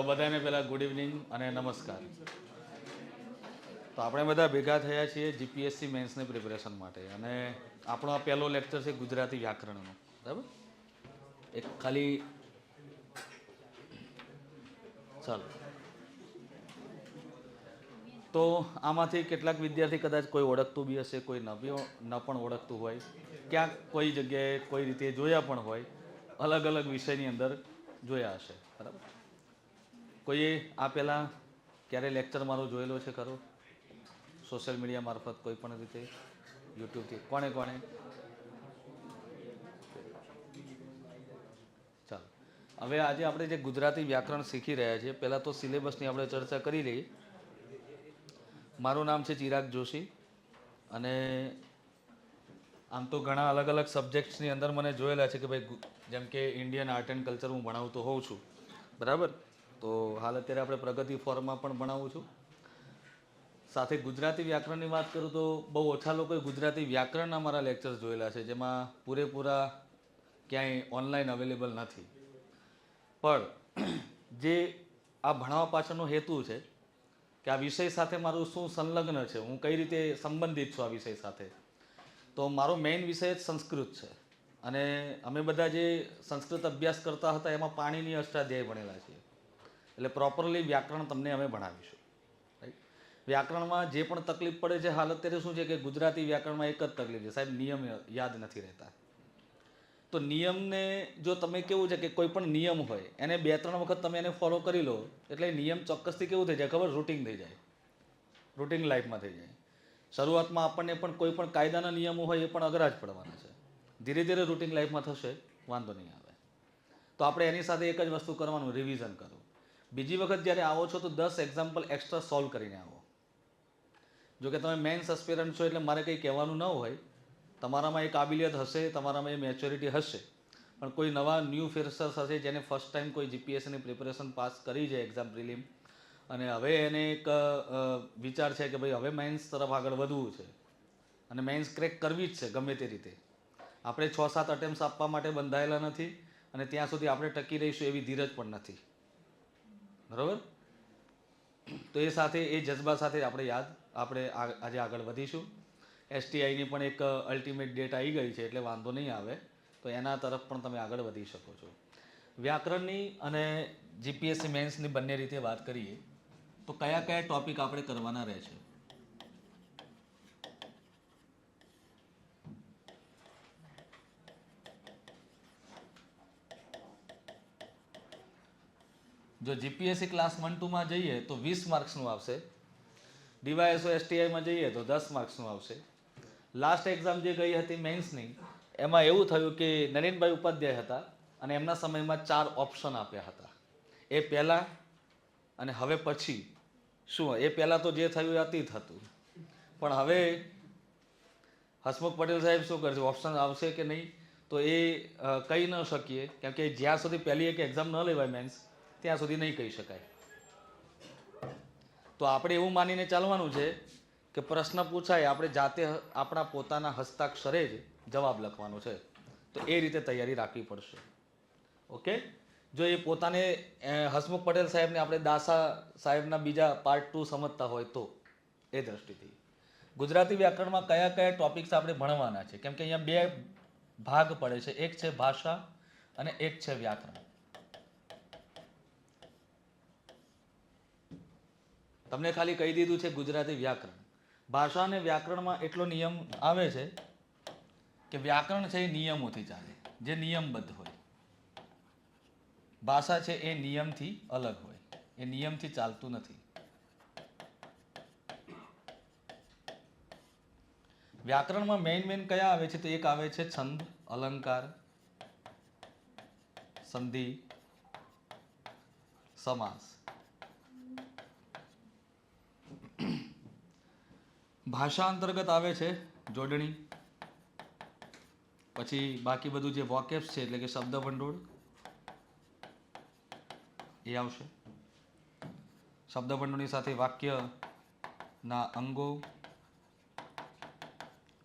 બધાને પહેલાં good evening અને નમસ્કાર. તો આપણે બધા ભેગા થયા છીએ જીપીએસસી મેન્સની પ્રિપેરેશન માટે અને આપણો આ પહેલો લેક્ચર છે ગુજરાતી વ્યાકરણનો. બરાબર, એક ખાલી ચાલો. તો આમાંથી કેટલાક વિદ્યાર્થી કદાચ કોઈ ઓળખતું બી હશે, કોઈ ન પણ ઓળખતું હોય, ક્યાંક કોઈ જગ્યાએ કોઈ રીતે જોયા પણ હોય, અલગ અલગ વિષયની અંદર જોયા હશે. બરાબર, કોઈએ આ પહેલાં ક્યારે લેક્ચર મારો જોયેલો છે ખરો? સોશિયલ મીડિયા મારફત કોઈ પણ રીતે, યુટ્યુબથી? કોણે? ચાલો, હવે આજે આપણે જે ગુજરાતી વ્યાકરણ શીખી રહ્યા છીએ, પહેલાં તો સિલેબસની આપણે ચર્ચા કરી લઈએ. મારું નામ છે ચિરાગ જોશી અને આમ તો ઘણા અલગ અલગ સબ્જેક્ટ્સની અંદર મને જોયેલા છે કે ભાઈ, જેમ કે ઇન્ડિયન આર્ટ એન્ડ કલ્ચર હું ભણાવતો હોઉં છું. બરાબર, તો હાલ અત્યારે આપણે પ્રગતિ ફોરમમાં પણ ભણાવું છું. સાથે ગુજરાતી વ્યાકરણની વાત કરું તો બહુ ઓછા લોકોએ ગુજરાતી વ્યાકરણના મારા લેક્ચર્સ જોયેલા છે, જેમાં પૂરેપૂરા ક્યાંય ઓનલાઈન અવેલેબલ નથી. પણ જે આ ભણાવવા પાછળનો હેતુ છે કે આ વિષય સાથે મારું શું સંલગ્ન છે, હું કઈ રીતે સંબંધિત છું આ વિષય સાથે, તો મારો મેઇન વિષય જ સંસ્કૃત છે. અને અમે બધા જે સંસ્કૃત અભ્યાસ કરતા હતા એમાં પાણીની અષ્ટાધ્યાય ભણેલા છીએ, એટલે પ્રોપરલી વ્યાકરણ તમને અમે ભણાવીશું. રાઈટ, વ્યાકરણમાં જે પણ તકલીફ પડે છે હાલ અત્યારે શું છે કે ગુજરાતી વ્યાકરણમાં એક જ તકલીફ છે સાહેબ, નિયમ યાદ નથી રહેતા. તો નિયમને જો તમે કેવું છે કે કોઈ પણ નિયમ હોય એને 2-3 વખત તમે એને ફોલો કરી લો એટલે નિયમ ચોક્કસથી કેવું થઈ જાય ખબર? રૂટિન થઈ જાય, રૂટિન લાઈફમાં થઈ જાય. શરૂઆતમાં આપણને પણ કોઈ પણ કાયદાના નિયમો હોય એ પણ અઘરા જ પડવાના છે. ધીરે ધીરે રૂટિન લાઈફમાં થશે, વાંધો નહીં આવે. તો આપણે એની સાથે એક જ વસ્તુ કરવાનું, રિવિઝન કરો. બીજી વખત જ્યારે આવો છો તો 10 એક્ઝામ્પલ એક્સ્ટ્રા સોલ્વ કરીને આવો. જો કે તમે મેન્સ એસ્પિરન્ટ છો એટલે મારે કંઈ કહેવાનું ન હોય, તમારામાં એ કાબિલિયત હશે, તમારામાં એ મેચ્યોરિટી હશે, પણ કોઈ નવા ન્યૂ ફ્રેશર્સ હશે જેને ફર્સ્ટ ટાઈમ કોઈ જીપીએસસીની પ્રિપેરેશન પાસ કરી છે એક્ઝામ પ્રિલિમ, અને હવે એને એક વિચાર છે કે ભાઈ હવે મેન્સ તરફ આગળ વધવું છે અને મેન્સ ક્રેક કરવી જ છે ગમે તે રીતે. આપણે 6-7 અટેમ્પ્સ આપવા માટે બંધાયેલા નથી અને ત્યાં સુધી આપણે ટકી રહીશું એવી ધીરજ પણ નથી. બરાબર, તો એ સાથે એ જજ્બા સાથે આપણે આજે આગળ વધીશું. એસટીઆઈની પણ એક અલ્ટિમેટ ડેટ આવી ગઈ છે એટલે વાંધો નહીં આવે, તો એના તરફ પણ તમે આગળ વધી શકો છો. વ્યાકરણની અને જીપીએસસી મેન્સની બંને રીતે વાત કરીએ તો કયા કયા ટોપિક આપણે કરવાના રહે છે? જો જીપીએસસી ક્લાસ 1-2માં જઈએ તો 20 માર્ક્સનું આવશે. ડીવાયએસઓ એસટીઆઈમાં જઈએ તો 10 માર્ક્સનું આવશે. લાસ્ટ એક્ઝામ જે ગઈ હતી મેન્સની, એમાં એવું થયું કે નરેનભાઈ ઉપાધ્યાય હતા અને એમના સમયમાં 4 ઓપ્શન આપ્યા હતા. એ પહેલાં અને હવે પછી શું? એ પહેલાં તો જે થયું એ અતીત હતું, પણ હવે હસમુખ પટેલ સાહેબ શું કરશે? ઓપ્શન આવશે કે નહીં તો એ કહી ન શકીએ, કેમ કે જ્યાં સુધી પહેલી એક એક્ઝામ ન લેવાય મેન્સ ત્યાં સુધી નહીં કહી શકાય. તો આપણે એવું માનીને ચાલવાનું છે કે પ્રશ્ન પૂછાય આપણે જાતે આપણા પોતાના હસ્તાક્ષરે જ જવાબ લખવાનો છે, તો એ રીતે તૈયારી રાખવી પડશે. ઓકે, જો એ પોતાને હસમુખ પટેલ સાહેબને આપણે દાસા સાહેબના બીજા પાર્ટ 2 સમજતા હોય તો એ દ્રષ્ટિથી ગુજરાતી વ્યાકરણમાં કયા કયા ટોપિક્સ આપણે ભણવાના છે, કેમ કે અહીંયા 2 ભાગ પડે છે, એક છે ભાષા અને એક છે વ્યાકરણ. તમને ખાલી કહી દીધું છે ગુજરાતી વ્યાકરણ. ભાષા અને વ્યાકરણમાં એટલો નિયમ આવે છે કે વ્યાકરણ છે એ નિયમોથી ચાલે, જે નિયમબદ્ધ હોય. ભાષા છે એ નિયમથી અલગ હોય, એ નિયમથી ચાલતું નથી. વ્યાકરણમાં મેઇન કયા આવે છે? તો એક આવે છે છંદ, અલંકાર, સંધિ, સમાસ. ભાષા અંતર્ગત આવે છે જોડણી, પછી બાકી બધું જે વોકેબ્સ છે એટલે કે શબ્દ ભંડોળ એ આવશે. શબ્દ ભંડોળની સાથે વાક્યના અંગો,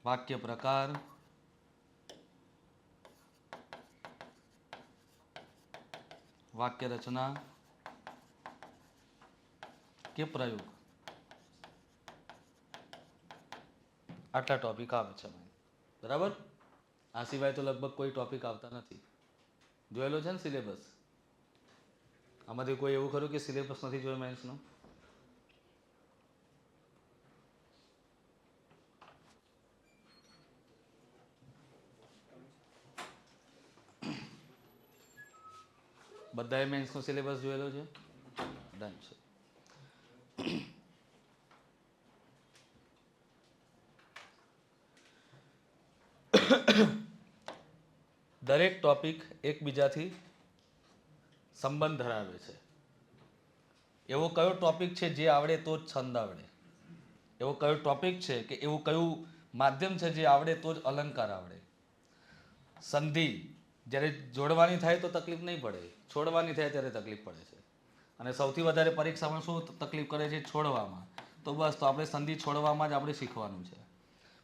વાક્ય પ્રકાર, વાક્ય રચના, કે પ્રયોગ, આટલા ટોપિક આવે છે બરાબર. આ સિવાય તો લગભગ કોઈ ટોપિક આવતા નથી. જોયેલો છે ને સિલેબસ? આમાંથી કોઈ એવું ખરું કે સિલેબસ નથી જોયો મેથ્સનો? બધાએ મેથ્સનો સિલેબસ જોયેલો છે? ડન છે. દરેક ટોપિક એકબીજાથી સંબંધ ધરાવે છે. એવો કયો ટોપિક છે જે આવડે તો જ છંદ આવડે? એવો કયો ટોપિક છે કે એવું કયું માધ્યમ છે જે આવડે તો જ અલંકાર આવડે? સંધિ જ્યારે જોડવાની થાય તો તકલીફ નહીં પડે, છોડવાની થાય ત્યારે તકલીફ પડે છે. અને સૌથી વધારે પરીક્ષામાં શું તકલીફ કરે છે? છોડવામાં. તો બસ, તો આપણે સંધિ છોડવામાં જ આપણે શીખવાનું છે.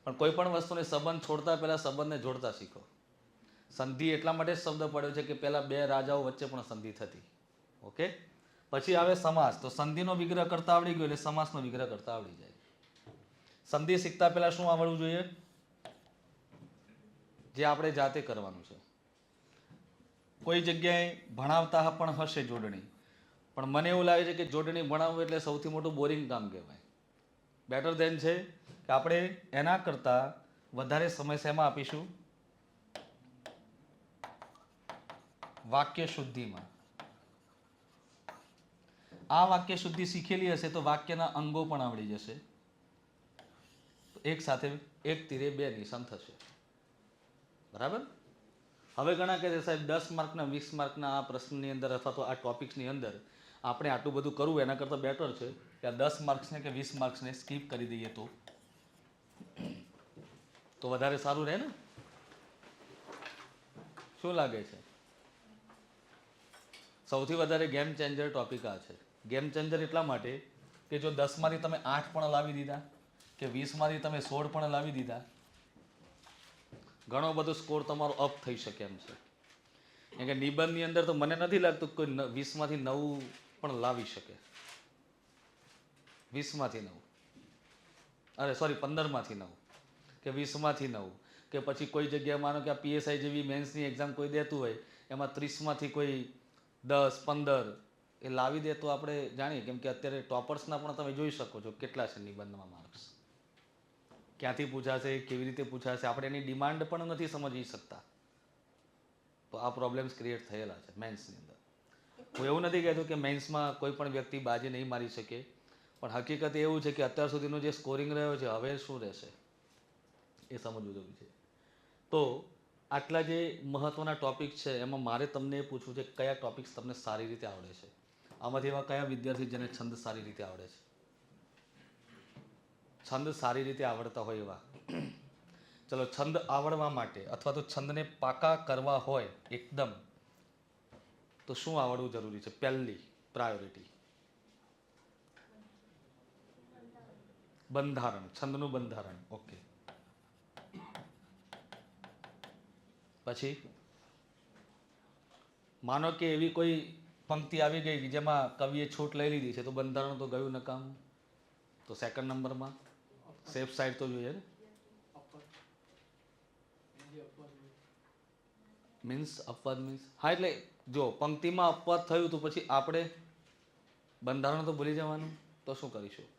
પણ કોઈ પણ વસ્તુને સંબંધ છોડતા પહેલા સંબંધને જોડતા શીખો. સંધિ એટલા માટે જ શબ્દ પડ્યો છે કે પહેલા બે રાજાઓ વચ્ચે પણ સંધિ થતી. ઓકે. પછી આવે સમાસ. તો સંધિનો વિગ્રહ કરતા આવડી ગયો એટલે સમાસનો વિગ્રહ કરતા આવડી જાય. સંધિ શીખતા પહેલા શું આવડવું જોઈએ? જે આપણે જાતે કરવાનું છે. કોઈ જગ્યાએ ભણાવતા પણ હશે જોડણી, પણ મને એવું લાગે છે કે જોડણી ભણાવવું એટલે સૌથી મોટું બોરિંગ કામ કહેવાય. બેટર ધેન છે કે આપણે એના કરતાં વધારે સમય શેમાં આપીશું? વાક્ય શુદ્ધિમાં. આ વાક્ય શુદ્ધિ શીખેલી હશે તો વાક્યના અંગો પણ આવડી જશે. એક સાથે એક તીરે બે નિશાન થશે. બરાબર. હવે ઘણા કહે છે સાહેબ 10 માર્કના 20 માર્કના આ પ્રશ્નની અંદર અથવા તો આ ટોપિક્સની અંદર આપણે આટલું બધું કરવું એના કરતાં બેટર છે કે આ 10 માર્ક્સને કે 20 માર્ક્સને સ્કીપ કરી દઈએ તો વધારે સારું રહે ને? શું લાગે છે? સૌથી વધારે ગેમ ચેન્જર ટોપિક આ છે. ગેમ ચેન્જર એટલા માટે કે જો 10 માંથી તમે 8 પણ લાવી દીધા કે 20 માંથી તમે 16 પણ લાવી દીધા, ઘણો બધો સ્કોર તમારો અપ થઈ શકે એમ છે. કેમ કે નિબંધની અંદર તો મને નથી લાગતું કોઈ 20 માંથી 9 પણ લાવી શકે. 20 માંથી 9, અરે સોરી 15 માંથી 9 કે 20 માંથી 9 કે પછી કોઈ જગ્યાએ માનો કે આ પીએસઆઈ જેવી મેન્સની એક્ઝામ કોઈ દેતું હોય એમાં 30 માંથી કોઈ 10 15 એ લાવી દે તો આપણે જાણીએ. કેમ કે અત્યારે ટોપર્સના પણ તમે જોઈ શકો છો કેટલા છે નિબંધમાં માર્ક્સ, ક્યાંથી પૂછાશે, કેવી રીતે પૂછાશે, આપણે એની ડિમાન્ડ પણ નથી સમજી શકતા. તો આ પ્રોબ્લેમ્સ ક્રિએટ થયેલા છે મેન્સની અંદર. હું એવું નથી કહેતો કે મેન્સમાં કોઈ પણ વ્યક્તિ બાજી નહીં મારી શકે, પણ હકીકત એવું છે કે અત્યાર સુધીનો જે સ્કોરિંગ રહ્યો છે હવે શું રહેશે એ સમજવું જરૂરી છે. તો આટલા જે મહત્ત્વના ટોપિક છે એમાં મારે તમને એ પૂછવું છે કે કયા ટોપિક્સ તમને સારી રીતે આવડે છે? આમાંથી એવા કયા વિદ્યાર્થી જેને છંદ સારી રીતે આવડે છે? છંદ સારી રીતે આવડતા હોય એવા. ચલો, છંદ આવડવા માટે અથવા તો છંદને પાકા કરવા હોય એકદમ, તો શું આવડવું જરૂરી છે? પહેલી પ્રાયોરિટી બંધારણ, છંદનું બંધારણ. ઓકે. પછી માનો કે એવી કોઈ પંક્તિ આવી ગઈ જેમાં કવિએ છૂટ લઈ લીધી છે તો બંધારણ તો ગયું નકામું. તો સેકન્ડ નંબરમાં સેફ સાઈડ તો જોઈએ ને. મીન્સ અપવાદ મીન્સ હા, એટલે જો પંક્તિમાં અપવાદ થયું તો પછી આપણે બંધારણ તો ભૂલી જવાનું. તો શું કરીશું?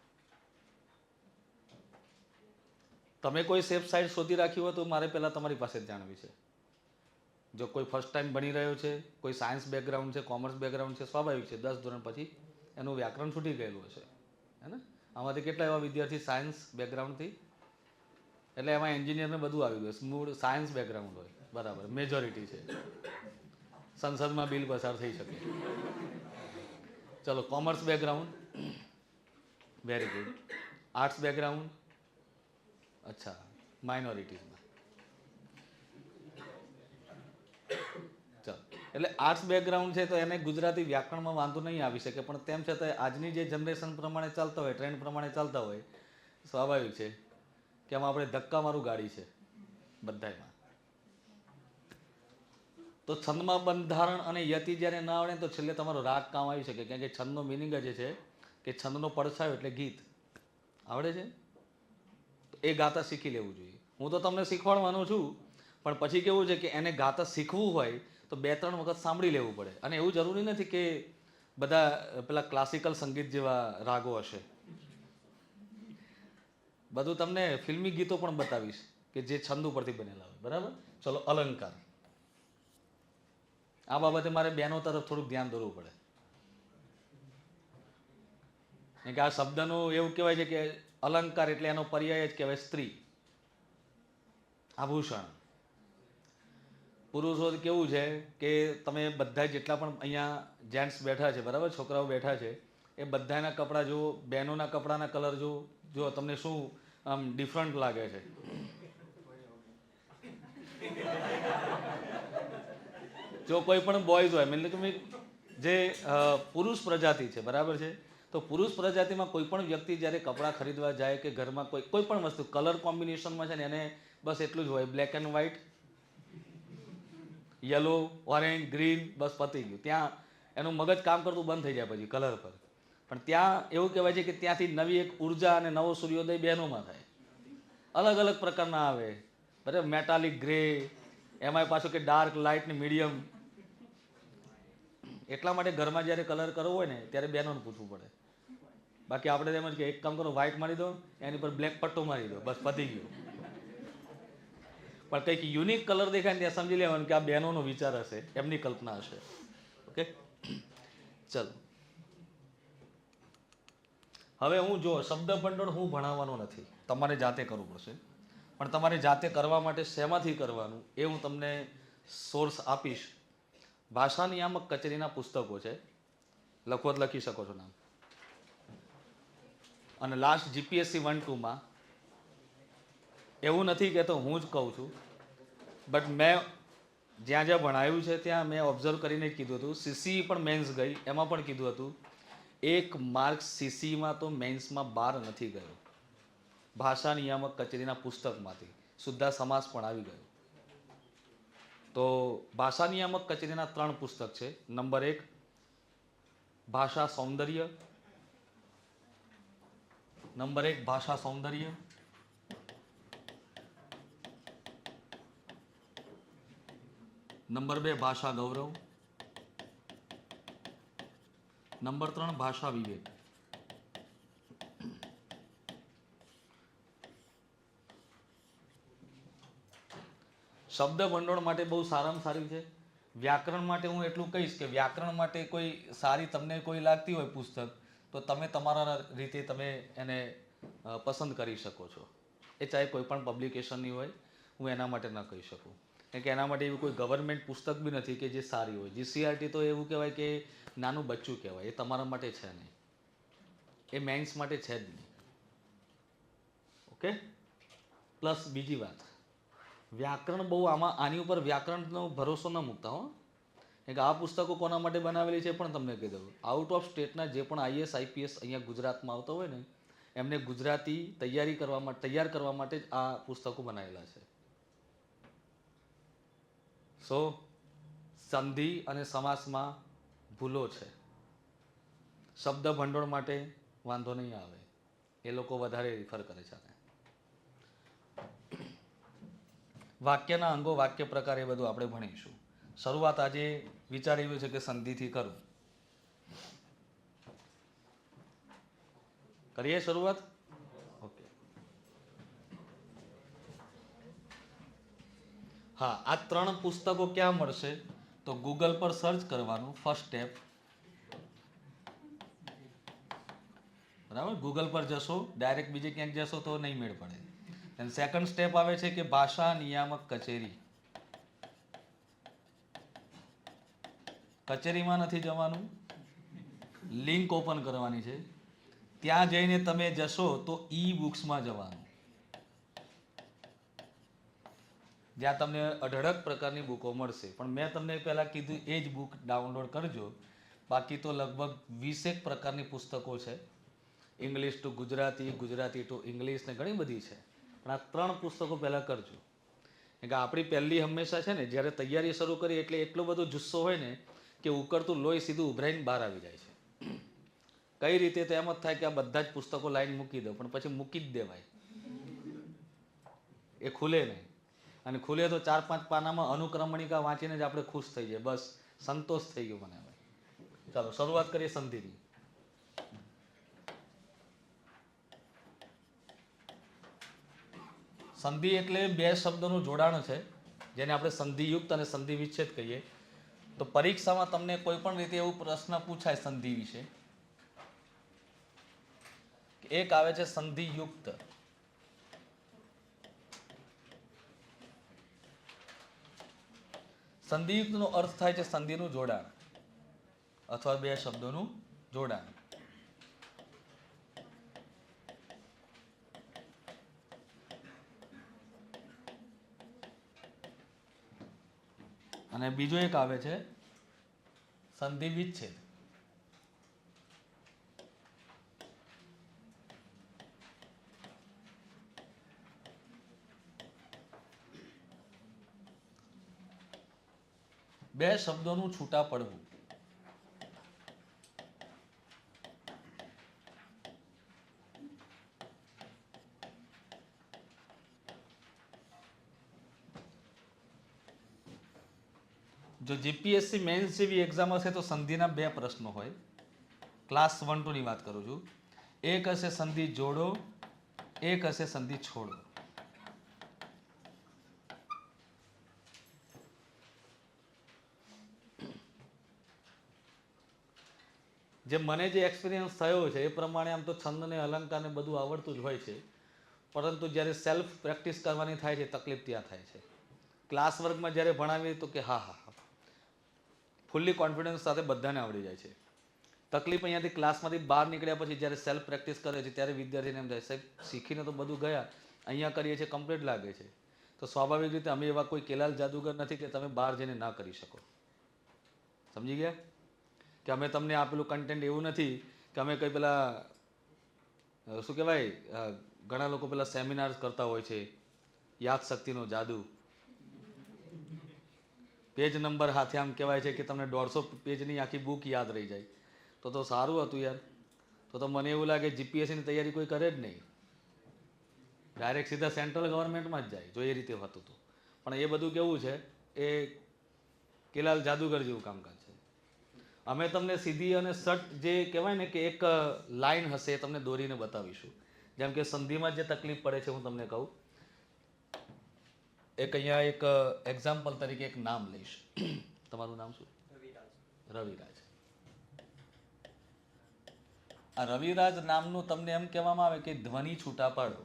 તમે કોઈ સેફ સાઈડ શોધી રાખી હોય તો મારે પહેલાં તમારી પાસે જ જાણવી છે. જો કોઈ ફર્સ્ટ ટાઈમ ભણી રહ્યો છે, કોઈ સાયન્સ બેકગ્રાઉન્ડ છે, કોમર્સ બેકગ્રાઉન્ડ છે, સ્વાભાવિક છે 10 ધોરણ પછી એનું વ્યાકરણ છૂટી ગયેલું હશે, હે ને? આમાંથી કેટલા એવા વિદ્યાર્થી સાયન્સ બેકગ્રાઉન્ડથી, એટલે એમાં એન્જિનિયરને બધું આવી ગયું, મૂળ સાયન્સ બેકગ્રાઉન્ડ હોય, બરાબર, મેજોરિટી છે. સંસદમાં બિલ પસાર થઈ શકે. ચલો, commerce background, very good. Arts background, અચ્છા, માઇનોરિટીઝમાં. ચાલો, એટલે આર્ટ્સ બેકગ્રાઉન્ડ છે તો એને ગુજરાતી વ્યાકરણમાં વાંધો નહીં આવી શકે, પણ તેમ છતાં આજની જે જનરેશન પ્રમાણે ચાલતા હોય, ટ્રેન્ડ પ્રમાણે ચાલતા હોય, સ્વાભાવિક છે કે આમાં આપણે ધક્કા મારું ગાડી છે બધામાં. તો છંદમાં બંધારણ અને યતિ જ્યારે ના આવડે તો છેલ્લે તમારો રાગ કામ આવી શકે. કેમ કે છંદનો મિનિંગ જ છે કે છંદનો પડછાયો એટલે ગીત આવડે છે, તો એ ગાતા શીખી લેવું જોઈએ. હું તો તમને શીખવાડવાનો છું, પણ પછી કેવું છે કે એને ગાતા શીખવું હોય તો 2-3 વખત સાંભળી લેવું પડે. અને એવું જરૂરી નથી કે બધા પેલા ક્લાસિકલ સંગીત જેવા રાગો હશે. બધું તમને ફિલ્મી ગીતો પણ બતાવીશ કે જે છંદ ઉપરથી બનેલા હોય. બરાબર, ચલો અલંકાર. આ બાબતે મારે બહેનો તરફ થોડુંક ધ્યાન દોરવું પડે, કે આ શબ્દનું એવું કહેવાય છે કે અલંકાર એટલે એનો પર્યાય જ કહેવાય સ્ત્રી, આભૂષણ. પુરુષો કેવું છે કે તમે બધા જેટલા પણ અહીંયા જેન્ટ્સ બેઠા છે, બરાબર, છોકરાઓ બેઠા છે, એ બધાના કપડાં જુઓ, બહેનોના કપડાના કલર જુઓ, તમને શું આમ ડિફરન્ટ લાગે છે? જો કોઈ પણ બોયઝ હોય, મતલબ કે જે પુરુષ પ્રજાતિ છે, બરાબર છે, તો પુરુષ પ્રજાતિમાં કોઈ પણ વ્યક્તિ જ્યારે કપડાં ખરીદવા જાય કે ઘરમાં કોઈ પણ વસ્તુ કલર કોમ્બિનેશનમાં છે ને એને બસ એટલું જ હોય, black and white, yellow, orange, green, બસ પતી ગયું. ત્યાં એનું મગજ કામ કરતું બંધ થઈ જાય પછી કલર પર. પણ ત્યાં એવું કહેવાય છે કે ત્યાંથી નવી એક ઉર્જા અને નવો સૂર્યોદય બહેનોમાં થાય. અલગ અલગ પ્રકારના આવે, બરાબર, મેટાલિક ગ્રે, એમાંય પાછું કે ડાર્ક, લાઇટ ને મીડિયમ. એટલા માટે ઘરમાં જ્યારે કલર કરવો હોય ને ત્યારે બહેનોને પૂછવું પડે. બાકી આપણે એમ જ કે એક કામ કરો, વ્હાઇટ મારી દો, એની પર બ્લેક પટ્ટો મારી દો, બસ પતી ગયું. પણ કંઈક યુનિક કલર દેખાય ને ત્યાં સમજી લેવાનું કે આ બહેનોનો વિચાર હશે, એમની કલ્પના હશે. ઓકે, ચલો હવે હું જો શબ્દ ભંડોળ હું ભણાવવાનો નથી, તમારે જાતે કરવું પડશે. પણ તમારે જાતે કરવા માટે શેમાંથી કરવાનું એ હું તમને સોર્સ આપીશ. ભાષા નિયામક કચેરીના પુસ્તકો છે, લખો તો લખી શકો છો નામ. અને લાસ્ટ જીપીએસસી 1-2માં એવું નથી કહેતો, હું જ કહું છું, બટ મેં જ્યાં જ્યાં ભણાવ્યું છે ત્યાં મેં ઓબ્ઝર્વ કરીને જ કીધું હતું. સીસી પણ મેન્સ ગઈ, એમાં પણ કીધું હતું 1 માર્ક સીસીમાં તો મેન્સમાં 12 નથી ગયો. ભાષા નિયામક કચેરીના પુસ્તકમાંથી શુદ્ધા સમાસ પણ આવી ગયો. તો ભાષા નિયામક કચેરીના 3 પુસ્તક છે. નંબર 1 ભાષા સૌંદર્ય, નંબર 1 ભાષા સૌંદર્ય, નંબર 2 ભાષા ગૌરવ, નંબર 3 ભાષા વિવેક. શબ્દ ભંડોળ માટે બહુ સારામાં સારી છે. વ્યાકરણ માટે હું એટલું કહીશ કે વ્યાકરણ માટે કોઈ સારી તમને કોઈ લાગતી હોય પુસ્તક, તો તમે તમારા રીતે તમે એને પસંદ કરી શકો છો. એ ચાહે કોઈ પણ પબ્લિકેશનની હોય, હું એના માટે ન કહી શકું. કેમ કે એના માટે એવું કોઈ ગવર્મેન્ટ પુસ્તક બી નથી કે જે સારી હોય. જીસીઆરટી તો એવું કહેવાય કે નાનું બચ્ચું કહેવાય, એ તમારા માટે છે નહીં, એ મેન્સ માટે છે જ નહીં. ઓકે, પ્લસ બીજી વાત, વ્યાકરણ બહુ આની ઉપર વ્યાકરણનો ભરોસો ન મૂકતા હો. કે આ પુસ્તકો કોના માટે બનાવેલી છે પણ તમને કહી દઉં. આઉટ ઓફ સ્ટેટના જે પણ આઈએસ આઈપીએસ અહીંયા ગુજરાતમાં આવતા હોય ને, એમને ગુજરાતી તૈયાર કરવા માટે જ આ પુસ્તકો બનાવેલા છે. સો સંધિ અને સમાસમાં ભૂલો છે. શબ્દ ભંડોળ માટે વાંધો નહીં આવે, એ લોકો વધારે રિફર કરે છે. વાક્યના અંગો, વાક્ય પ્રકાર, એ બધું આપણે ભણીશું. શરૂઆત આજે વિચાર એવો છે કે સંધિથી કરું. કરીએ શરૂઆત? ઓકે. હા, આ 3 પુસ્તકો ક્યાં મળશે? તો ગૂગલ પર સર્ચ કરવાનું, ફર્સ્ટ સ્ટેપ. બરાબર, ગૂગલ પર જશો, ડાયરેક્ટ બીજે ક્યાંક જશો તો નહીં મેળ પડે. અને સેકન્ડ સ્ટેપ આવે છે કે ભાષા નિયામક કચેરી. કચેરીમાં નથી જવાનું, લિંક ઓપન કરવાની છે. ત્યાં જઈને તમે જશો તો ઈ બુક્સમાં જવાનું, જ્યાં તમને અઢળક પ્રકારની બુકો મળશે. પણ મેં તમને પહેલાં કીધું એ જ બુક ડાઉનલોડ કરજો. બાકી તો લગભગ 20 પ્રકારની પુસ્તકો છે. English two Gujarati, Gujarati two English ને ઘણી બધી છે. પણ આ 3 પુસ્તકો પહેલાં કરજો. કે આપણી પહેલી હંમેશા છે ને, જ્યારે તૈયારી શરૂ કરી એટલે એટલો બધો જુસ્સો હોય ને કે ઉકળતું લોહી સીધું ઉભરાઈને બહાર આવી જાય છે. કઈ રીતે તો એમ જ થાય કે આ બધા જ પુસ્તકો લાઈન મૂકી દો, પણ પછી મૂકી જ દેવાય, એ ખુલે નહીં. અને ખુલે તો 4-5 પાનામાં અનુક્રમણિકા વાંચીને જ આપણે ખુશ થઈ જાય, બસ સંતોષ થઈ ગયો મને. હવે ચાલો શરૂઆત કરીએ સંધિની. સંધિ એટલે બે શબ્દોનું જોડાણ છે, જેને આપણે સંધિયુક્ત અને સંધિ વિચ્છેદ કહીએ. તો પરીક્ષામાં તમને કોઈ પણ રીતે એવું પ્રશ્ન પૂછાય સંધિ વિશે, એક આવે છે સંધિયુક્ત. સંધિયુક્તનો અર્થ થાય છે સંધિનું જોડાણ અથવા બે શબ્દોનું જોડાણ. અને બીજો એક આવે છે સંધિ વિચ્છેદ. બે શબ્દોનું છૂટા પડવું. જો જીપીએસસી મેન્સ જેવી એક્ઝામ હશે તો સંધિના બે પ્રશ્નો હોય. ક્લાસ 1-2 ની વાત કરું છું. એક હશે સંધિ જોડો, એક હશે સંધિ છોડો. જે મને જે એક્સપિરિયન્સ થયો છે એ પ્રમાણે આમ તો છંદ ને અલંકાર ને બધું આવડતું જ હોય છે, પરંતુ જ્યારે સેલ્ફ પ્રેક્ટિસ કરવાની થાય છે તકલીફ ત્યાં થાય છે. ક્લાસ વર્ગમાં જ્યારે ભણાવીએ તો કે હા હા ફૂલ્લી કોન્ફિડન્સ સાથે બધાને આવડી જાય છે. તકલીફ અહીંયાથી ક્લાસમાંથી બહાર નીકળ્યા પછી જ્યારે સેલ્ફ પ્રેક્ટિસ કરે છે ત્યારે વિદ્યાર્થીને એમ થાય સાહેબ શીખીને તો બધું ગયા, અહીંયા કરીએ છીએ કમ્પ્લીટ લાગે છે. તો સ્વાભાવિક રીતે અમે એવા કોઈ કેલાલ જાદુગર નથી કે તમે બહાર જઈને ના કરી શકો. સમજી ગયા? કે અમે તમને આપેલું કન્ટેન્ટ એવું નથી કે અમે કંઈ પેલા શું કહેવાય, ઘણા લોકો પેલા સેમિનાર્સ કરતા હોય છે, યાદશક્તિનો જાદુ, પેજ નંબર હાથે આમ કહેવાય છે કે તમને 150 પેજની આખી બુક યાદ રહી જાય. તો સારું હતું યાર. તો મને એવું લાગે જીપીએસસીની તૈયારી કોઈ કરે જ નહીં, ડાયરેક્ટ સીધા સેન્ટ્રલ ગવર્મેન્ટમાં જ જાય જો એ રીતે હતું તો. પણ એ બધું કેવું છે, એ કેલાલ જાદુગર જેવું કામકાજ છે. અમે તમને સીધી અને સટ જે કહેવાય ને કે એક લાઈન હશે એ તમને દોરીને બતાવીશું. જેમ કે સંધિમાં જે તકલીફ પડે છે હું તમને કહું. એક અહીંયા એક એક્ઝામ્પલ તરીકે એક નામ લઈશ. તમારું નામ શું? રવિરાજ. આ રવિરાજ નામનું તમને એમ કહેવામાં આવે કે ધ્વનિ છૂટા પાડો.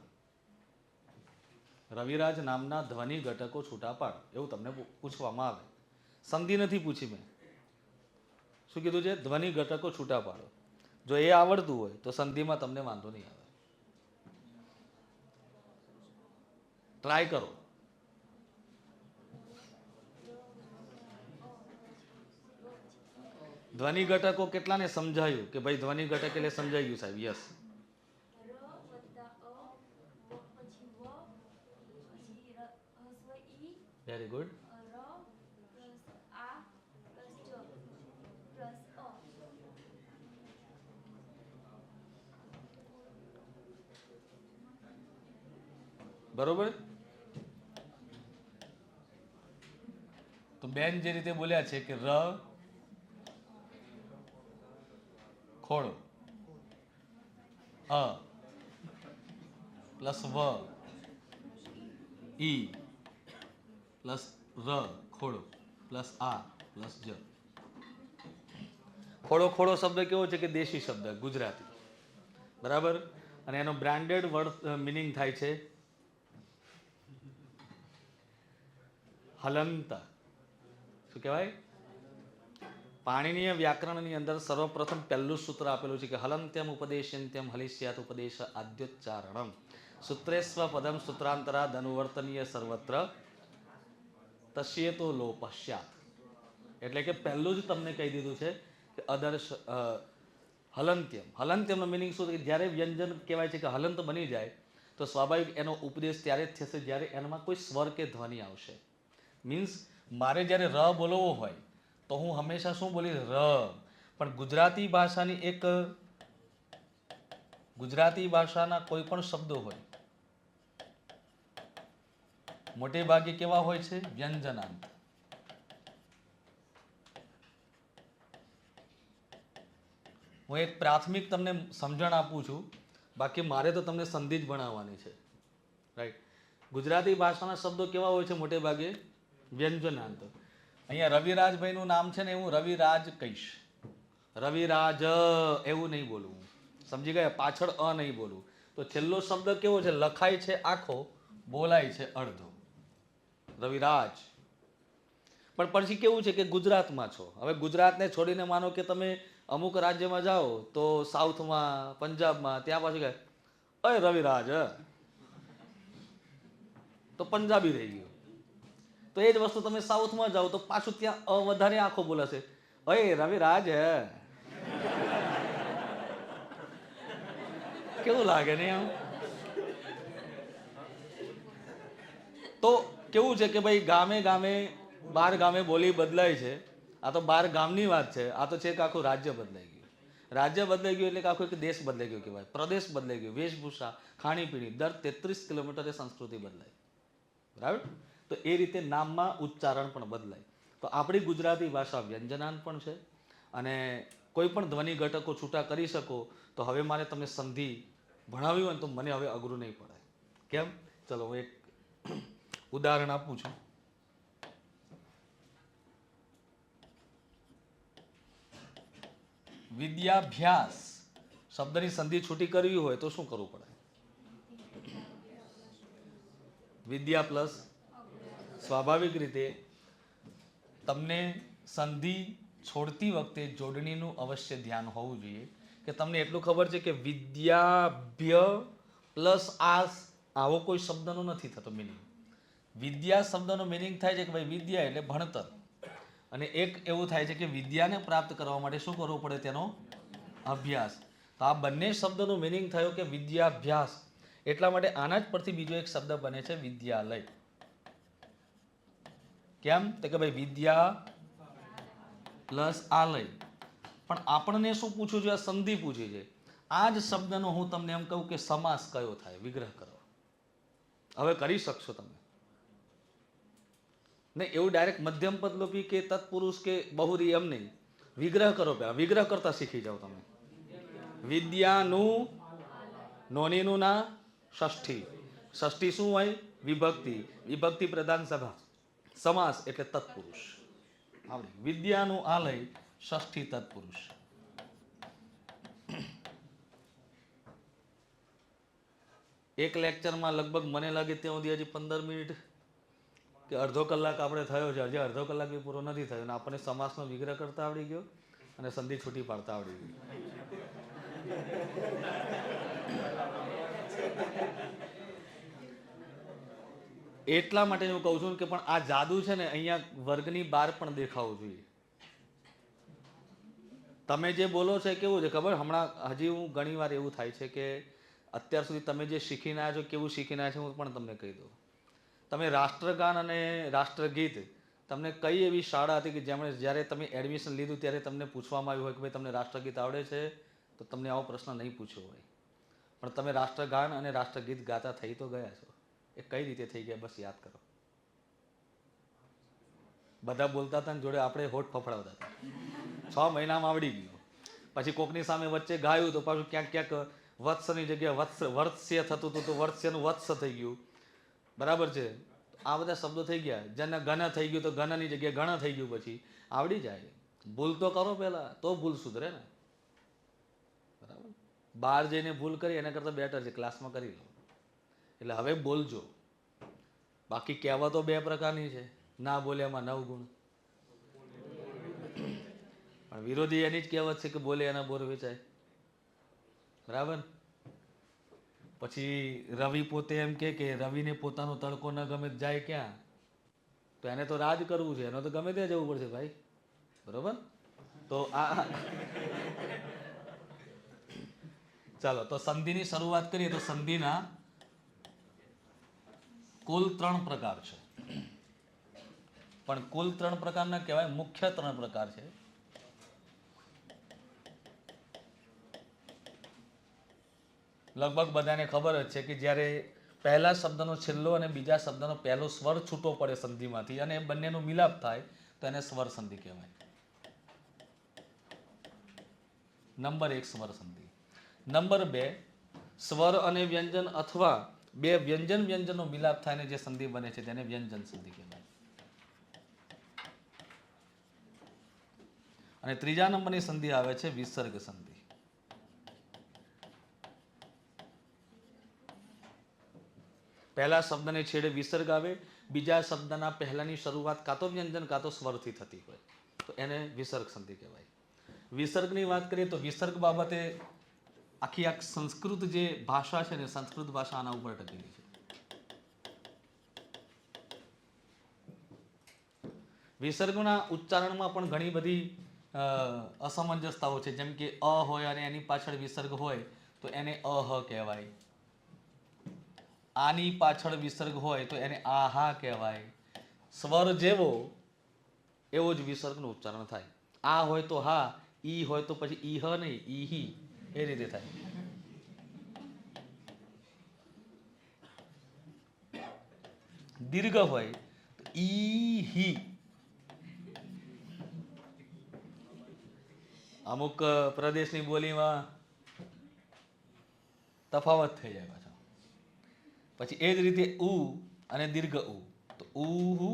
રવિરાજ નામના ધ્વનિ ઘટકો છૂટા પાડો એવું તમને પૂછવામાં આવે. સંધિ નથી પૂછી મેં. શું કીધું છે? ધ્વનિ ઘટકો છૂટા પાડો. જો એ આવડતું હોય તો સંધિમાં તમને વાંધો નહીં આવે. ટ્રાય કરો. ધ્વનિ ઘટકો કેટલાને સમજાયું કે ભાઈ ધ્વનિ ઘટક એટલે સમજાઈ ગયું સાહેબ? યસ. Very good. બરોબર. તો બેન જે રીતે બોલ્યા છે કે ર ખોડો, અ પ્લસ વ ઈ પ્લસ ર ખોડો પ્લસ આ પ્લસ જ. ખોડો ખોડો શબ્દ કેવો છે કે દેશી શબ્દ, ગુજરાતી, બરાબર. અને એનો બ્રાન્ડેડ વર્ડ મિનિંગ થાય છે હલંતા. શું કહેવાય? પાણીનીય વ્યાકરણની અંદર સર્વપ્રથમ પહેલું સૂત્ર આપેલું છે કે હલંત્યમ ઉપદેશન્ત્યમ હલિષ્યાત ઉપદેશ આદ્યોચ્ચારણમ સૂત્રેસ્વ પદમ સૂત્રાંતરાદ અનુવર્તનીય સર્વત્ર તસ્યેતો લોપશ્યાત. એટલે કે પહેલું જ તમને કહી દીધું છે કે અદર્શ હલંત્યમ. હલંત્યમનો મિનિંગ શું? જ્યારે વ્યંજન કહેવાય છે કે હલંત બની જાય તો સ્વાભાવિક એનો ઉપદેશ ત્યારે જ થશે જ્યારે એનામાં કોઈ સ્વર કે ધ્વનિ આવશે. મીન્સ મારે જ્યારે ર બોલવો હોય તો હું હંમેશા શું બોલીશ? ર. પણ ગુજરાતી ભાષાની એક ગુજરાતી ભાષાના કોઈ પણ શબ્દો હોય મોટે ભાગે કેવા હોય છે? વ્યંજનાંત. હું એક પ્રાથમિક તમને સમજણ આપું છું, બાકી મારે તો તમને સંધિ જ ભણાવવાની છે, રાઈટ? ગુજરાતી ભાષાના શબ્દો કેવા હોય છે? મોટે ભાગે વ્યંજનાંત. અહીંયા રવિરાજભાઈનું નામ છે ને, હું રવિરાજ કહીશ. રવિરાજ એવું નહીં બોલવું, સમજી ગયા? પાછળ અ નહીં બોલવું. તો છેલ્લો શબ્દ કેવો છે? લખાય છે આખો, બોલાય છે અડધો. રવિરાજ. પણ પછી કેવું છે કે ગુજરાતમાં છો, હવે ગુજરાતને છોડીને માનો કે તમે અમુક રાજ્યમાં જાઓ, તો સાઉથમાં, પંજાબમાં, ત્યાં પાછું કહે અય રવિરાજ, તો પંજાબી રહી ગયું. તો એ જ વસ્તુ તમે સાઉથમાં જાઓ તો પાછું ત્યાં અ વધારે આખો બોલાશે, અય રવિરાજ. કેવું લાગે ને આમ? તો કેવું છે કે ભાઈ ગામે ગામે, બાર ગામે બોલી બદલાય છે. આ તો બાર ગામની વાત છે, આ તો છે કે આખું રાજ્ય બદલાઈ ગયું. રાજ્ય બદલાઈ ગયું એટલે કે આખો એક દેશ બદલાઈ ગયો કહેવાય. પ્રદેશ બદલાઈ ગયો, વેશભૂષા, ખાણીપીણી, દર 33 કિલોમીટરે સંસ્કૃતિ બદલાય, બરાબર? તો એ રીતે નામમાં ઉચ્ચારણ પણ બદલાય. તો આપણી ગુજરાતી ભાષા વ્યંજનાંત પણ છે, અને કોઈ પણ ધ્વનિ ઘટકો છૂટા કરી શકો. તો હવે મારે તમને સંધિ ભણાવ્યું હોય ને તો મને હવે અઘરું નહીં પડે. કેમ? ચલો હું એક ઉદાહરણ આપું છું. વિદ્યાભ્યાસ શબ્દની સંધિ છૂટી કરવી હોય તો શું કરવું પડે? વિદ્યા પ્લસ. સ્વાભાવિક રીતે તમને સંધિ છોડતી વખતે જોડણીનું અવશ્ય ધ્યાન હોવું જોઈએ. કે તમને એટલું ખબર છે કે વિદ્યાભ્ય પ્લસ આસ આવો કોઈ શબ્દનો નથી થતો મિનિંગ. વિદ્યા શબ્દનો મિનિંગ થાય છે કે ભાઈ વિદ્યા એટલે ભણતર, અને એક એવું થાય છે કે વિદ્યાને પ્રાપ્ત કરવા માટે શું કરવું પડે? તેનો અભ્યાસ. તો આ બંને શબ્દનો મિનિંગ થયો કે વિદ્યાભ્યાસ. એટલા માટે આના જ પરથી બીજો એક શબ્દ બને છે વિદ્યાલય. કેમ? તો કે ભાઈ વિદ્યા પ્લસ આલય. પણ આપણને શું પૂછ્યું છે? આ સંધિ પૂછી છે. આ જ શબ્દનો હું તમને એમ કહું કે સમાસ કયો થાય? વિગ્રહ કરો. હવે કરી શકશો તમે નહીં, એવું ડાયરેક્ટ મધ્યમ પદલોપી કે તત્પુરુષ કે બહુરી એમ નહીં. વિગ્રહ કરો. પહેલા વિગ્રહ કરતા શીખી જાઓ તમે. વિદ્યાનું, નોનીનું ના ષષ્ઠી. ષષ્ઠી શું હોય? વિભક્તિ. વિભક્તિ પ્રધાન સભા સમાસ એટલે તત્પુરુષ. આવડે? વિદ્યાનું આલય, ષષ્ઠી તત્પુરુષ. એક લેક્ચરમાં લગભગ મને લાગે ત્યાં સુધી હજી 15 મિનિટ કે અડધો કલાક આપણે થયો છે. હજી અડધો કલાક બી પૂરો નથી થયો, અને આપણને સમાસનો વિગ્રહ કરતા આવડી ગયો અને સંધિ છૂટી પાડતા આવડી ગયું. એટલા માટે હું કહું છું કે પણ આ જાદુ છે ને અહીંયા વર્ગની બહાર પણ દેખાવું જોઈએ. તમે જે બોલો છે કેવું છે ખબર? હમણાં હજી હું ઘણી વાર એવું થાય છે કે અત્યાર સુધી તમે જે શીખીને આવ્યા છો, કેવું શીખીને આવ્યા છો હું પણ તમને કહી દઉં. તમે રાષ્ટ્રગાન અને રાષ્ટ્રગીત, તમને કઈ એવી શાળા હતી કે જેમણે જ્યારે તમે એડમિશન લીધું ત્યારે તમને પૂછવામાં આવ્યું હોય કે ભાઈ તમને રાષ્ટ્રગીત આવડે છે? તો તમને આવો પ્રશ્ન નહીં પૂછ્યો હોય. પણ તમે રાષ્ટ્રગાન અને રાષ્ટ્રગીત ગાતા થઈ તો ગયા છો. એ કઈ રીતે થઈ ગયા? બસ યાદ કરો. બધા બોલતા હતા ને જોડે આપણે હોઠ ફફડાવતા હતા. 6 મહિનામાં આવડી ગયું. પછી કોકની સામે વચ્ચે ગાયું તો પાછું ક્યાંક ક્યાંક વત્સની જગ્યાએ વર્ષ્ય થતું હતું તો વર્ષ્યનું વત્સ થઈ ગયું. બરાબર છે? આ બધા શબ્દો થઈ ગયા. જેને ઘન થઈ ગયું તો ઘનની જગ્યાએ ગણ થઈ ગયું. પછી આવડી જાય. ભૂલ તો કરો પહેલા, તો ભૂલ સુધરે ને. બરાબર? બહાર જઈને ભૂલ કરી એના કરતાં બેટર છે ક્લાસમાં કરી લો. એટલે હવે બોલજો. બાકી કહેવતો 2 પ્રકારની છે. ના બોલ્યામાં 9 ગુણ. પણ વિરોધી એની જ કહેવત છે કે બોલે એના બોર વેચાય. બરાબર? પછી રવિ પોતે એમ કે રવિને પોતાનો તડકો ન ગમે જાય ક્યાં? તો એને તો રાજ કરવું છે, એનો તો ગમે ત્યાં જવું પડશે ભાઈ. બરોબર? તો આ ચાલો તો સંધિની શરૂઆત કરીએ. તો સંધિના કુલ 3 પ્રકાર છે. પણ કુલ 3 પ્રકાર ના કહેવાય, મુખ્ય 3 પ્રકાર છે. લગભગ બધાને ખબર જ છે કે જ્યારે પહેલા શબ્દનો છેલ્લો અને બીજા શબ્દનો પહેલો સ્વર છૂટો પડે સંધિમાંથી અને એ બંનેનો મિલાપ થાય તો એને સ્વર સંધિ કહેવાય. નંબર 1 સ્વર સંધિ. નંબર 2 સ્વર અને વ્યંજન અથવા બે વ્યંજનનો મિલાપ થાય જે સંધિ બને છે તેને વ્યંજન સંધિ કહેવાય. અને ત્રીજા નંબરની સંધિ આવે છે વિસર્ગ સંધિ. પહેલા શબ્દને છેડે વિસર્ગ આવે, બીજા શબ્દના પહેલાની શરૂઆત કાં તો વ્યંજન કાં તો સ્વરથી થતી હોય તો એને વિસર્ગ સંધિ કહેવાય. વિસર્ગની વાત કરીએ તો વિસર્ગ બાબતે આખી સંસ્કૃત જે ભાષા છે ને સંસ્કૃત ભાષા આના ઉપર ટકેલી છે. વિસર્ગના ઉચ્ચારણમાં પણ ઘણી બધી અસમંજસતાઓ છે. જેમ કે અ હોય અને એની પાછળ વિસર્ગ હોય તો એને અહ કહેવાય. આની પાછળ વિસર્ગ હોય તો એને આહા કહેવાય. સ્વર જેવો એવો જ વિસર્ગનું ઉચ્ચારણ થાય. આ હોય તો હા, ઈ હોય તો પછી ઈહ નહીં, ઈહી એ રીતે થાય. દીર્ઘ હોય તો ઈહી. અમુક પ્રદેશની બોલીમાં તફાવત થઈ જાય પાછો. પછી એ જ રીતે ઉ અને દીર્ઘ ઉ તો ઉહુ,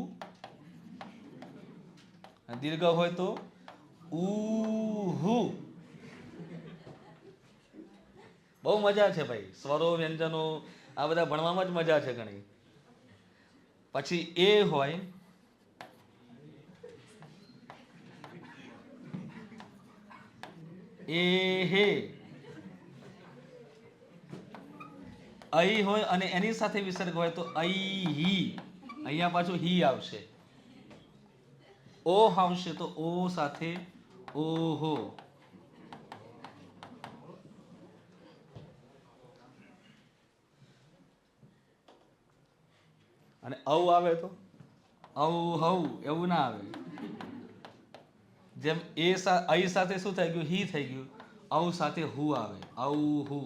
દીર્ઘ હોય તો ઉહુ. બહુ મજા છે ભાઈ, સ્વરો વ્યંજનો આ બધા ભણવામાં જ મજા છે ઘણી. પછી એ હોય એ હે, અઈ હોય અને એની સાથે વિસર્ગ હોય તો અઈ હી. અહીંયા પાછું હી આવશે. ઓ આવશે તો ઓ સાથે ઓહો. અને ઔ આવે તો ઔ હૌ એવું ના આવે. જેમ એ અઈ સાથે શું થઈ ગયું, હી થઈ ગયું. ઔ સાથે હુ આવે, ઔ હુ.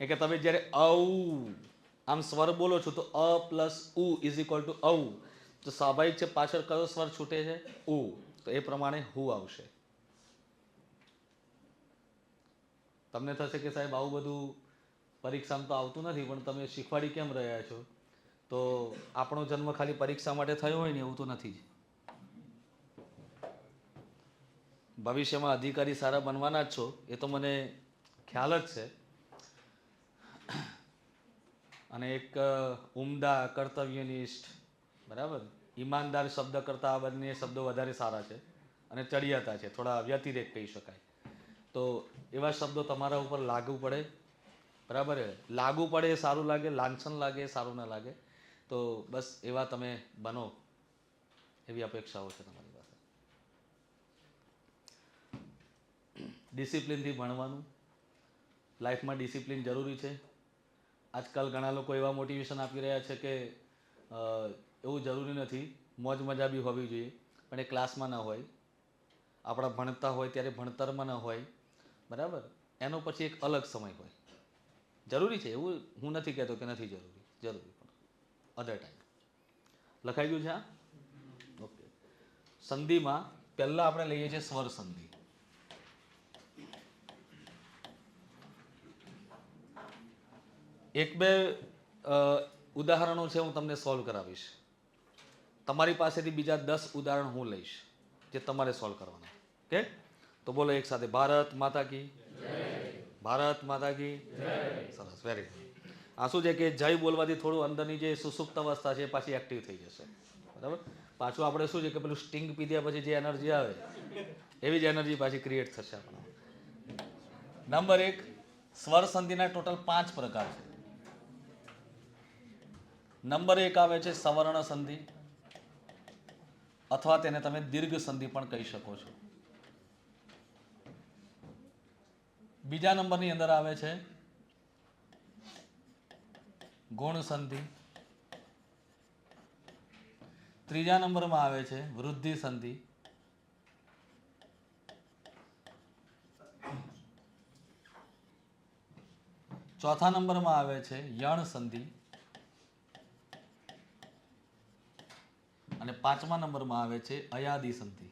એ કે તમે જ્યારે ઔ આમ સ્વર બોલો છો તો અ પ્લસ ઉ ઇઝ ઇક્વલ ટુ ઔ, તો સ્વાભાવિક છે પાછળ કયો સ્વર છૂટે છે, ઉ. તો એ પ્રમાણે હુ આવશે. તમને થશે કે સાહેબ આવું બધું પરીક્ષામાં તો આવતું નથી, પણ તમે શીખવાડી કેમ રહ્યા છો? તો આપણો જન્મ ખાલી પરીક્ષા માટે થયો હોય ને એવું તો નથી જ. ભવિષ્યમાં અધિકારી સારા બનવાના જ છો એ તો મને ખ્યાલ જ છે. અને એક ઉમદા, કર્તવ્યનિષ્ઠ, બરાબર, ઈમાનદાર શબ્દ કરતાં આ બંને શબ્દો વધારે સારા છે અને ચડિયાતા છે, થોડા વ્યતિરેક કહી શકાય. તો એવા શબ્દો તમારા ઉપર લાગુ પડે, બરાબર. લાગુ પડે એ સારું લાગે, લાંછન લાગે એ સારું ના લાગે. તો બસ એવા તમે બનો એવી અપેક્ષાઓ છે તમારી પાસે. ડિસિપ્લિનથી ભણવાનું, લાઈફમાં ડિસિપ્લિન જરૂરી છે. આજકાલ ઘણા લોકો એવા મોટિવેશન આપી રહ્યા છે કે એવું જરૂરી નથી, મોજ મજા બી હોવી જોઈએ, પણ એ ક્લાસમાં ન હોય, આપણા ભણતા હોય ત્યારે ભણતરમાં ન હોય, બરાબર. એનો પછી એક અલગ સમય હોય. જરૂરી છે એવું હું નથી કહેતો કે નથી જરૂરી, જરૂરી, પણ અધર ટાઈમ. લખાઈ ગયું છે આ? ઓકે. સંધિમાં પહેલાં આપણે લઈએ છીએ સ્વર સંધિ. એક બે ઉદાહરણો છે, હું તમને સોલ્વ કરાવીશ. તમારી પાસેથી બીજા 10 ઉદાહરણ હું લઈશ જે તમારે સોલ્વ કરવાના. ઓકે? તો બોલો એક સાથે, ભારત માતા કી જય. ભારત માતા કી જય. સરસ, વેરી ગુડ. આ શું છે કે જય બોલવાથી થોડું અંદરની જે સુસુપ્ત અવસ્થા છે એ પાછી એક્ટિવ થઈ જશે, બરાબર. પાછું આપણે શું છે કે પેલું સ્ટિંગ પીધ્યા પછી જે એનર્જી આવે એવી જ એનર્જી પાછી ક્રિએટ થશે આપણા. નંબર 1, સ્વર સંધિના ટોટલ 5 પ્રકાર છે. નંબર 1 આવે છે સવર્ણ સંધિ, અથવા તેને તમે દીર્ઘ સંધિ પણ કહી શકો છો. બીજા નંબરની અંદર આવે છે ગુણ સંધિ. ત્રીજા નંબરમાં આવે છે વૃદ્ધિ સંધિ. ચોથા નંબરમાં આવે છે યણ સંધિ અને પાંચમા નંબરમાં આવે છે અયાદી સંધિ.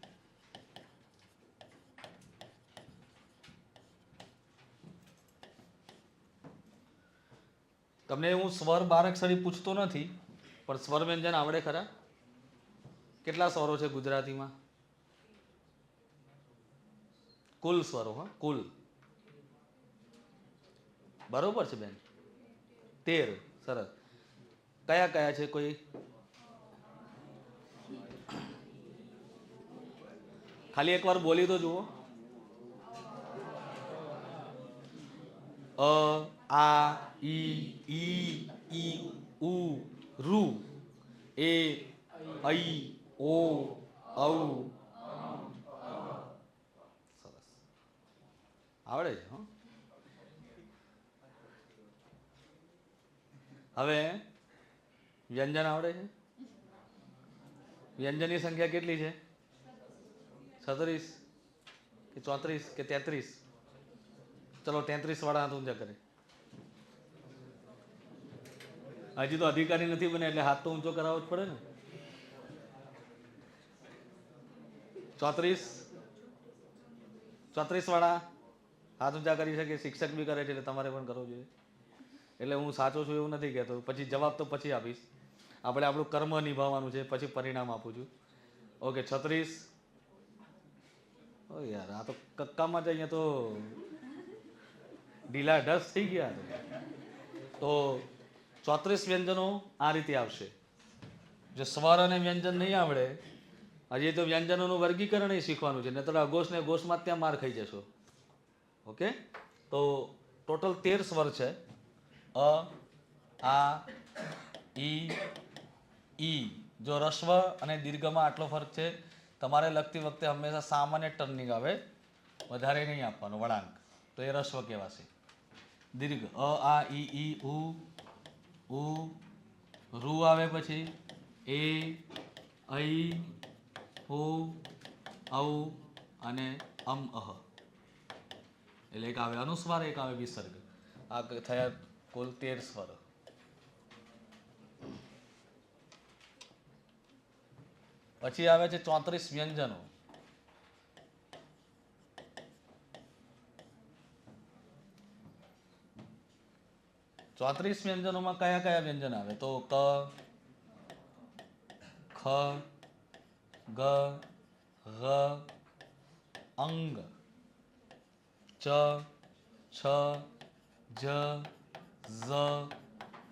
તમને હું સ્વર બારાક્ષરી પૂછતો નથી, પણ સ્વર વ્યંજન આવડે ખરા? કેટલા સ્વરો છે ગુજરાતીમાં? કુલ સ્વરો, હા, કુલ. બરોબર છે બેન, 13. સરસ. કયા કયા છે? કોઈ ખાલી એકવાર બોલી તો જુઓ. અ, આ, ઈ, ઉ, રૂ, એ, ઐ, ઓ, ઔ. સરસ, આવડે છે. હો. હવે વ્યંજન આવડે છે? વ્યંજનની સંખ્યા કેટલી છે? 36 કે 34 કે 33? ચલો 33 વાળા હાથ ઊંચા કરે. હજી તો અધિકારી નથી બને એટલે હાથ તો ઊંચો કરાવવો જ પડે ને. 34 વાળા હાથ ઊંચા કરી શકે. શિક્ષક બી કરે છે એટલે તમારે પણ કરવો જોઈએ. એટલે હું સાચો છું એવું નથી કહેતો, પછી જવાબ તો પછી આપીશ. આપણે આપણું કર્મ નિભાવવાનું છે, પછી પરિણામ આપું છું. ઓકે, 36. ઓ યાર, આ તો કક્કામાં જ અહીંયા તો ઢીલા ઢસ થઈ ગયા. તો 34 વ્યંજનો આ રીતે આવશે. જો સ્વર અને વ્યંજન નહીં આવડે, હજી તો વ્યંજનોનું વર્ગીકરણ શીખવાનું છે, નહીં તો અઘોષ ને ઘોષમાં ત્યાં માર ખાઈ જશો. ઓકે, તો ટોટલ 13 સ્વર છે. અ, આ, ઈ. જો રસ્વ અને દીર્ઘમાં આટલો ફરક છે. તમારે લખતી વખતે હંમેશા સામાન્ય ટર્નિંગ આવે, વધારે નહીં આપવાનો વળાંક, તો એ રસ્વ કહેવાશે. દીર્ઘ અ, આ, ઈ, ઉ, રૂ આવે પછી એ, ઐ, ઓ, ઔ અને અહ. એટલે એક આવે અનુસ્વાર, એક આવે વિસર્ગ. આ થયા કુલ 13 સ્વર. પછી આવે છે 34 વ્યંજનો. ચોત્રીસ વ્યંજનોમાં કયા કયા વ્યંજન આવે? તો ક, ખ, ગ, ઘ, અંગ, ચ, છ, જ, ઝ,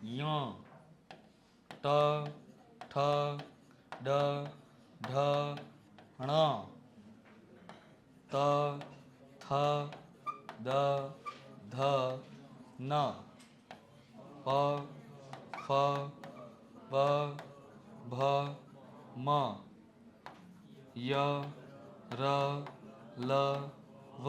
ય, ટ, ઠ, ડ, ઢ, ણ, ત, થ, દ, ધ, ન, પ, ફ, બ, ભ, મ, ય, ર, લ, વ,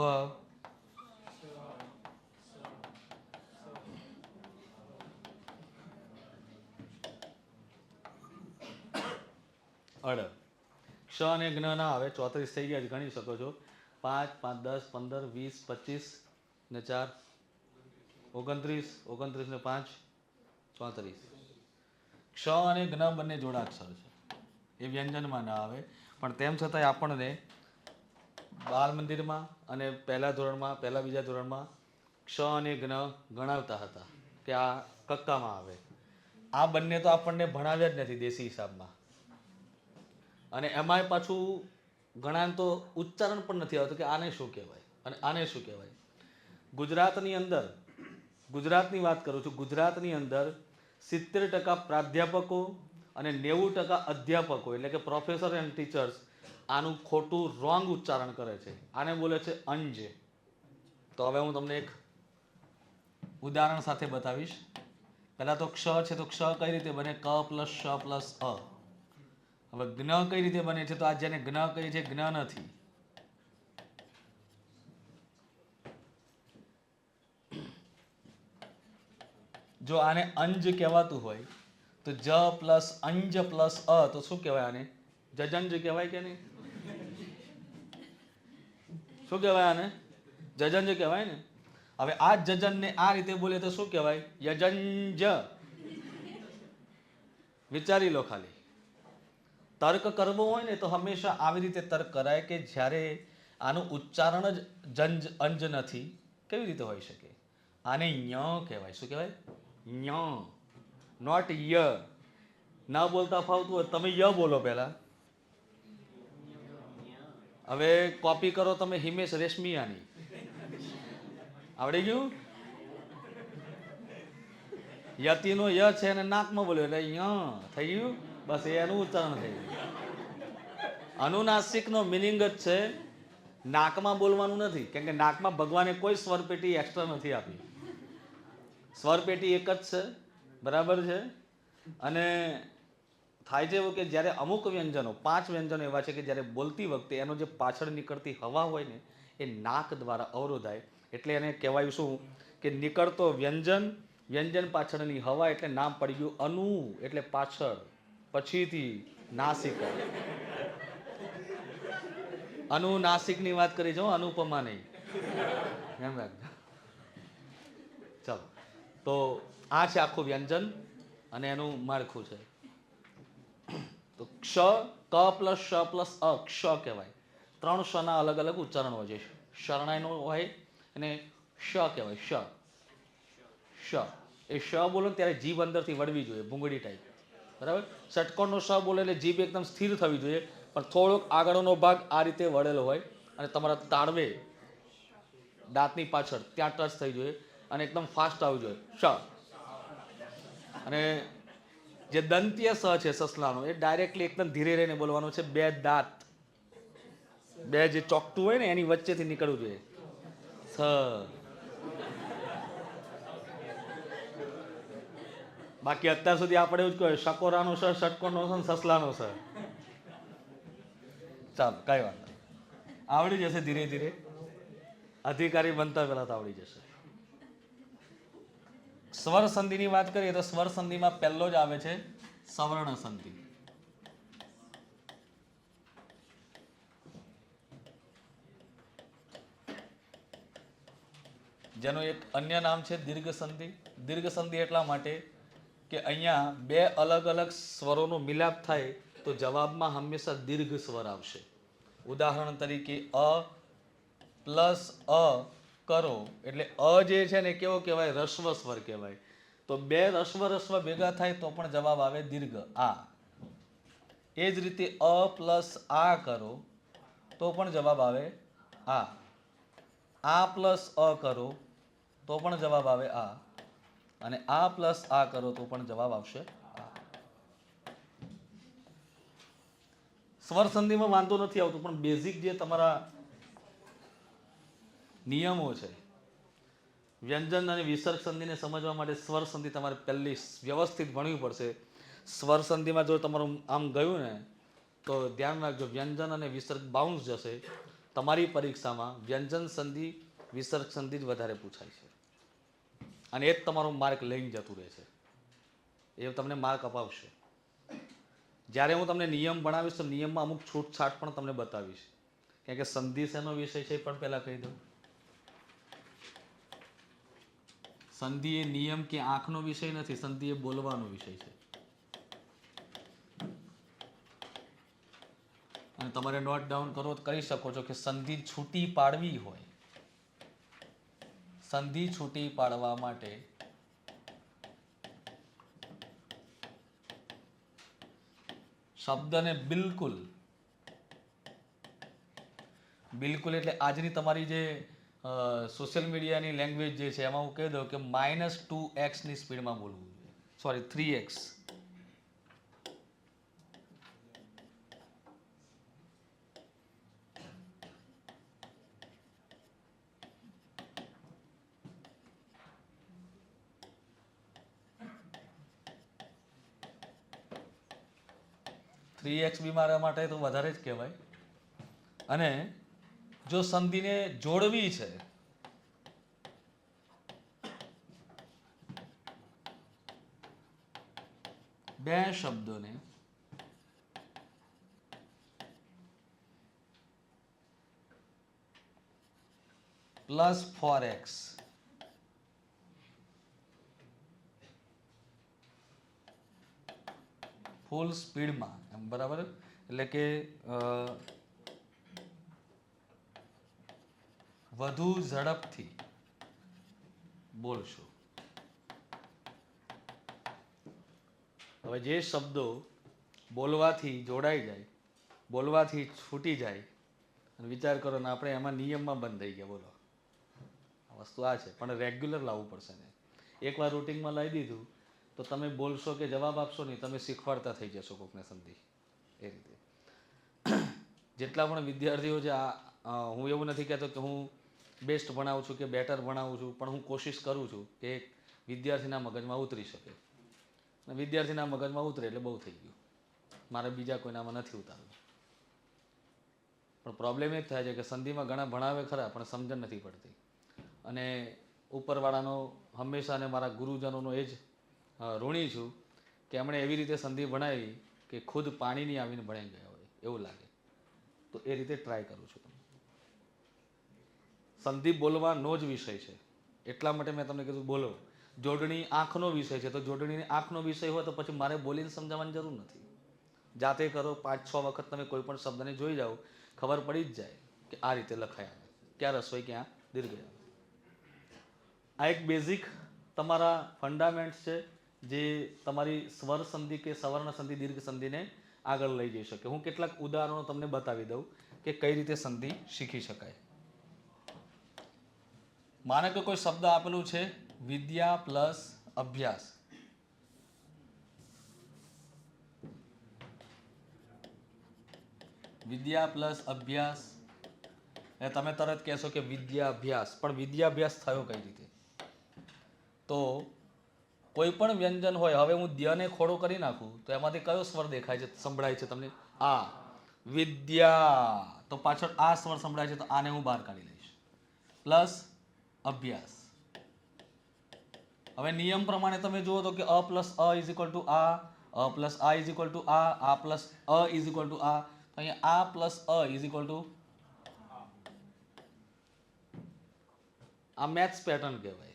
અડ. ક્ષ અને જ્ઞ ના આવે. 34 થઈ ગયા, ગણી શકો છો. 5, 5, 10, 15, 20, 25 ને 4 29, 29 ને 5 34. ક્ષ અને જ્ઞ બંને જોડાક્ષર છે, એ વ્યંજનમાં ના આવે. પણ તેમ છતાંય આપણને બાળ મંદિરમાં અને પહેલા ધોરણમાં, પહેલા બીજા ધોરણમાં ક્ષ અને જ્ઞ ગણાવતા હતા કે આ કક્કામાં આવે. આ બંને તો આપણને ભણાવ્યા જ નથી દેશી હિસાબમાં. અને એમાંય પાછું ઘણા તો ઉચ્ચારણ પણ નથી આવતું કે આને શું કહેવાય અને આને શું કહેવાય. ગુજરાતની અંદર, ગુજરાતની વાત કરું છું, ગુજરાતની અંદર 70% પ્રાધ્યાપકો અને 90% અધ્યાપકો એટલે કે પ્રોફેસર એન્ડ ટીચર્સ આનું ખોટું રોંગ ઉચ્ચારણ કરે છે. આને બોલે છે અંજ. તો હવે હું તમને એક ઉદાહરણ સાથે બતાવીશ. પહેલા તો ક્ષ છે, તો ક્ષ કઈ રીતે બને? ક પ્લસ શ પ્લસ અ. હવે જ્ઞ કઈ રીતે બને છે? તો આ જેને જ્ઞ કહી છે, જ્ઞ નથી. જો આને અંજ કહેવાતું હોય તો જ પ્લસ અંજ પ્લસ અ, તો શું કહેવાય? આને જજંજ કહેવાય કે નહીં? શું કહેવાય આને? જજંજ કહેવાય ને. હવે આ જજનને આ રીતે બોલે તો શું કહેવાય? યજંજ. વિચારી લો ખાલી. તર્ક કરવો હોય ને તો હંમેશા આવી રીતે તર્ક કરાય કે જ્યારે આનું ઉચ્ચારણ જ જંજ અંજ નથી, કેવી રીતે હોઈ શકે? આને ય કહેવાય. શું કહેવાય? ય, નોટ ય. ના બોલતા ફાવતું હોય તમે ય બોલો પહેલા. હવે કોપી કરો તમે હિમેશ રેશમિયાની. આવડી ગયું? યતિનો ય છે અને નાકમાં બોલ્યો એટલે ય થઈ ગયું. બસ એનું ઉચ્ચારણ થઈ ગયું. અનુનાસિકનો મિનિંગ જ છે નાકમાં બોલવાનું નથી, કેમ કે નાકમાં ભગવાને કોઈ સ્વરપેટી એક્સ્ટ્રા નથી આપી. સ્વરપેટી એક જ છે, બરાબર છે. અને થાય છે એવું કે જ્યારે અમુક વ્યંજનો, 5 વ્યંજનો એવા છે કે જ્યારે બોલતી વખતે એનો જે પાછળ નીકળતી હવા હોય ને એ નાક દ્વારા અવરોધાય, એટલે એને કહેવાયું શું કે નીકળતો વ્યંજન, વ્યંજન પાછળની હવા, એટલે નામ પડી ગયું અનુ, એટલે પાછળ, પછીથી, નાસિકા. અનુનાસિકની વાત કરી છે, અનુપમા નહીં. એમ રાખજો. ચાલો, તો આ છે આખું વ્યંજન અને એનું માળખું છે. તો ક્ષ, ક પ્લસ શ પ્લસ અ, ક્ષ કહેવાય. 3 શના અલગ અલગ ઉચ્ચારણ હોય છે. શરણાઈનો હોય અને શ કહેવાય. શ, શ. એ શ બોલો ત્યારે જીભ અંદરથી વળવી જોઈએ, ભૂંગળી ટાઈપ. બરાબર? ષટકોણનો શ બોલે એટલે જીભ એકદમ સ્થિર થવી જોઈએ, પણ થોડોક આગળનો ભાગ આ રીતે વળેલો હોય અને તમારા તાળવે, દાંતની પાછળ ત્યાં ટચ થઈ જોઈએ અને એકદમ ફાસ્ટ આવવું જોઈએ. શ. અને જે દંત્ય સ છે સસલાનો, એ ડાયરેક્ટલી એકદમ ધીરે રહીને બોલવાનો છે. 2 દાંત, 2 જે ચોકટું હોય ને એની વચ્ચેથી નીકળવું જોઈએ. સ. બાકી અત્યાર સુધી આપણે એવું જ કહ્યું શકોરાનો સ, ષટકોણનો સ, સસલાનો સ. ચાલો, કઈ વાત નહીં, આવડી જશે ધીરે ધીરે. અધિકારી બનતા પહેલા તો આવડી જશે. સ્વર સંધિની વાત કરીએ તો સ્વર સંધિમાં પહેલો જ આવે છે સવર્ણ સંધિ. જેનું એક અન્ય નામ છે દીર્ઘ સંધિ. દીર્ઘ સંધિ એટલા માટે કે અહીંયા 2 અલગ અલગ સ્વરોનો મિલાપ થાય તો જવાબમાં હંમેશા દીર્ઘ સ્વર આવશે. ઉદાહરણ તરીકે અ પ્લસ અ કરો એટલે અ જે છે ને કેવો કહેવાય? રસ્વ સ્વર કહેવાય. તો 2 રસ્વ રસ્વ ભેગા થાય તો પણ જવાબ આવે દીર્ઘ, આ. એ જ રીતે અ પ્લસ આ કરો તો પણ જવાબ આવે આ. આ પ્લસ અ કરો તો પણ જવાબ આવે આ. અને આ પ્લસ આ કરો તો પણ જવાબ આવશે આ. સ્વર સંધિમાં વાંધો નથી આવતો, પણ બેઝિક જે તમારા નિયમો છે, વ્યંજન અને વિસર્ગ સંધિને સમજવા માટે સ્વર સંધિ તમારે પહેલી વ્યવસ્થિત ભણવી પડશે. સ્વર સંધિમાં જો તમારું આમ ગયું ને તો ધ્યાન રાખજો, વ્યંજન અને વિસર્ગ બાઉન્સ જશે. તમારી પરીક્ષામાં વ્યંજન સંધિ, વિસર્ગ સંધિ જ વધારે પૂછાય છે અને એ જ તમારો માર્ક લઈને જતું રહે છે. એ તમને માર્ક અપાવશે. જ્યારે હું તમને નિયમ ભણાવીશ તો નિયમમાં અમુક છૂટછાટ પણ તમને બતાવીશ, કારણ કે સંધિ શેનો વિષય છે એ પણ પહેલા કહી દઉં. સંધિ એ નિયમ કે આંખનો વિષય નથી, સંધિ એ બોલવાનો વિષય છે. અને તમારે નોટ ડાઉન કરો તો કરી શકો છો કે સંધિ છૂટી પાડવી હોય, સંધિ છૂટી પાડવા માટે શબ્દને બિલકુલ, બિલકુલ એટલે આજની તમારી જે સોશિયલ મીડિયાની લેંગ્વેજ જે છે એમાં હું કહી દઉં કે -2x ની સ્પીડમાં બોલવું જોઈએ, સોરી 3x. બી મારા માટે તો વધારે જ કહેવાય. અને જો સંધિને જોડવી છે બે શબ્દોને, +4x ફૂલ સ્પીડમાં એમ, બરાબર, એટલે કે વધુ ઝડપથી બોલશો. હવે જે શબ્દો બોલવાથી જોડાઈ જાય, બોલવાથી છૂટી જાય, અને વિચાર કરો ને આપણે એમાં નિયમમાં બંધ થઈ ગયા. બોલો, આ વસ્તુ આ છે, પણ રેગ્યુલર લાવવું પડશે ને. એકવાર રૂટિનમાં લાવી દીધું તો તમે બોલશો કે જવાબ આપશો નહીં, તમે શીખવાડતા થઈ જશો કોકને સંધિ. એ રીતે જેટલા પણ વિદ્યાર્થીઓ છે, હું એવું નથી કહેતો કે હું બેસ્ટ ભણાવું છું કે બેટર ભણાવું છું, પણ હું કોશિશ કરું છું કે વિદ્યાર્થીના મગજમાં ઉતરી શકે. અને વિદ્યાર્થીના મગજમાં ઉતરે એટલે બહુ થઈ ગયું, મારે બીજા કોઈનામાં નથી ઉતારવું. પણ પ્રોબ્લેમ એ જ થાય છે કે સંધિમાં ઘણા ભણાવે ખરા, પણ સમજણ નથી પડતી. અને ઉપરવાળાનો હંમેશા, અને મારા ગુરુજનોનો એ જ ઋણી છું કે એમણે એવી રીતે સંધિ ભણાવી કે ખુદ પાણીની આવીને ભણાઈ ગયા હોય એવું લાગે. તો એ રીતે ટ્રાય કરું છું. સંધિ બોલવાનો જ વિષય છે, એટલા માટે મેં તમને કીધું બોલો. જોડણી આંખનો વિષય છે, તો જોડણીની આંખનો વિષય હોય તો પછી મારે બોલીને સમજાવવાની જરૂર નથી. જાતે કરો, 5-6 વખત તમે કોઈ પણ શબ્દને જોઈ જાઓ, ખબર પડી જ જાય કે આ રીતે લખાય આવે, ક્યાં રસોઈ ક્યાં દીર્ઘ આવે. આ એક બેઝિક તમારા ફંડામેન્ટ્સ છે જે તમારી સ્વર સંધિ કે સવર્ણ સંધિ દીર્ઘ સંધિને આગળ લઈ જઈ શકે. હું કેટલાક ઉદાહરણો તમને બતાવી દઉં કે કઈ રીતે સંધિ શીખી શકાય. માનો કે કોઈ શબ્દ આપેલું છે વિદ્યા પ્લસ અભ્યાસ. વિદ્યા પ્લસ અભ્યાસ, એ તમે તરત કહેશો કે વિદ્યાભ્યાસ, પણ વિદ્યાભ્યાસ થયો કઈ રીતે? તો કોઈ પણ વ્યંજન હોય, હવે હું દ્યને ખોડો કરી નાખું તો એમાંથી કયો સ્વર દેખાય છે, સંભળાય છે તમને? આ વિદ્યા. તો પાછળ આ સ્વર સંભળાય છે, તો આને હું બહાર કાઢી લઈશ. પ્લસ અભ્યાસ. હવે નિયમ પ્રમાણે તમે જુઓ તો કે અ પ્લસ અ ઇઝ ઇક્વલ ટુ અ પ્લસ આ ઇઝ ઇક્વલ ટુ આ પ્લસ અ ઇઝ ઇક્વલ ટુ આ. તો અહીંયા આ પ્લસ અ ઇઝ ઇક્વલ ટુ આ મેથ્સ પેટર્ન કહેવાય.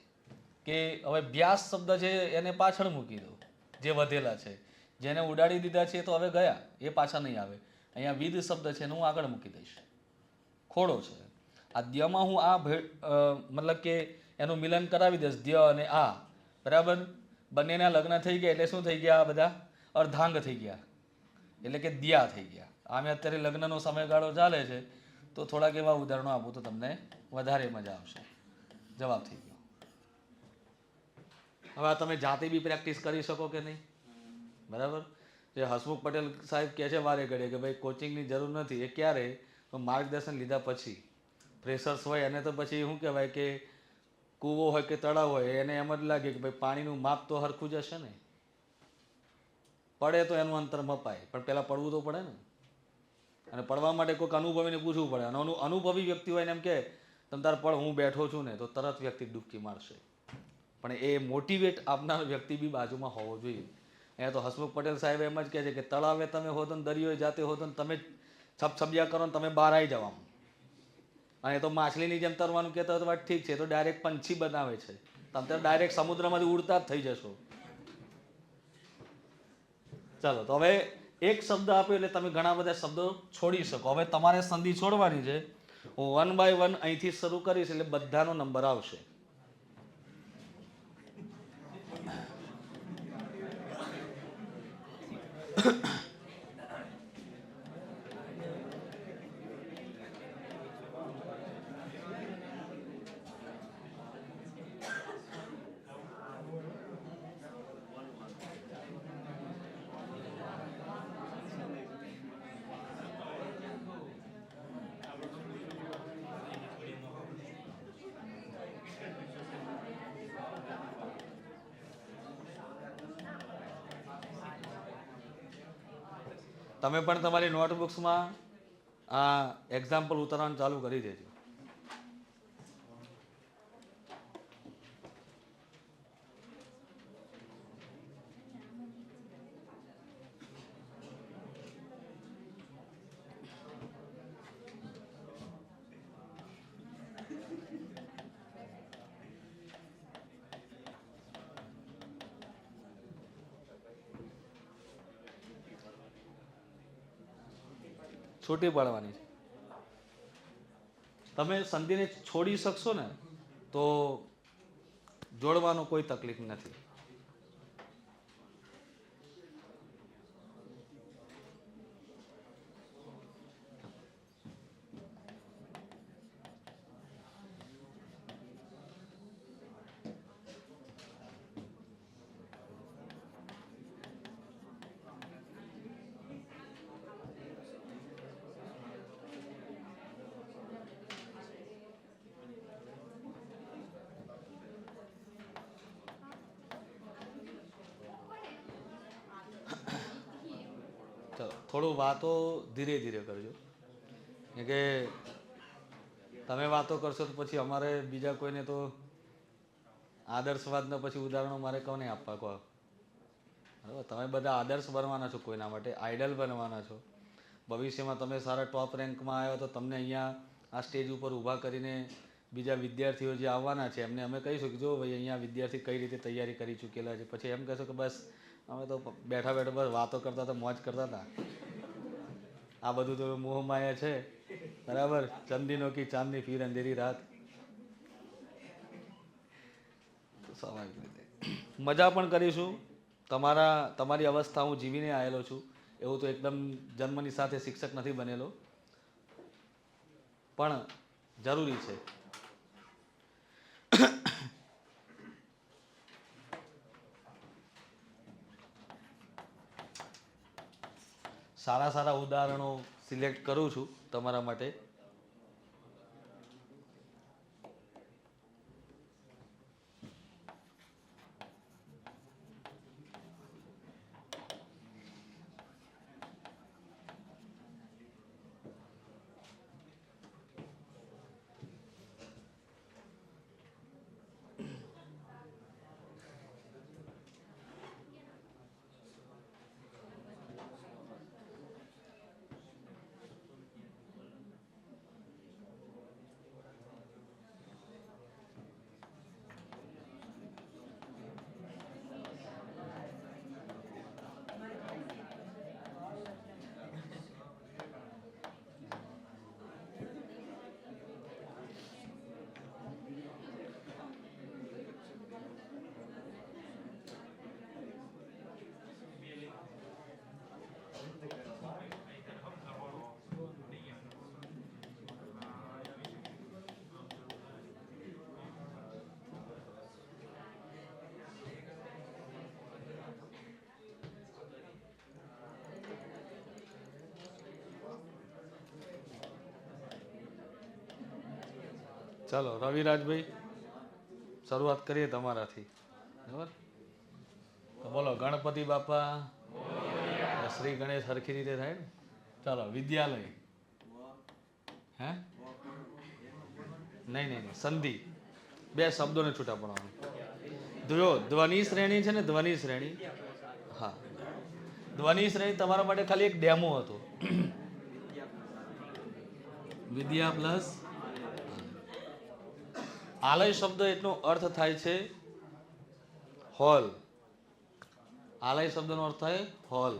કે હવે વ્યાસ શબ્દ છે એને પાછળ મૂકી દો, જે વધેલા છે, જેને ઉડાડી દીધા છે તો હવે ગયા, એ પાછા નહીં આવે. અહીંયા વિધ શબ્દ છે એને હું આગળ મૂકી દઈશ. ખોડો છે આ દ્યમાં, હું આ મતલબ કે એનું મિલન કરાવી દઈશ, દ્ય અને આ, બરાબર. બંનેના લગ્ન થઈ ગયા એટલે શું થઈ ગયા? આ બધા અર્ધાંગ થઈ ગયા, એટલે કે દ્યા થઈ ગયા. આમે અત્યારે લગ્નનો સમયગાળો ચાલે છે, તો થોડાક એવા ઉદાહરણો આપું તો તમને વધારે મજા આવશે. જવાબ થઈ ગયો. હવે તમે જાતે બી પ્રેક્ટિસ કરી શકો કે નહીં? બરાબર. જે હસમુખ પટેલ સાહેબ કહે છે વારે ઘડીએ કે ભાઈ કોચિંગની જરૂર નથી, એ ક્યારે? તો માર્ગદર્શન લીધા પછી. ફ્રેશર્સ હોય એને તો પછી શું કહેવાય કે કૂવો હોય કે તળાવ હોય, એને એમ જ લાગે કે ભાઈ પાણીનું માપ તો હરખું જ હશે ને, પડે તો એનું અંતર મપાય, પણ પહેલાં પડવું તો પડે ને. અને પડવા માટે કોઈક અનુભવીને પૂછવું પડે. અને અનુભવી વ્યક્તિ હોય ને એમ કે તમ તાર પડ, હું બેઠો છું ને, તો તરત વ્યક્તિ ડૂબકી મારશે. પણ એ મોટિવેટ આપનાર વ્યક્તિ બી બાજુમાં હોવો જોઈએ. અહીંયા તો હસમુખ પટેલ સાહેબ એમ જ કહે છે કે તળાવે તમે હો તો ને દરિયો જાતે હો તો ને તમે છપછપિયા કરો ને તમે બહાર આવી જવા. અને તો માછલીની જેમ તરવાનું કહેતા હોય તો વાત ઠીક છે, તો ડાયરેક્ટ પંછી બનાવે છે, તમે તો ડાયરેક્ટ સમુદ્રમાંથી ઉડતા જ થઈ જશો. ચાલો, તો હવે એક શબ્દ આપ્યો એટલે તમે ઘણા બધા શબ્દો છોડી શકો. હવે તમારે સંધિ છોડવાની છે. હું 1 by 1 અહીંથી શરૂ કરીશ એટલે બધાનો નંબર આવશે. તમે પણ તમારી નોટબુક્સમાં આ એક્ઝામ્પલ ઉતારવાનું ચાલુ કરી દેજો. છૂટી પાડવાની છે. તમે સંધિને છોડી શકશો ને તો જોડવાનો કોઈ તકલીફ નથી. ચાલો થોડું વાતો ધીરે ધીરે કરજો, કેમ કે તમે વાતો કરશો તો પછી અમારે બીજા કોઈને તો આદર્શવાદના પછી ઉદાહરણો મારે કોને આપવા કહો. બરાબર, તમે બધા આદર્શ બનવાના છો, કોઈના માટે આઈડલ બનવાના છો. ભવિષ્યમાં તમે સારા ટોપ રેન્કમાં આવ્યો તો તમને અહીંયા આ સ્ટેજ ઉપર ઊભા કરીને બીજા વિદ્યાર્થીઓ જે આવવાના છે એમને અમે કહીશું કે જો ભાઈ અહીંયા વિદ્યાર્થી કઈ રીતે તૈયારી કરી ચૂકેલા છે. પછી એમ કહેશો કે બસ અમે તો બેઠા બેઠા બસ વાતો કરતા હતા, મોજ કરતા હતા. આ બધું તો મોહમાયા છે. બરાબર, ચંદીનો કી ચાંદની ફીર અંધેરી રાત. સ્વાભાવિક રીતે મજા પણ કરીશું. તમારી અવસ્થા હું જીવીને આવેલો છું, એવું તો એકદમ જન્મની સાથે શિક્ષક નથી બનેલો, પણ જરૂરી છે. સારા સારા ઉદાહરણો સિલેક્ટ કરું છું તમારા માટે. ચાલો રવિરાજભાઈ, શરૂઆત કરીએ તમારાથી. બરાબર, તો બોલો ગણપતિ બાપા, શ્રી ગણેશ સરખી રીતે થાય ને. ચાલો વિદ્યાલય. હે નહીં નહીં સંધિ, બે શબ્દોને છૂટા પડવાનું. જો ધ્વનિ શ્રેણી છે ને, ધ્વનિ શ્રેણી, હા ધ્વનિ શ્રેણી તમારા માટે ખાલી એક ડેમો હતો. વિદ્યા પ્લસ આલય શબ્દ એટલો અર્થ થાય છે હોલ. આલય શબ્દનો અર્થ થાય હોલ.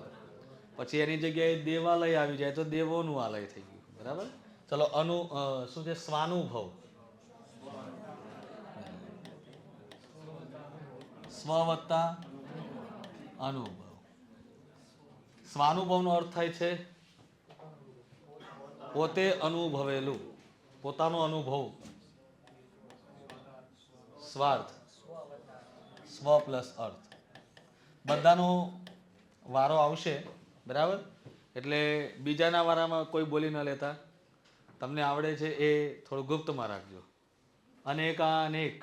પછી એની જગ્યાએ દેવાલય આવી જાય તો દેવોનું આલય થઈ ગયું. બરાબર, ચલો શું છે સ્વાનુભવ. સ્વ વત્તા અનુભવ. સ્વાનુભવનો અર્થ થાય છે પોતે અનુભવેલું, પોતાનો અનુભવ. સ્વાર્થ, સ્વ પ્લસ અર્થ. બધાનો વારો આવશે. બરાબર, એટલે બીજાના વારામાં કોઈ બોલી ન લેતા. તમને આવડે છે એ થોડું ગુપ્તમાં રાખજો. અનેક.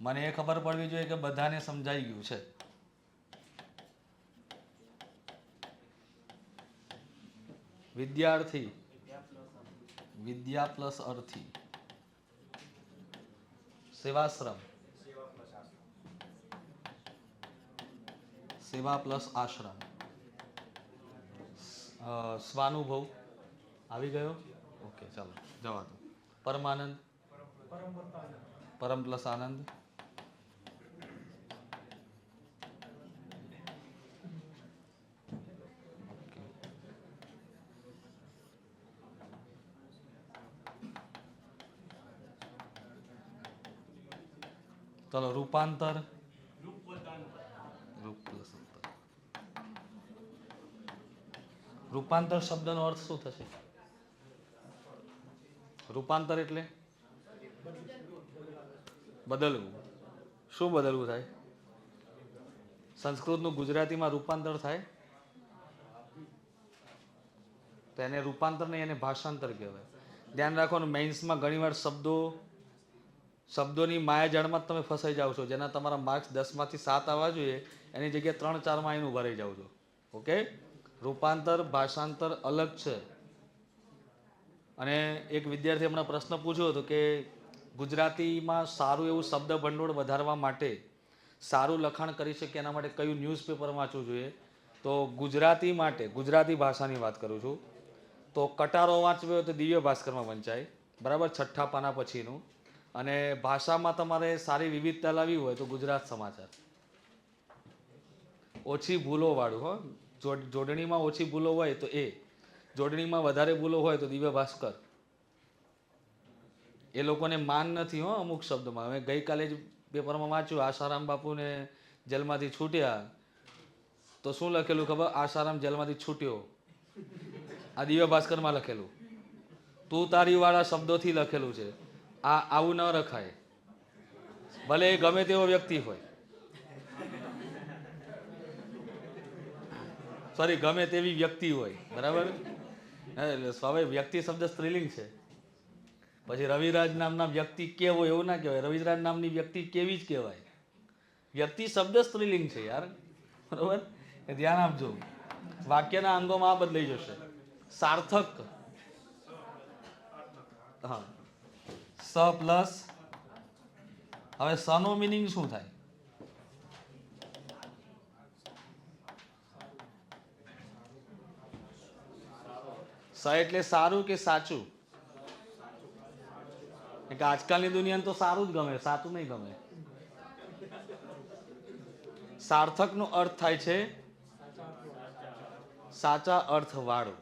મને એ ખબર પડવી જોઈએ કે બધાને સમજાઈ ગયું છે. વિદ્યાર્થી, વિદ્યા પ્લસ અર્થી. સેવાશ્રમ, સેવા પ્લસ આશ્રમ. સ્વાનુભવ આવી ગયો. ઓકે, ચાલો જવા દો. પરમાનંદ, પરમ પ્લસ આનંદ. ઓકે, ચલો રૂપાંતર. રૂપ પ્લસ અંતર. રૂપાંતર શબ્દનો અર્થ શું થશે? રૂપાંતર એટલે બદલવું. શું બદલવું થાય? સંસ્કૃતનું ગુજરાતીમાં રૂપાંતર થાય તો એને રૂપાંતર નહીં, એને ભાષાંતર કહેવાય. ધ્યાન રાખવાનું, મેઇન્સમાં ઘણીવાર શબ્દોની માયાજાળમાં જ તમે ફસાઈ જાઓ છો. જેના તમારા માર્ક્સ 10માંથી 7 આવવા જોઈએ એની જગ્યાએ 3-4માં એનું ભરાઈ જાવ છો. ઓકે, રૂપાંતર ભાષાંતર અલગ છે. અને એક વિદ્યાર્થી હમણાં પ્રશ્ન પૂછ્યો હતો કે ગુજરાતીમાં સારું એવું શબ્દ ભંડોળ વધારવા માટે, સારું લખાણ કરી શકે એના માટે કયું ન્યૂઝપેપર વાંચવું જોઈએ? તો ગુજરાતી માટે, ગુજરાતી ભાષાની વાત કરું છું, તો કટારો વાંચવો હોય તો દિવ્ય ભાસ્કરમાં વંચાય, બરાબર, 6ઠ્ઠા પાના પછીનું. અને ભાષામાં તમારે સારી વિવિધતા લાવવી હોય તો ગુજરાત સમાચાર, ઓછી ભૂલો વાળું. હો, જોડણીમાં ઓછી ભૂલો હોય તો એ, જોડણીમાં વધારે ભૂલો હોય તો દિવ્ય ભાસ્કર. એ લોકોને માન નથી હો અમુક શબ્દમાં. હવે ગઈકાલે જ પેપરમાં વાંચ્યું, આશારામ બાપુને જેલમાંથી છૂટ્યા તો શું લખેલું ખબર? આશારામ જેલમાંથી છૂટ્યો. આ દિવ્ય ભાસ્કરમાં લખેલું. તું તારી વાળા શબ્દોથી લખેલું છે. આ આવું ન રખાય, ભલે એ ગમે તેવો વ્યક્તિ હોય, સોરી, ગમે તેવી વ્યક્તિ હોય, બરાબર. હવે વ્યક્તિ શબ્દ સ્ત્રીલિંગ છે. પછી રવિરાજ નામના વ્યક્તિ કેવો એવું ના કહેવાય, રવિરાજ નામની વ્યક્તિ કેવી જ કહેવાય. વ્યક્તિ શબ્દ સ્ત્રીલિંગ છે યાર, બરોબર. એ ધ્યાન આપજો. વાક્યના અંગોમાં આ બદલાઈ જશે. સાર્થક, હા, સ પ્લસ. હવે સ નો મિનિંગ શું થાય? સ એટલે સારું કે સાચું? કે આજકાલની દુનિયાને તો સારું જ ગમે, સાચું નહીં ગમે. સાર્થક નો અર્થ થાય છે સાચા અર્થ વાળું.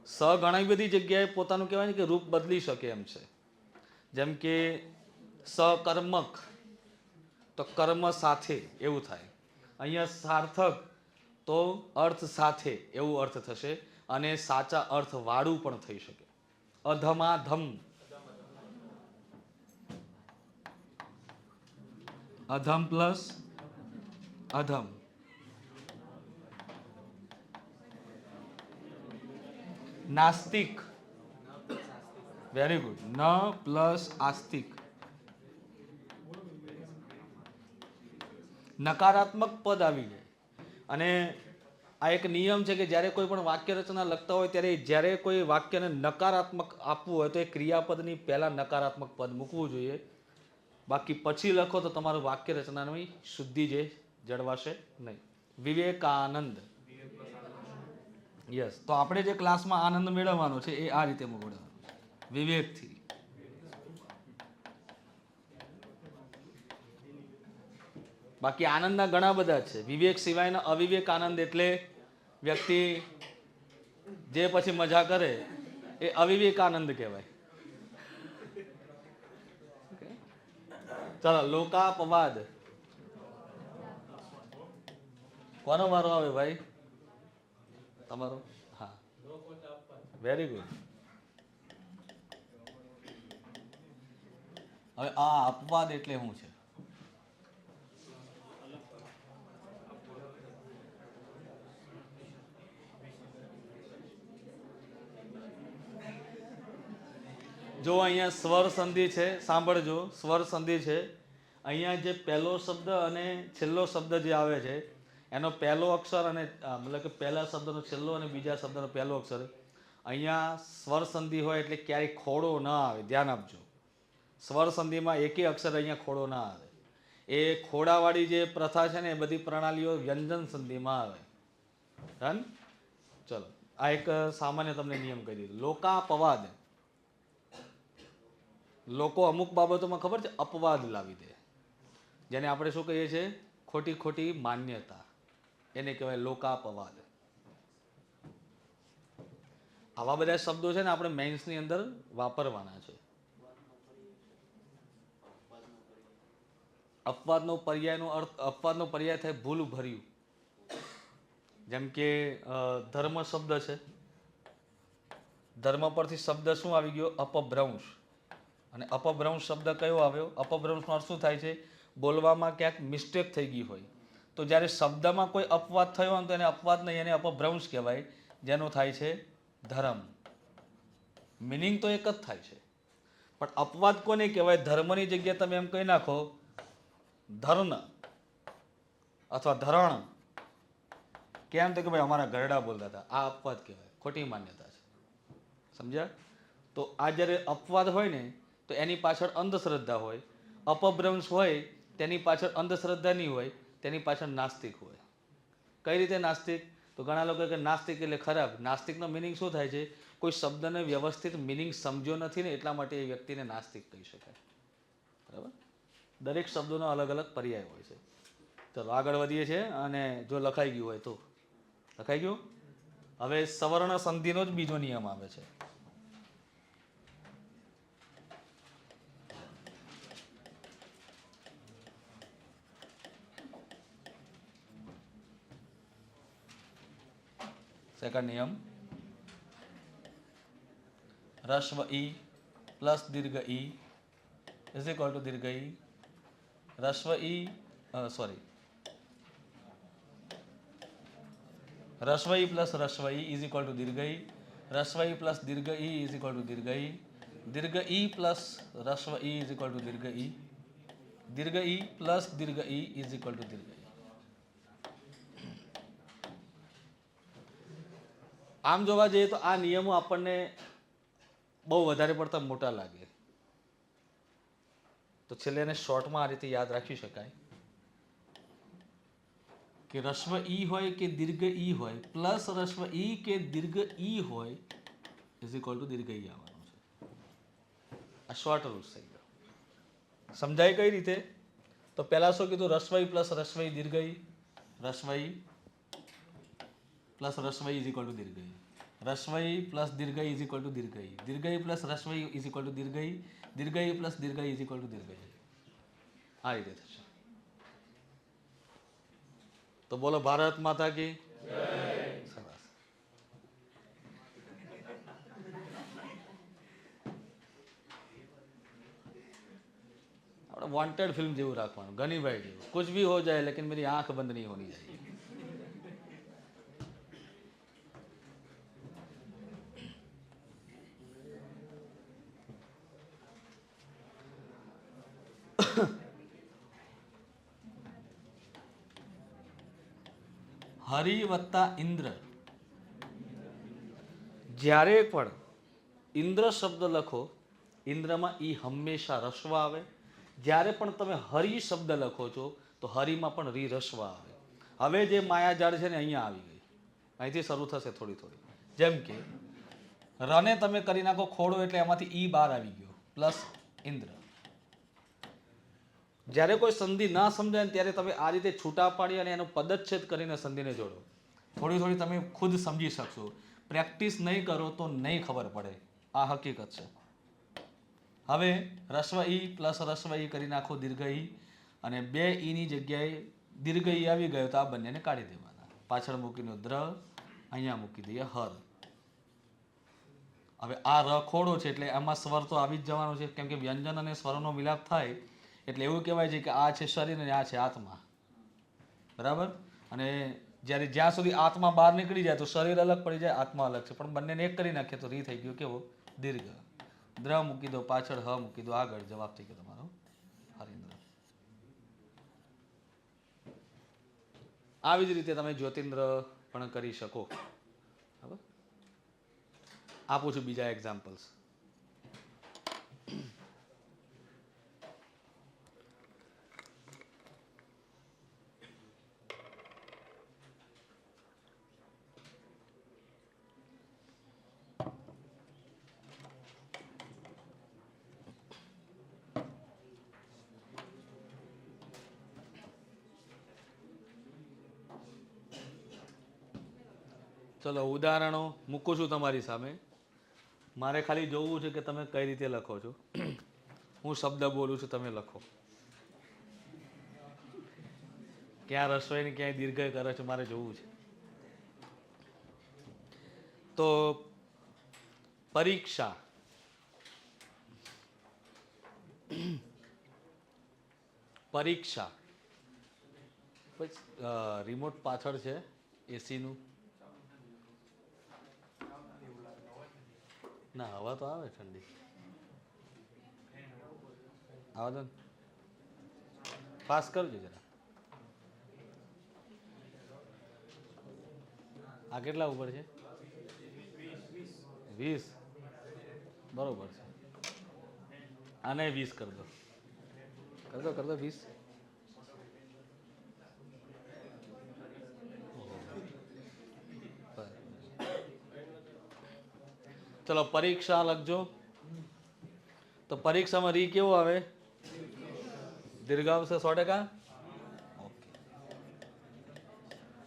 સ ઘણી બધી જગ્યાએ પોતાનું કહેવાય ને કે રૂપ બદલી શકે એમ છે. જેમ કે સકર્મક, તો કર્મ સાથે એવું થાય. અહીંયા સાર્થક તો અર્થ સાથે એવું અર્થ થશે, અને સાચા અર્થ વાળું પણ થઈ શકે. અધમાધમ, અધમ પ્લસ અધમ. નાસ્તિક, વેરી ગુડ, ન પ્લસ આસ્તિક. નકારાત્મક પદ આવી જાય. અને આ એક નિયમ છે કે જ્યારે કોઈ પણ વાક્ય રચના લખતા હોય ત્યારે જ્યારે કોઈ વાક્યને નકારાત્મક આપવું હોય તો એ ક્રિયાપદની પહેલા નકારાત્મક પદ મૂકવું જોઈએ. બાકી પછી લખો તો તમારું વાક્ય રચનાની શુદ્ધિ જે જળવાશે નહીં. વિવેકાનંદ, યસ. તો આપણે જે ક્લાસમાં આનંદ મેળવવાનો છે એ આ રીતે મેળવવાનો, વિવેકથી. બાકી આનંદના ઘણા બધા છે. વિવેક સિવાયના અવિવેક આનંદ એટલે વ્યક્તિ જે પછી મજા કરે એ અવિવેક આનંદ કહેવાય. ચાલો, લોકાપવાદ. કોનો વારો આવે ભાઈ? તમારો? હા, વેરી ગુડ. હવે આ અપવાદ એટલે શું છે? જો અહીંયા સ્વર સંધિ છે, સાંભળજો, સ્વર સંધિ છે. અહીંયા જે પહેલો શબ્દ અને છેલ્લો શબ્દ જે આવે છે એનો પહેલો અક્ષર અને મતલબ કે પહેલા શબ્દનો છેલ્લો અને બીજા શબ્દનો પહેલો અક્ષર, અહીંયા સ્વર સંધિ હોય એટલે ક્યારેય ખોડો ન આવે. ધ્યાન આપજો, સ્વર સંધિમાં એકેય અક્ષર અહીંયા ખોડો ના આવે. એ ખોડાવાળી જે પ્રથા છે ને એ બધી પ્રણાલીઓ વ્યંજન સંધિમાં આવે. ડન? ચલો, આ એક સામાન્ય તમને નિયમ કહી દીધો. લોકાપવાદ, લોકો અમુક બાબતોમાં ખબર છે અપવાદ લાવી દે, જેને આપણે શું કહીએ છીએ? ખોટી ખોટી માન્યતા, એને કહેવાય લોકાપવાદ. આવા બધા શબ્દો છે ને આપણે મેન્સની અંદર વાપરવાના છે. અપવાદનો પર્યાયનો અર્થ, અપવાદનો પર્યાય થાય ભૂલ ભર્યું. જેમ કે ધર્મ શબ્દ છે, ધર્મ પરથી શબ્દ શું આવી ગયો? અપભ્રંશ. અને અપભ્રંશ શબ્દ કયો આવ્યો? અપભ્રંશનો અર્થ શું થાય છે? બોલવામાં ક્યાંક મિસ્ટેક થઈ ગઈ હોય. તો જ્યારે શબ્દમાં કોઈ અપવાદ થયો હોય તો એને અપવાદ નહીં, એને અપભ્રંશ કહેવાય, જેનો થાય છે ધર્મ. મિનિંગ તો એક જ થાય છે, પણ અપવાદ કોને કહેવાય? ધર્મની જગ્યાએ તમે એમ કહી નાખો ધર્મ અથવા ધરણ. કેમ? તો કે ભાઈ અમારા ઘરડા બોલતા હતા. આ અપવાદ કહેવાય, ખોટી માન્યતા છે. સમજ્યા? તો આ જ્યારે અપવાદ હોય ને તો એની પાછળ અંધશ્રદ્ધા હોય. અપભ્રંશ હોય તેની પાછળ અંધશ્રદ્ધા નહીં હોય, તેની પાછળ નાસ્તિક હોય. કઈ રીતે નાસ્તિક? તો ઘણા લોકો કે નાસ્તિક એટલે ખરાબ. નાસ્તિકનો મિનિંગ શું થાય છે? કોઈ શબ્દને વ્યવસ્થિત મિનિંગ સમજ્યો નથી ને એટલા માટે એ વ્યક્તિને નાસ્તિક કહી શકાય. બરાબર? દરેક શબ્દોનો અલગ અલગ પર્યાય હોય છે. ચલો આગળ વધીએ છીએ. અને જો લખાઈ ગયું હોય તો લખાઈ ગયું. હવે સવર્ણ સંધિનો જ બીજો નિયમ આવે છે. સેકન્ડ નિયમ, રસ્વ ઈ પ્લસ દીર્ઘ ઈ ઇઝ ઇક્વલ ટુ દીર્ઘ ઈ. રસ્વ ઈ રસ્વ ઈ પ્લસ રસ્વ ઈ ઇઝ ઇક્વલ ટુ દીર્ઘ ઈ. રસ્વ ઈ પ્લસ દીર્ઘ ઈ ઇઝ ઇક્વલ ટુ દીર્ઘ ઈ. દીર્ઘ ઈ પ્લસ રસ્વ ઈ ઇઝ ઇક્વલ ટુ દીર્ઘ ઈ. દીર્ઘ ઈ પ્લસ દીર્ઘ ઈ ઇઝ ઇક્વલ ટુ દીર્ઘ ઈ. આમ જોવા જઈએ તો આ નિયમો આપણને બહુ વધારે પડતા મોટા લાગે, તો છેલ્લે એને શોર્ટમાં આ રીતે યાદ રાખી શકાય કે રસ્વ ઈ હોય કે દીર્ઘ ઈ હોય પ્લસ રસ્વ ઈ કે દીર્ઘ ઈ હોય ઇઝ ઇક્વલ ટુ દીર્ઘ ઈ આવવાનું છે. આ શોર્ટ રૂલ્સ થઈ ગયો. સમજાય કઈ રીતે? તો પહેલા શું કીધું? રસ્વ ઈ પ્લસ રસ્વ ઈ દીર્ઘ ઈ. રસ્વ ઈ પ્લસ રસ્વ ઈ ઇઝ ઇક્વલ ટુ દીર્ઘ ઈ. રસ્વ ઈ પ્લસ દીર્ઘ ઈ ઇઝ ઇક્વલ ટુ દીર્ઘ ઈ. દીર્ઘ ઈ પ્લસ રસ્વ ઈ ઇઝ ઇક્વલ ટુ દીર્ઘ ઈ. દીર્ઘ ઈ પ્લસ દીર્ઘ ઈ ઇઝ ઇક્વલ ટુ દીર્ઘ ઈ. આ રીતે થશે. તો બોલો ભારત માતા કી જય. સરસ. આપણે વોન્ટેડ ફિલ્મ જેવું રાખવાનું, ગનીભાઈ જેવું. कुछ भी हो जाए लेकिन मेरी आंख बंद नहीं होनी चाहिए. હરિ વત્તા ઇન્દ્ર. જ્યારે પણ ઇન્દ્ર શબ્દ લખો, ઇન્દ્રમાં ઈ હંમેશા રસ્વ આવે. જ્યારે પણ તમે હરિ શબ્દ લખો છો તો હરિમાં પણ રી રસ્વ આવે. હવે જે માયાજાળ છે ને અહીંયા આવી ગઈ, અહીંથી શરૂ થશે થોડી થોડી. જેમ કે રને તમે કરી નાખો ખોડો એટલે એમાંથી ઈ બહાર આવી ગયો પ્લસ ઇન્દ્ર. જ્યારે કોઈ સંધિ ના સમજાય ત્યારે તમે આ રીતે છૂટા પાડી અને એનો પદચ્છેદ કરીને સંધિને જોડો. થોડી થોડી તમે ખુદ સમજી શકશો. પ્રેક્ટિસ નહીં કરો તો નહીં ખબર પડે. આ હકીકત છે. હવે રસ્વ ઈ પ્લસ રસ્વ ઈ કરી નાખો દીર્ઘ ઈ, અને બે ઈની જગ્યાએ દીર્ઘ ઈ આવી ગયો તો આ બંનેને કાઢી દેવાના. પાછળ મૂકીને દ્ર, અહીંયા મૂકી દઈએ હર. હવે આ રખોડો છે એટલે આમાં સ્વર તો આવી જ જવાનો છે, કેમ કે વ્યંજન અને સ્વરનો મિલાપ થાય એટલે એવું કહેવાય છે કે આ છે શરીર અને આ છે આત્મા. બરાબર? અને જ્યારે જ્યાં સુધી આત્મા બહાર નીકળી જાય તો શરીર અલગ પડી જાય, આત્મા અલગ છે. પણ બંનેને એક કરી નાખીએ તો રી થઈ ગયો કેવો? દીર્ઘ. દ્ર મૂકી દો પાછળ, હ મૂકી દો આગળ, જવાબ થઈ ગયો તમારો હરિન્દ્ર. આવી જ રીતે તમે જ્યોતિન્દ્ર પણ કરી શકો. બરાબર? આપું છું બીજા એક્ઝામ્પલ્સ. ચલો ઉદાહરણો મૂકું છું તમારી સામે. મારે ખાલી જોવું છે કે તમે કઈ રીતે લખો છો. હું શબ્દ બોલું છું, તમે લખો. ક્યાં રસોઈ ને ક્યાંય દીર્ઘ કરે છે મારે જોવું છે. તો પરીક્ષા, પરીક્ષા. રિમોટ પાછળ છે એસી નું. ના હવા તો આવે ઠંડી. આવા દો ને, પાસ કરજો જરા. આ કેટલા ઉપર છે? 20. બરોબર છે. આને 20 કરી દો. કરી દો 20. ચલો પરીક્ષા લખજો. તો પરીક્ષામાં રી કેવું આવે? દીર્ઘ આવશે 100%.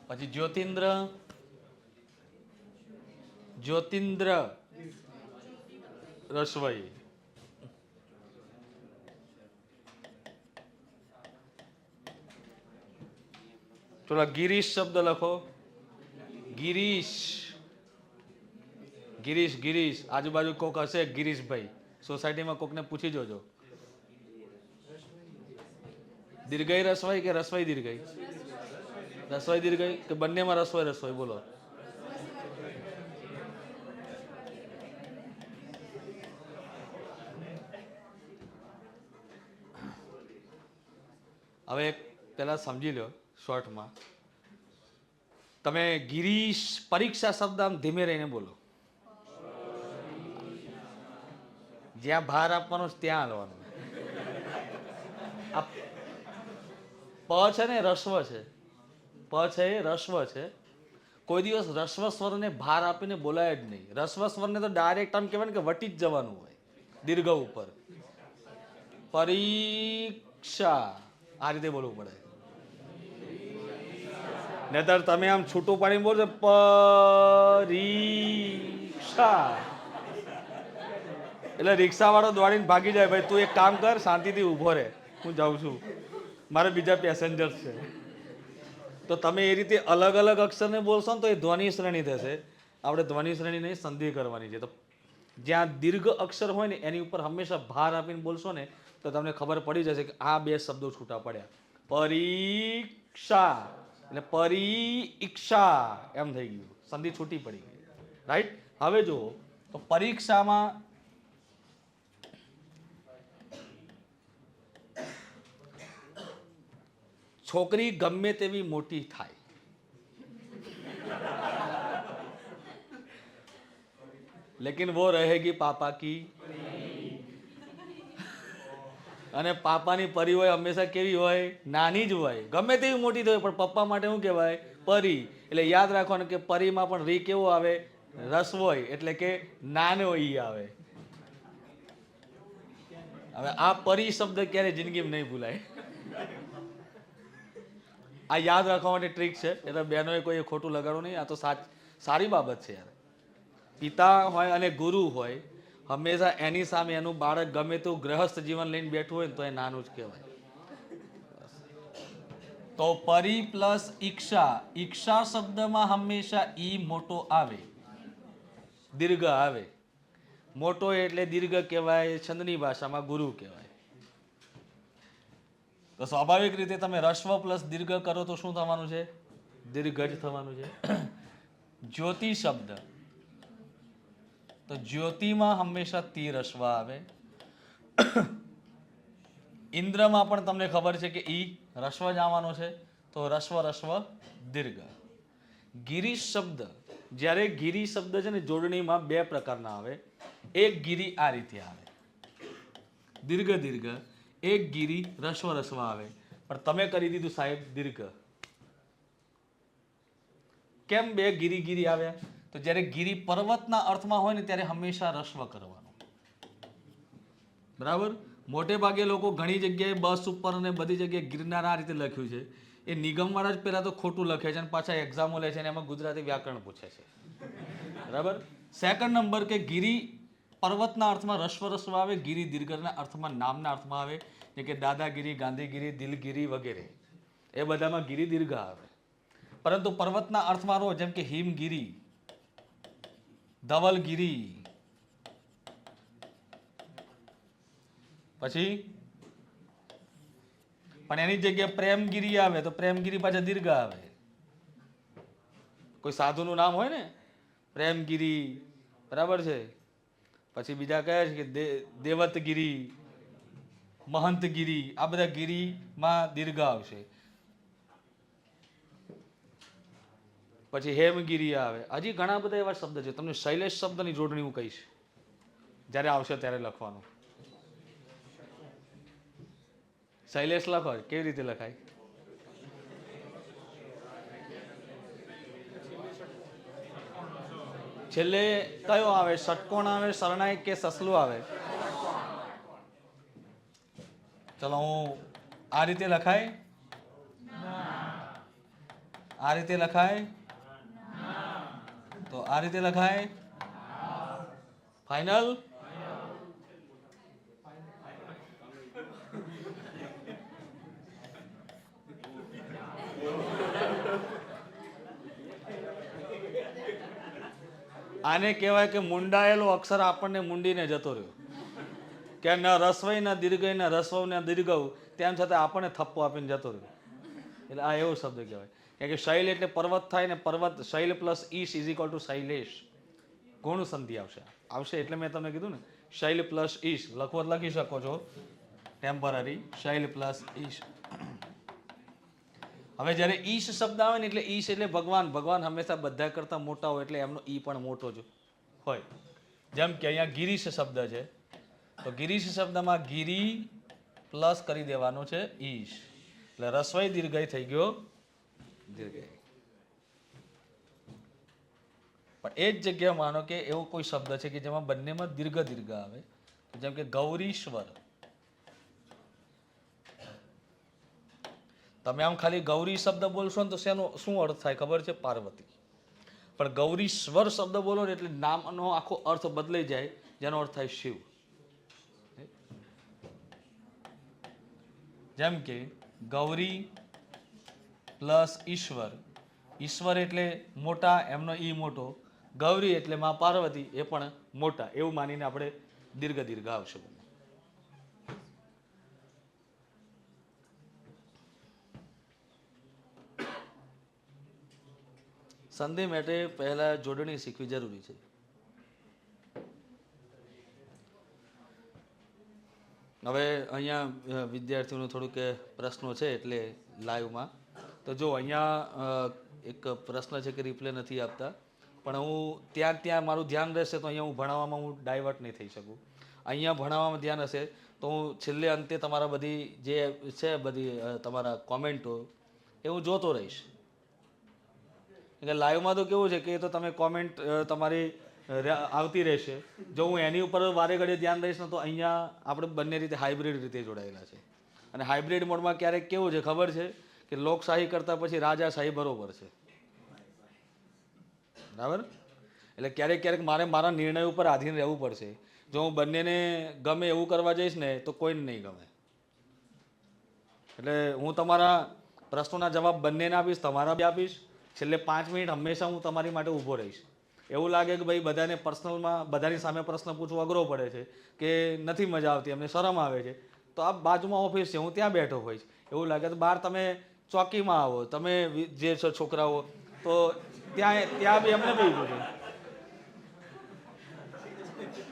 પછી જ્યોતિન્દ્ર, જ્યોતિન્દ્ર રસવઈ. ચલો ગિરીશ શબ્દ લખો. ગિરીશ, ગિરીશ, ગિરીશ. આજુબાજુ કોક હશે ગિરીશભાઈ, સોસાયટીમાં કોકને પૂછી જોજો. દીર્ઘઈ રસવાઈ કે રસવાઈ દીર્ઘઈ? રસવાઈ દીર્ઘઈ કે બંનેમાં રસવાઈ રસવાઈ? બોલો. હવે પેલા સમજી લો શોર્ટમાં. તમે ગિરીશ પરીક્ષા શબ્દ આમ ધીમે રહીને બોલો. જ્યાં ભાર આપવાનો ત્યાં હાલવાનું. પ છે ને રસ્વ છે, પ છે એ રસ્વ છે. કોઈ દિવસ રસ્વ સ્વરને ભાર આપીને બોલાય જ નહીં. રસ્વ સ્વરને તો ડાયરેક્ટ આમ કહેવાય ને કે વટી જ જવાનું હોય દીર્ઘ ઉપર. પરીક્ષા આ રીતે બોલવું પડે. નહીતર તમે આમ છૂટું પાડીને બોલશો પરીક્ષા, એટલે રિક્ષા વાળો દોડીને ભાગી જાય. ભાઈ તું એક કામ કર, શાંતિથી ઊભો રહે, હું જાઉં છું, મારે બીજા પેસેન્જર છે. તો તમે એ રીતે અલગ અલગ અક્ષરને બોલશો ને તો એ ધ્વનિ શ્રેણી થશે. આપણે ધ્વનિ શ્રેણી નહીં, સંધિ કરવાની છે. તો જ્યાં દીર્ઘ અક્ષર હોય ને એની ઉપર હંમેશા ભાર આપીને બોલશો ને તો તમને ખબર પડી જશે કે આ બે શબ્દો છૂટા પડ્યા. પરીક્ષા એટલે પરીક્ષા એમ થઈ ગયું, સંધિ છૂટી પડી ગઈ. રાઈટ. હવે જુઓ તો પરીક્ષામાં છોકરી ગમે તેવી મોટી થાય, લેकिन वो रहेगी पापा की. અને પાપાની પરી હોય હંમેશા કેવી હોય? નાની જ હોય. ગમે તેવી મોટી થાય પણ પપ્પા માટે શું કહેવાય? પરી. એટલે યાદ રાખવાનું કે પરીમાં પણ રી કેવો આવે? રસ હોય, એટલે કે નાનો ઈ આવે. હવે આ પરી શબ્દ ક્યારે જિંદગીમાં નહીં ભૂલાય. આ યાદ રાખવા માટે ટ્રીક છે. એટલે બહેનોએ કોઈ ખોટું લગાડવું નહીં. આ તો સારી બાબત છે યાર. પિતા હોય અને ગુરુ હોય, હંમેશા એની સામે એનું બાળક ગમે તેવું ગ્રહસ્થ જીવન લઈને બેઠું હોય ને તો એ નાનું જ કહેવાય. તો પરી પ્લસ ઈક્ષા. ઈક્ષા શબ્દમાં હંમેશા ઈ મોટો આવે, દીર્ઘ આવે. મોટો એટલે દીર્ઘ કહેવાય, છંદની ભાષામાં ગુરુ કહેવાય. તો સ્વાભાવિક રીતે તમે રસ્વ પ્લસ દીર્ઘ કરો તો શું થવાનું છે? દીર્ઘ જ થવાનું છે. જ્યોતિ શબ્દ, તો જ્યોતિમાં હંમેશા તી રસ્વ આવે. ઇન્દ્રમાં પણ તમને ખબર છે કે ઈ રસ્વ જ આવવાનો છે, તો રસ્વ રસ્વ દીર્ઘ. ગિરીશ શબ્દ, જ્યારે ગિરી શબ્દ છે ને જોડણીમાં બે પ્રકારના આવે. એક ગિરી આ રીતે આવે, દીર્ઘ દીર્ઘ. એક ગિરી રસ્વ રસ્વ આવે. પણ તમે કરી દીધું સાહેબ દીર્ઘ. કેમ બે ગિરી ગિરી આવ્યા? તો જ્યારે ગિરી પર્વતના અર્થમાં હોય ને ત્યારે હંમેશા રસ્વ કરવાનું. બરાબર. મોટે ભાગે લોકો ઘણી જગ્યાએ બસ ઉપર અને બધી જગ્યાએ ગિરનાર આ રીતે લખ્યું છે. એ નિગમવાળા જ પહેલા તો ખોટું લખે છે અને પાછા એક્ઝામો લે છે અને એમાં ગુજરાતી વ્યાકરણ પૂછે છે. બરાબર. સેકન્ડ નંબર કે ગિરી પર્વતના અર્થમાં રસ્વ આવે, ગિરી દીર્ઘના અર્થમાં નામના અર્થમાં આવે, જે કે દાદાગીરી, ગાંધીગીરી, દિલગીરી વગેરે, એ બધામાં ગિરી દીર્ઘ આવે. પરંતુ પર્વતના અર્થમાં રો, જેમ કે હિમગીરી, ધવલગીરી, પછી પણ એની જગ્યાએ પ્રેમગીરી આવે તો પ્રેમગીરી પાછા દીર્ઘ આવે. કોઈ સાધુનું નામ હોય ને પ્રેમગીરી, બરાબર છે. પછી બીજા કયા છે કે દેવતગીરી, મહંતગીરી, આ બધા ગીરીમાં દીર્ઘ આવશે. પછી હેમગીરી આવે. હજી ઘણા બધા એવા શબ્દ છે. તમને શૈલેષ શબ્દની જોડણી હું કહીશ જ્યારે આવશે ત્યારે લખવાનું. શૈલેષ લખો, કેવી રીતે લખાય? છેલ્લે કયો આવે? ષટકોણ આવે, શરણાઈ કે સસલું આવે? ચલો હું આ રીતે લખાય, આ રીતે લખાય, તો આ રીતે લખાય. ફાઇનલ? આને કહેવાય કે મુંડાયેલો અક્ષર આપણને મુંડીને જતો રહ્યો, કે ન રસવઈ ન દીર્ઘઈ ન રસવઉ ન દીર્ઘઉ, તેમ છતાં આપણને થપ્પો આપીને જતો રહ્યો. એટલે આ એવો શબ્દ કહેવાય. કારણ કે શૈલ એટલે પર્વત થાય ને, પર્વત શૈલ પ્લસ ઈશ ઇઝ ઇક્વલ ટુ શૈલેષ. ગુણ સંધિ આવશે એટલે મેં તમને કીધું ને, શૈલ પ્લસ ઈશ લખવો લખી શકો છો ટેમ્પરરી, શૈલ પ્લસ ઈશ. હવે જ્યારે ઈશ શબ્દ આવે ને એટલે ઈશ એટલે ભગવાન. ભગવાન હંમેશા બધા કરતા મોટા હોય એટલે એમનો ઈ પણ મોટો જ હોય. જેમ કે અહીંયા ગિરીશ શબ્દ છે, તો ગિરીશ શબ્દમાં ગિરી પ્લસ કરી દેવાનો છે ઈશ, એટલે રસ્વઈ દીર્ઘઈ થઈ ગયો દીર્ઘઈ. પણ એ જ જગ્યા માનો કે એવો કોઈ શબ્દ છે કે જેમાં બંનેમાં દીર્ઘ દીર્ઘ આવે, જેમ કે ગૌરીશ્વર. તમે આમ ખાલી ગૌરી શબ્દ બોલશો ને તો શું અર્થ થાય ખબર છે? પાર્વતી. પણ ગૌરીશ્વર શબ્દ બોલો ને એટલે નામનો આખો અર્થ બદલાઈ જાય, જેનો અર્થ થાય શિવ. જેમ કે ગૌરી પ્લસ ઈશ્વર. ઈશ્વર એટલે મોટા, એમનો ઈ મોટો. ગૌરી એટલે માં પાર્વતી, એ પણ મોટા. એવું માનીને આપણે દીર્ઘ દીર્ઘ આવશે. સંધિ માટે પહેલા જોડણી શીખવી જરૂરી છે. હવે અહીંયા વિદ્યાર્થીઓનું થોડુંક પ્રશ્નો છે એટલે લાઈવમાં તો જો અહીંયા એક પ્રશ્ન છે કે રિપ્લે નથી આપતા, પણ હું ત્યાં મારું ધ્યાન રહેશે તો અહીંયા હું ભણાવવામાં હું ડાયવર્ટ નહીં થઈ શકું. અહીંયા ભણાવવામાં ધ્યાન હશે તો હું છેલ્લે અંતે તમારા બધી જે છે બધી તમારા કોમેન્ટો એ હું જોતો રહીશ. એટલે લાઈવમાં તો કેવું છે કે તો તમે કોમેન્ટ તમારી આવતી રહેશે. જો હું એની ઉપર વારે ઘડીએ ધ્યાન દઈશ ને તો અહીંયા આપણે બંને રીતે હાઇબ્રિડ રીતે જોડાયેલા છે. અને હાઇબ્રિડ મોડમાં ક્યારેક કેવું છે ખબર છે કે લોકશાહી કરતાં પછી રાજાશાહી બરોબર છે, બરાબર? એટલે ક્યારેક ક્યારેક મારે મારા નિર્ણય ઉપર આધીન રહેવું પડશે. જો હું બંનેને ગમે એવું કરવા જઈશ ને તો કોઈને નહીં ગમે. એટલે હું તમારા પ્રશ્નોના જવાબ બંનેને આપીશ, તમારા બી આપીશ. છેલ્લે 5 મિનિટ હંમેશા હું તમારી માટે ઊભો રહીશ. એવું લાગે કે ભાઈ બધાને પર્સનલમાં બધાની સામે પ્રશ્ન પૂછવો અઘરો પડે છે, કે નથી મજા આવતી, એમને શરમ આવે છે, તો આ બાજુમાં ઓફિસ છે, હું ત્યાં બેઠો હોઈશ. એવું લાગે તો બહાર તમે ચોકીમાં આવો, તમે જે છો છોકરાઓ, તો ત્યાં બી એમને બી છે.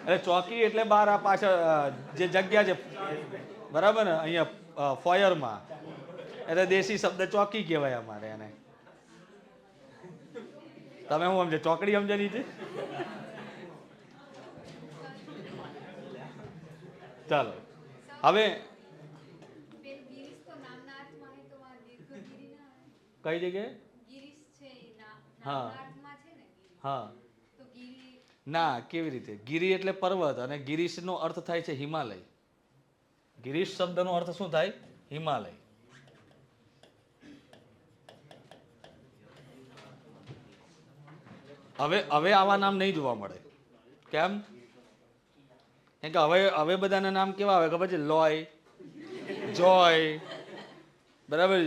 એટલે ચોકી એટલે બહાર આ પાછળ જે જગ્યા છે, બરાબર ને, અહીંયા ફોયરમાં, એટલે દેશી શબ્દ ચોકી કહેવાય અમારે એને. તમે હું સમજે ચોકડી સમજે છે? ચાલો હવે કઈ જગ્યાએ? હા હા ના, કેવી રીતે? ગિરી એટલે પર્વત અને ગિરીશનો અર્થ થાય છે હિમાલય. ગિરીશ શબ્દનો અર્થ શું થાય? હિમાલય. હવે હવે આવા નામ નહીં જોવા મળે. કેમ? કેમ કે હવે બધાના નામ કેવા આવે ખબર છે? લોય, જોય, બરાબર,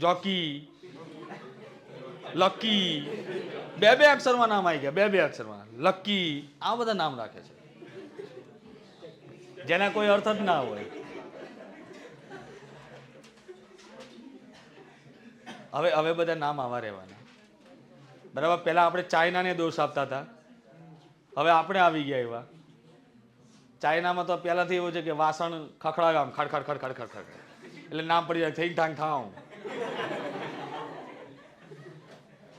જોકી, લકી, બે અક્ષરમાં નામ આવી ગયા. બે અક્ષરમાં લકી, આ બધા નામ રાખે છે જેના કોઈ અર્થ જ ના હોય. હવે બધા નામ આવા રહેવાના. બરાબર, પહેલા આપણે ચાઇનાને દોષ આપતા હતા, હવે આપણે આવી ગયા એવા. ચાઇનામાં તો પહેલાથી એવું છે કે વાસણ ખખડાવે આમ ખડ ખડ ખડ ખડ ખડ ખડ એટલે નામ પડી જાય થિંગ ઠાંગ થાઉં.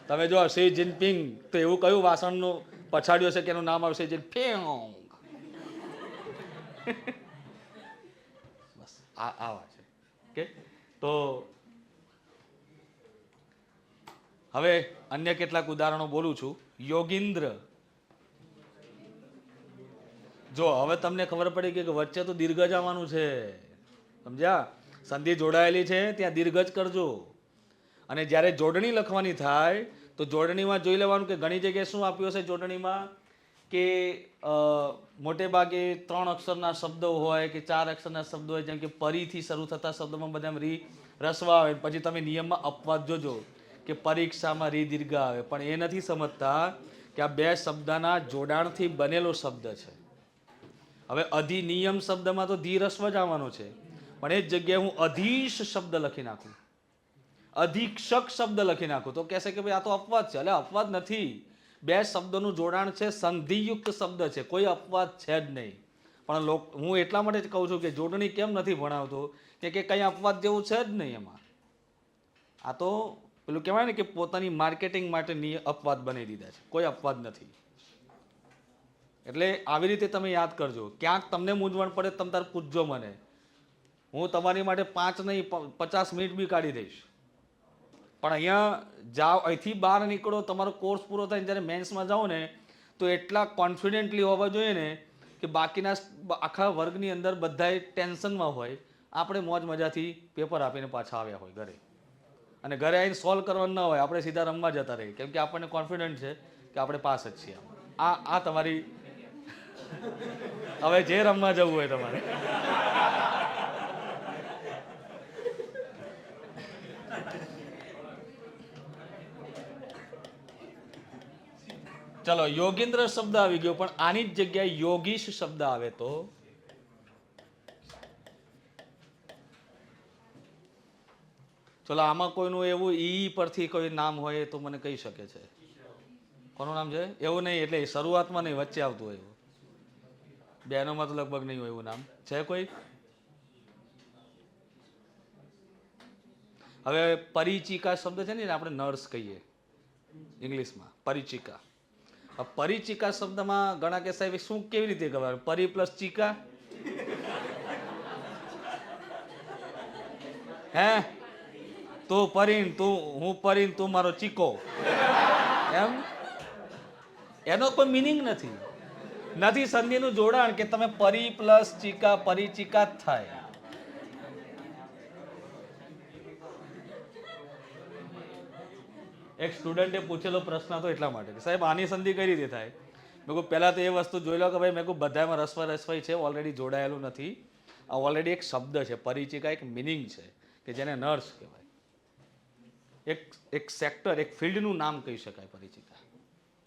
તમે જો શી જિનપિંગ તો એવું કયું વાસણનું પછાડ્યું છે કે એનું નામ આવશે જિનપિંગ. બસ આવા છે કે. તો હવે અન્ય કેટલાક ઉદાહરણો બોલું છું. યોગીન્દ્ર. જો હવે તમને ખબર પડી કે વચ્ચે તો દીર્ઘ જ આવવાનું છે, સમજ્યા? સંધિ જોડાયેલી છે ત્યાં દીર્ઘ જ કરજો. અને જ્યારે જોડણી લખવાની થાય તો જોડણીમાં જોઈ લેવાનું કે ઘણી જગ્યાએ શું આપ્યું હશે જોડણીમાં કે મોટે ભાગે 3 અક્ષરના શબ્દો હોય કે 4 અક્ષરના શબ્દો હોય, જેમ કે પરીથી શરૂ થતા શબ્દોમાં બધા રી રસવા આવે. પછી તમે નિયમમાં અપવાદ જોજો કે પરીક્ષામાં રી દીર્ઘ આવે, પણ એ નથી સમજતા કે આ બે શબ્દના જોડાણથી બનેલો શબ્દ છે. હવે અધિનિયમ શબ્દમાં તો ધી રસ્વ જ આવવાનો છે, પણ એ જ જગ્યાએ હું અધીશ શબ્દ લખી નાખું, અધિક્ષક શબ્દ લખી નાખું તો કહેશે કે ભાઈ આ તો અપવાદ છે. એટલે અપવાદ નથી, બે શબ્દોનું જોડાણ છે, સંધિયુક્ત શબ્દ છે, કોઈ અપવાદ છે જ નહીં. પણ હું એટલા માટે જ કહું છું કે જોડણી કેમ નથી ભણાવતો કે કંઈ અપવાદ જેવું છે જ નહીં એમાં. આ તો પેલું કહેવાય ને કે પોતાની માર્કેટિંગ માટે અપવાદ બનાવી દીધા છે, કોઈ અપવાદ નથી. એટલે આવી રીતે તમે યાદ કરજો. ક્યાંક તમને મૂંઝવણ પડે તમે તાર પૂછજો મને, હું તમારી માટે 5 નહીં 50 મિનિટ બી કાઢી દઈશ. પણ અહીંયા જાઓ, અહીંથી બહાર નીકળો, તમારો કોર્સ પૂરો થાય જ્યારે મેન્સમાં જાઓ ને તો એટલા કોન્ફિડન્ટલી હોવા જોઈએ ને કે બાકીના આખા વર્ગની અંદર બધાય ટેન્શનમાં હોય, આપણે મોજ મજાથી પેપર આપીને પાછા આવ્યા હોય ઘરે, અને ઘરે આવીને સોલ્વ કરવાનું ન હોય, આપણે સીધા રમવા જતા રહીએ કેમ કે આપણને કોન્ફિડન્ટ છે કે આપણે પાસ જ છીએ. આ તમારી હવે જે રમવા જવું હોય તમારે. ચલો, યોગીન્દ્ર શબ્દ આવી ગયો, પણ આની જ જગ્યાએ યોગીશ શબ્દ આવે તો ચલો, આમાં કોઈનું એવું ઈ પરથી કોઈ નામ હોય તો મને કહી શકે છે. કોનું નામ છે? એવું નહીં, એટલે શરૂઆતમાં નહીં, વચ્ચે આવતું હોય એવું. બહેનોમાં તો લગભગ નહીં હોય એવું નામ. છે કોઈ? હવે પરિચિકા શબ્દ છે ને, આપણે નર્સ કહીએ ઇંગ્લિશમાં, પરિચિકા. પરિચિકા શબ્દમાં ઘણા કે સાહેબ શું કેવી રીતે ખબર? પરી પ્લસ ચિકા, હે? તું પરીન, હું પરીન, તું મારો ચીકો, એમ? એનો કોઈ મિનિંગ નથી સંધિનું જોડાણ કે તમે પરી પ્લસ ચિકા, પરિચિકા જ થાય. એક સ્ટુડન્ટે પૂછેલો પ્રશ્ન હતો એટલા માટે કે સાહેબ આની સંધિ કઈ રીતે થાય? મેં કહું પહેલાં તો એ વસ્તુ જોઈ લો કે ભાઈ, મેં કહું બધામાં રસવાઈ છે, ઓલરેડી જોડાયેલું નથી. આ ઓલરેડી એક શબ્દ છે, પરિચિકા એક મિનિંગ છે કે જેને નર્સ કહેવાય. એક સેક્ટર, એક ફિલ્ડનું નામ કહી શકાય પરિચિકા.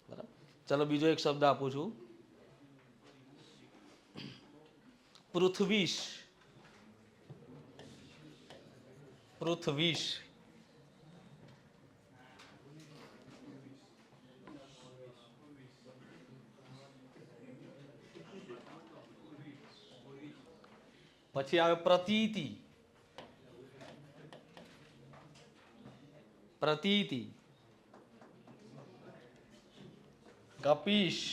બરાબર. ચલો, બીજો એક શબ્દ આપું છું, પૃથ્વીશ. પૃથ્વીશ. પછી આવે પ્રતીતિ. પ્રતીતિ. કપીશ.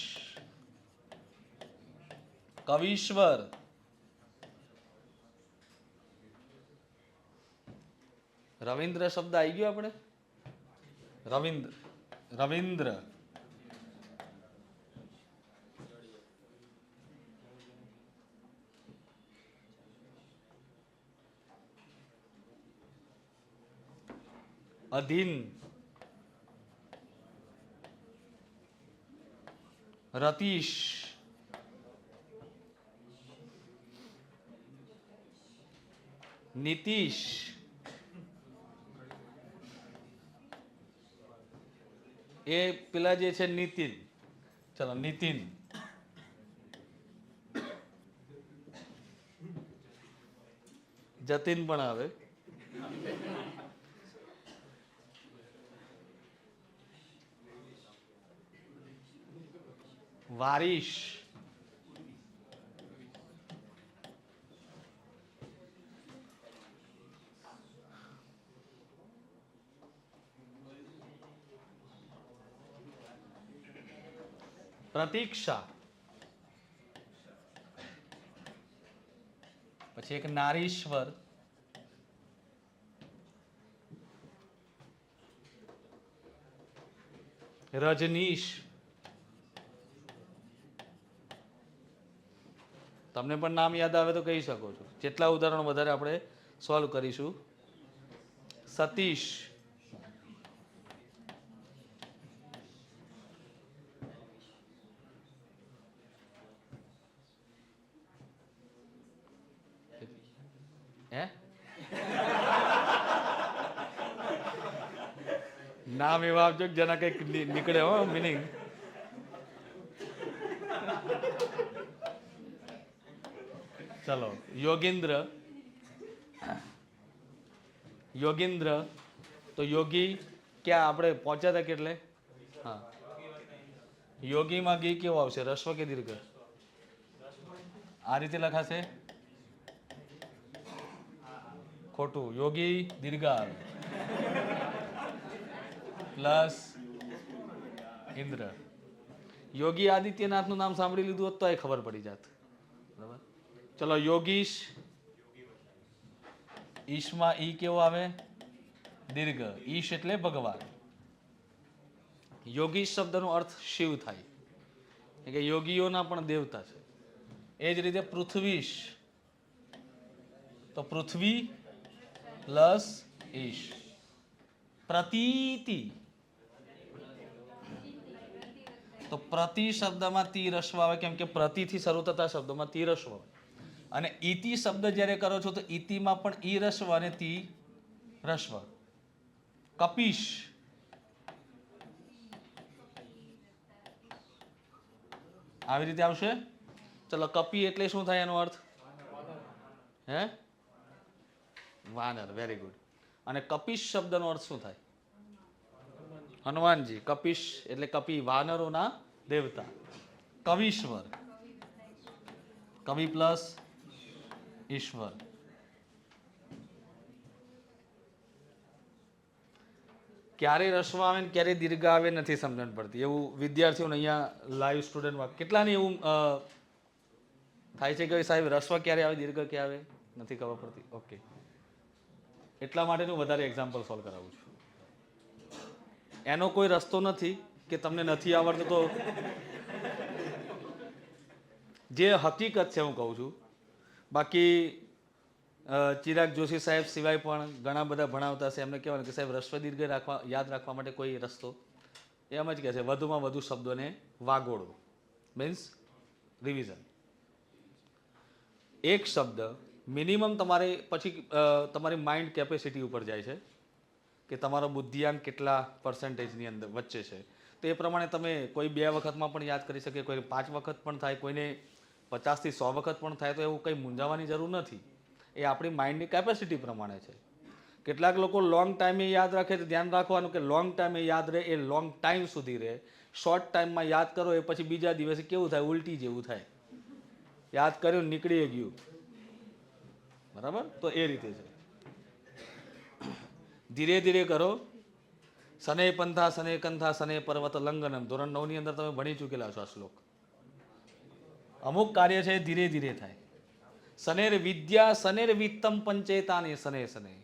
કવીશ્વર. રવિન્દ્ર શબ્દ આવી ગયો આપણે. રવિન્દ્ર. અધીન. રતીશ, નીતિશ, એ પેલા જે છે નીતિન, ચલો નીતિન, જતીન પણ આવે, વારીશ, પ્રતીક્ષા, પછી એક નારીશ્વર, રજનીશ, તમને પણ નામ યાદ આવે તો કહી શકો છો, જેટલા ઉદાહરણો વધારે આપણે સોલ્વ કરીશું. સતીશ, હે નામ એવા આપજો કે જેના કઈક નીકળે હો મિનિંગ. ચલો યોગેન્દ્ર, યોગેન્દ્ર તો યોગી ક્યાં આપણે પહોંચ્યા હતા કેટલે? હા, યોગીમાં ગી કેવો આવશે, રસ્વ કે દીર્ઘ? આ રીતે લખાશે, ખોટું, યોગી દીર્ઘ આવે પ્લસ ઇન્દ્ર. યોગી આદિત્યનાથનું નામ સાંભળી લીધું હોત તો એ ખબર પડી જાત. બરાબર, ચલો યોગીશ, ઈશમાં ઈ કેવો આવે? દીર્ઘ. ઈશ એટલે ભગવાન. યોગીશ શબ્દનો અર્થ શિવ થાય, કે યોગીઓના પણ દેવતા છે. એ જ રીતે પૃથ્વીશ, તો પૃથ્વી પ્લસ ઈશ. પ્રતીતિ, તો પ્રતિ શબ્દમાં તી રસ્વ આવે, કેમ કે પ્રતિથી શરૂ થતા શબ્દોમાં તી રસ્વ આવે. અને ઈતિ શબ્દ જ્યારે કરો છો તો ઈતિમાં પણ ઈ રસ્વ અને તી રસ્વ. કપીશ, આવી રીતે આવશે. ચલો કપી એટલે શું થાય એનો અર્થ? હે, વાનર. Very good. અને કપીશ શબ્દનો અર્થ શું થાય? હનુમાનજી. કપીશ એટલે કપી, વાનરોના દેવતા. કવિશ્વર, કવિ પ્લસ ઈશ્વર. ક્યારે રસ્વ આવે ને ક્યારે દીર્ઘ આવે નથી સમજણ પડતી, એવું વિદ્યાર્થીઓને અહીંયા લાઈવ સ્ટુડન્ટમાં કેટલાને એવું થાય છે કે સાહેબ રસ્વ ક્યારે આવે દીર્ઘ ક્યારે આવે નથી ખબર પડતી? ઓકે, એટલા માટે હું વધારે એક્ઝામ્પલ સોલ્વ કરાવું છું. એનો કોઈ રસ્તો નથી કે તમને નથી આવડતું તો જે હકીકત છે હું કહું છું. બાકી ચિરાગ જોશી સાહેબ સિવાય પણ ઘણા બધા ભણાવતા છે, એમને કહેવાનું કે સાહેબ રસ્વ દીર્ઘ યાદ રાખવા માટે કોઈ રસ્તો? એમ જ કહે છે વધુમાં વધુ શબ્દોને વાગોળો, મીન્સ રિવિઝન. એક શબ્દ મિનિમમ તમારે પછી તમારી માઇન્ડ કેપેસિટી ઉપર જાય છે કે તમારો બુદ્ધિઆંક કેટલા પર્સન્ટેજની અંદર વચ્ચે છે. તો એ પ્રમાણે તમે કોઈ 2 વખતમાં પણ યાદ કરી શકે, કોઈ 5 વખત પણ થાય, કોઈને 50 થી 100 વખત પણ થાય. તો એવું કંઈ મૂંઝાવાની જરૂર નથી, એ આપણી માઇન્ડની કેપેસિટી પ્રમાણે છે. કેટલાક લોકો લોંગ ટાઈમે યાદ રાખે તો ધ્યાન રાખવાનું કે લોંગ ટાઈમે યાદ રહે એ લોંગ ટાઈમ સુધી રહે. શોર્ટ ટાઈમમાં યાદ કરો એ પછી બીજા દિવસે કેવું થાય? ઉલટી જેવું થાય. યાદ કર્યું નીકળી ગયું. બરાબર, તો એ રીતે છે. ધીરે ધીરે કરો. સને પંથા સને કંથા સને પર્વત લંઘનમ, ધોરણ 9 ની અંદર તમે ભણી ચૂકેલા છો આ શ્લોક. અમુક કાર્ય છે ધીરે ધીરે થાય. સનેર વિદ્યા સનેર વિત્તમ પંચેતાને સને સને.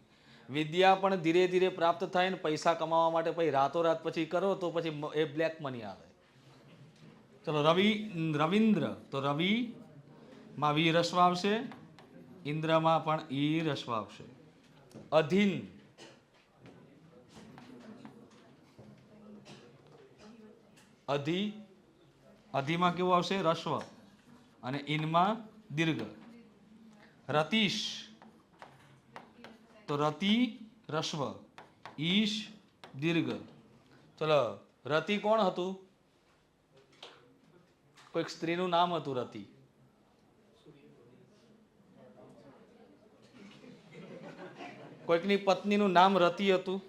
વિદ્યા પણ ધીરે ધીરે પ્રાપ્ત થાય ને પૈસા કમાવા માટે પછી રાતોરાત પછી કરો તો પછી એ બ્લેક મની આવે. ચલો રવિન્દ્ર, તો રવિ માં વી રસ્વ આવશે, ઇન્દ્રમાં પણ ઈ રસ્વ આવશે. અધીન, અધિ અધિમાં કેવું આવશે? રસ્વ. અને ઇનમાં દીર્ઘ. રતીશ, તો રતિ રસ્વ, ઈશ દીર્ઘ. ચલો, રતિ કોણ હતું? કોઈક સ્ત્રીનું નામ હતું રતિ. કોઈકની પત્નીનું નામ રતિ હતું.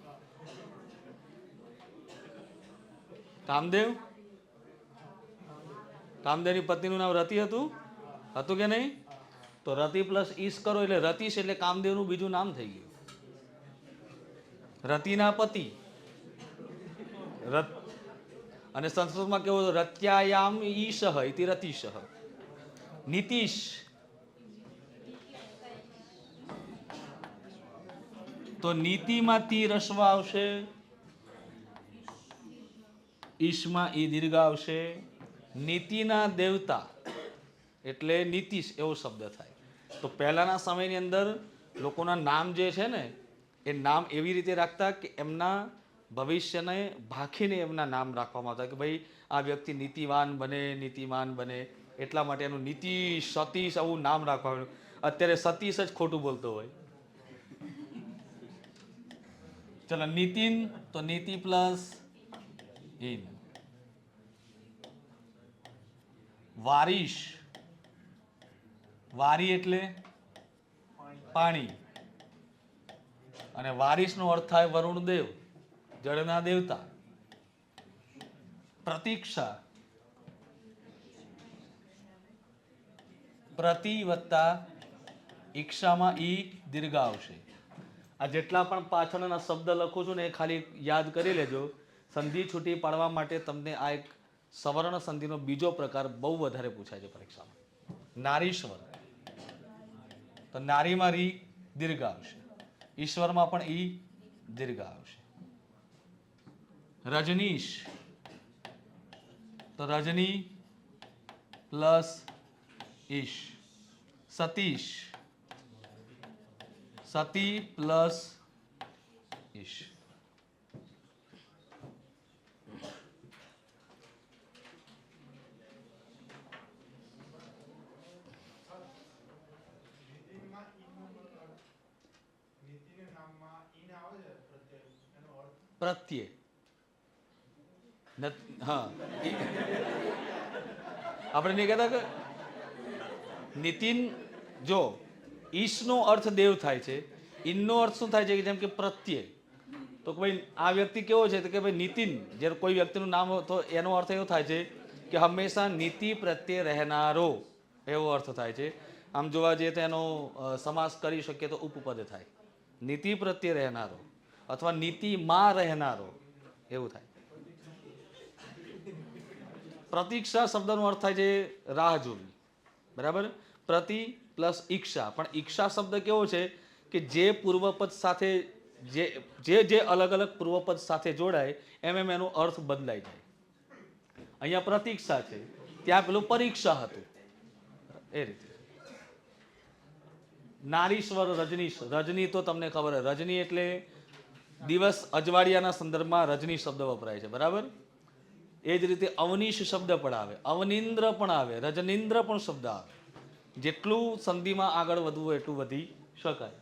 કામદેવ, કામદેવની પત્નીનું નામ રતિ હતું. હતું કે નહીં? તો રતિ પ્લસ ઈશ કરો એટલે રતીશ, એટલે કામદેવનું બીજું નામ થઈ ગયું. રતિના પતિ. અને સંસ્કૃતમાં કેવું? રત્યાયામ ઈશ ઇતિ રતીશ. નીતિશ, તો નીતિમાં તી રસ્વ આવશે, ઈશમાં ઈ દીર્ઘ આવશે. નીતિના દેવતા એટલે નીતિશ એવો શબ્દ થાય. તો પહેલાના સમયની અંદર લોકોના નામ જે છે ને, એ નામ એવી રીતે રાખતા કે એમના ભવિષ્યને ભાખીને એમના નામ રાખવામાં આવતા કે ભાઈ આ વ્યક્તિ નીતિવાન બને, નીતિમાન બને, એટલા માટે એનું નીતિશ, સતીશ આવું નામ રાખવાનું. અત્યારે સતીશ જ ખોટું બોલતો હોય. ચલો, નીતિન, તો નીતિ પ્લસ ઇન. વારીશ, વારી એટલે પાણી, અને વારીશનો અર્થ થાય વરુણ દેવ, જળના દેવતા. પ્રતીક્ષા, પ્રતિ વત્તા ઈક્ષામાં ઈ દીર્ઘ આવશે. આ જેટલા પણ પાછળના શબ્દ લખું છું ને એ ખાલી યાદ કરી લેજો. સંધિ છૂટી પાડવા માટે તમને આ એક સવર્ણ સંધિનો બીજો પ્રકાર બહુ વધારે પૂછાય છે પરીક્ષામાં. નારીશ્વર, તો નારીમાં રી દીર્ઘ આવશે, ઈશ્વરમાં પણ ઈ દીર્ઘ આવશે. રજનીશ, તો રજની પ્લસ ઈશ. સતીશ, સતી પ્લસ ઈશ. પ્રત્યે, હા, આપણે નહીં કહેતા કે નીતિન, જો ઈશનો અર્થ દેવ થાય છે, ઇનનો અર્થ શું થાય છે કે જેમ કે પ્રત્યે. તો ભાઈ આ વ્યક્તિ કેવો છે? તો કે ભાઈ નીતિન, જ્યારે કોઈ વ્યક્તિનું નામ તો એનો અર્થ એવો થાય છે કે હંમેશા નીતિ પ્રત્યે રહેનારો, એવો અર્થ થાય છે. આમ જોવા જઈએ તો એનો સમાસ કરી શકીએ તો ઉપપદ થાય, નીતિ પ્રત્યે રહેનારો અથવા નીતિમાં રહેનારો, એવું થાય. પ્રતીક્ષા શબ્દનો અર્થ થાય છે રાહ જોવી, બરાબર? પ્રતિ પ્લસ ઈક્ષા, પણ ઈક્ષા શબ્દ કેવો છે કે જે પૂર્વપદ સાથે જે અલગ અલગ પૂર્વપદ સાથે જોડાય એમ એમ એનો અર્થ બદલાઈ જાય. અહીંયા પ્રતીક્ષા છે, ત્યાં પેલું પરીક્ષા હતું, એ રીતે. નારીશ્વર, રજનીશ, રજની તો તમને ખબર હોય, રજની એટલે દિવસ, અજવાળિયાના સંદર્ભમાં રજની શબ્દ વપરાય છે, બરાબર? એ જ રીતે અવનીશ શબ્દ પણ આવે, અવનિન્દ્ર પણ આવે, રજનીન્દ્ર પણ શબ્દ આવે. જેટલું સંધિમાં આગળ વધવું હોય એટલું વધી શકાય.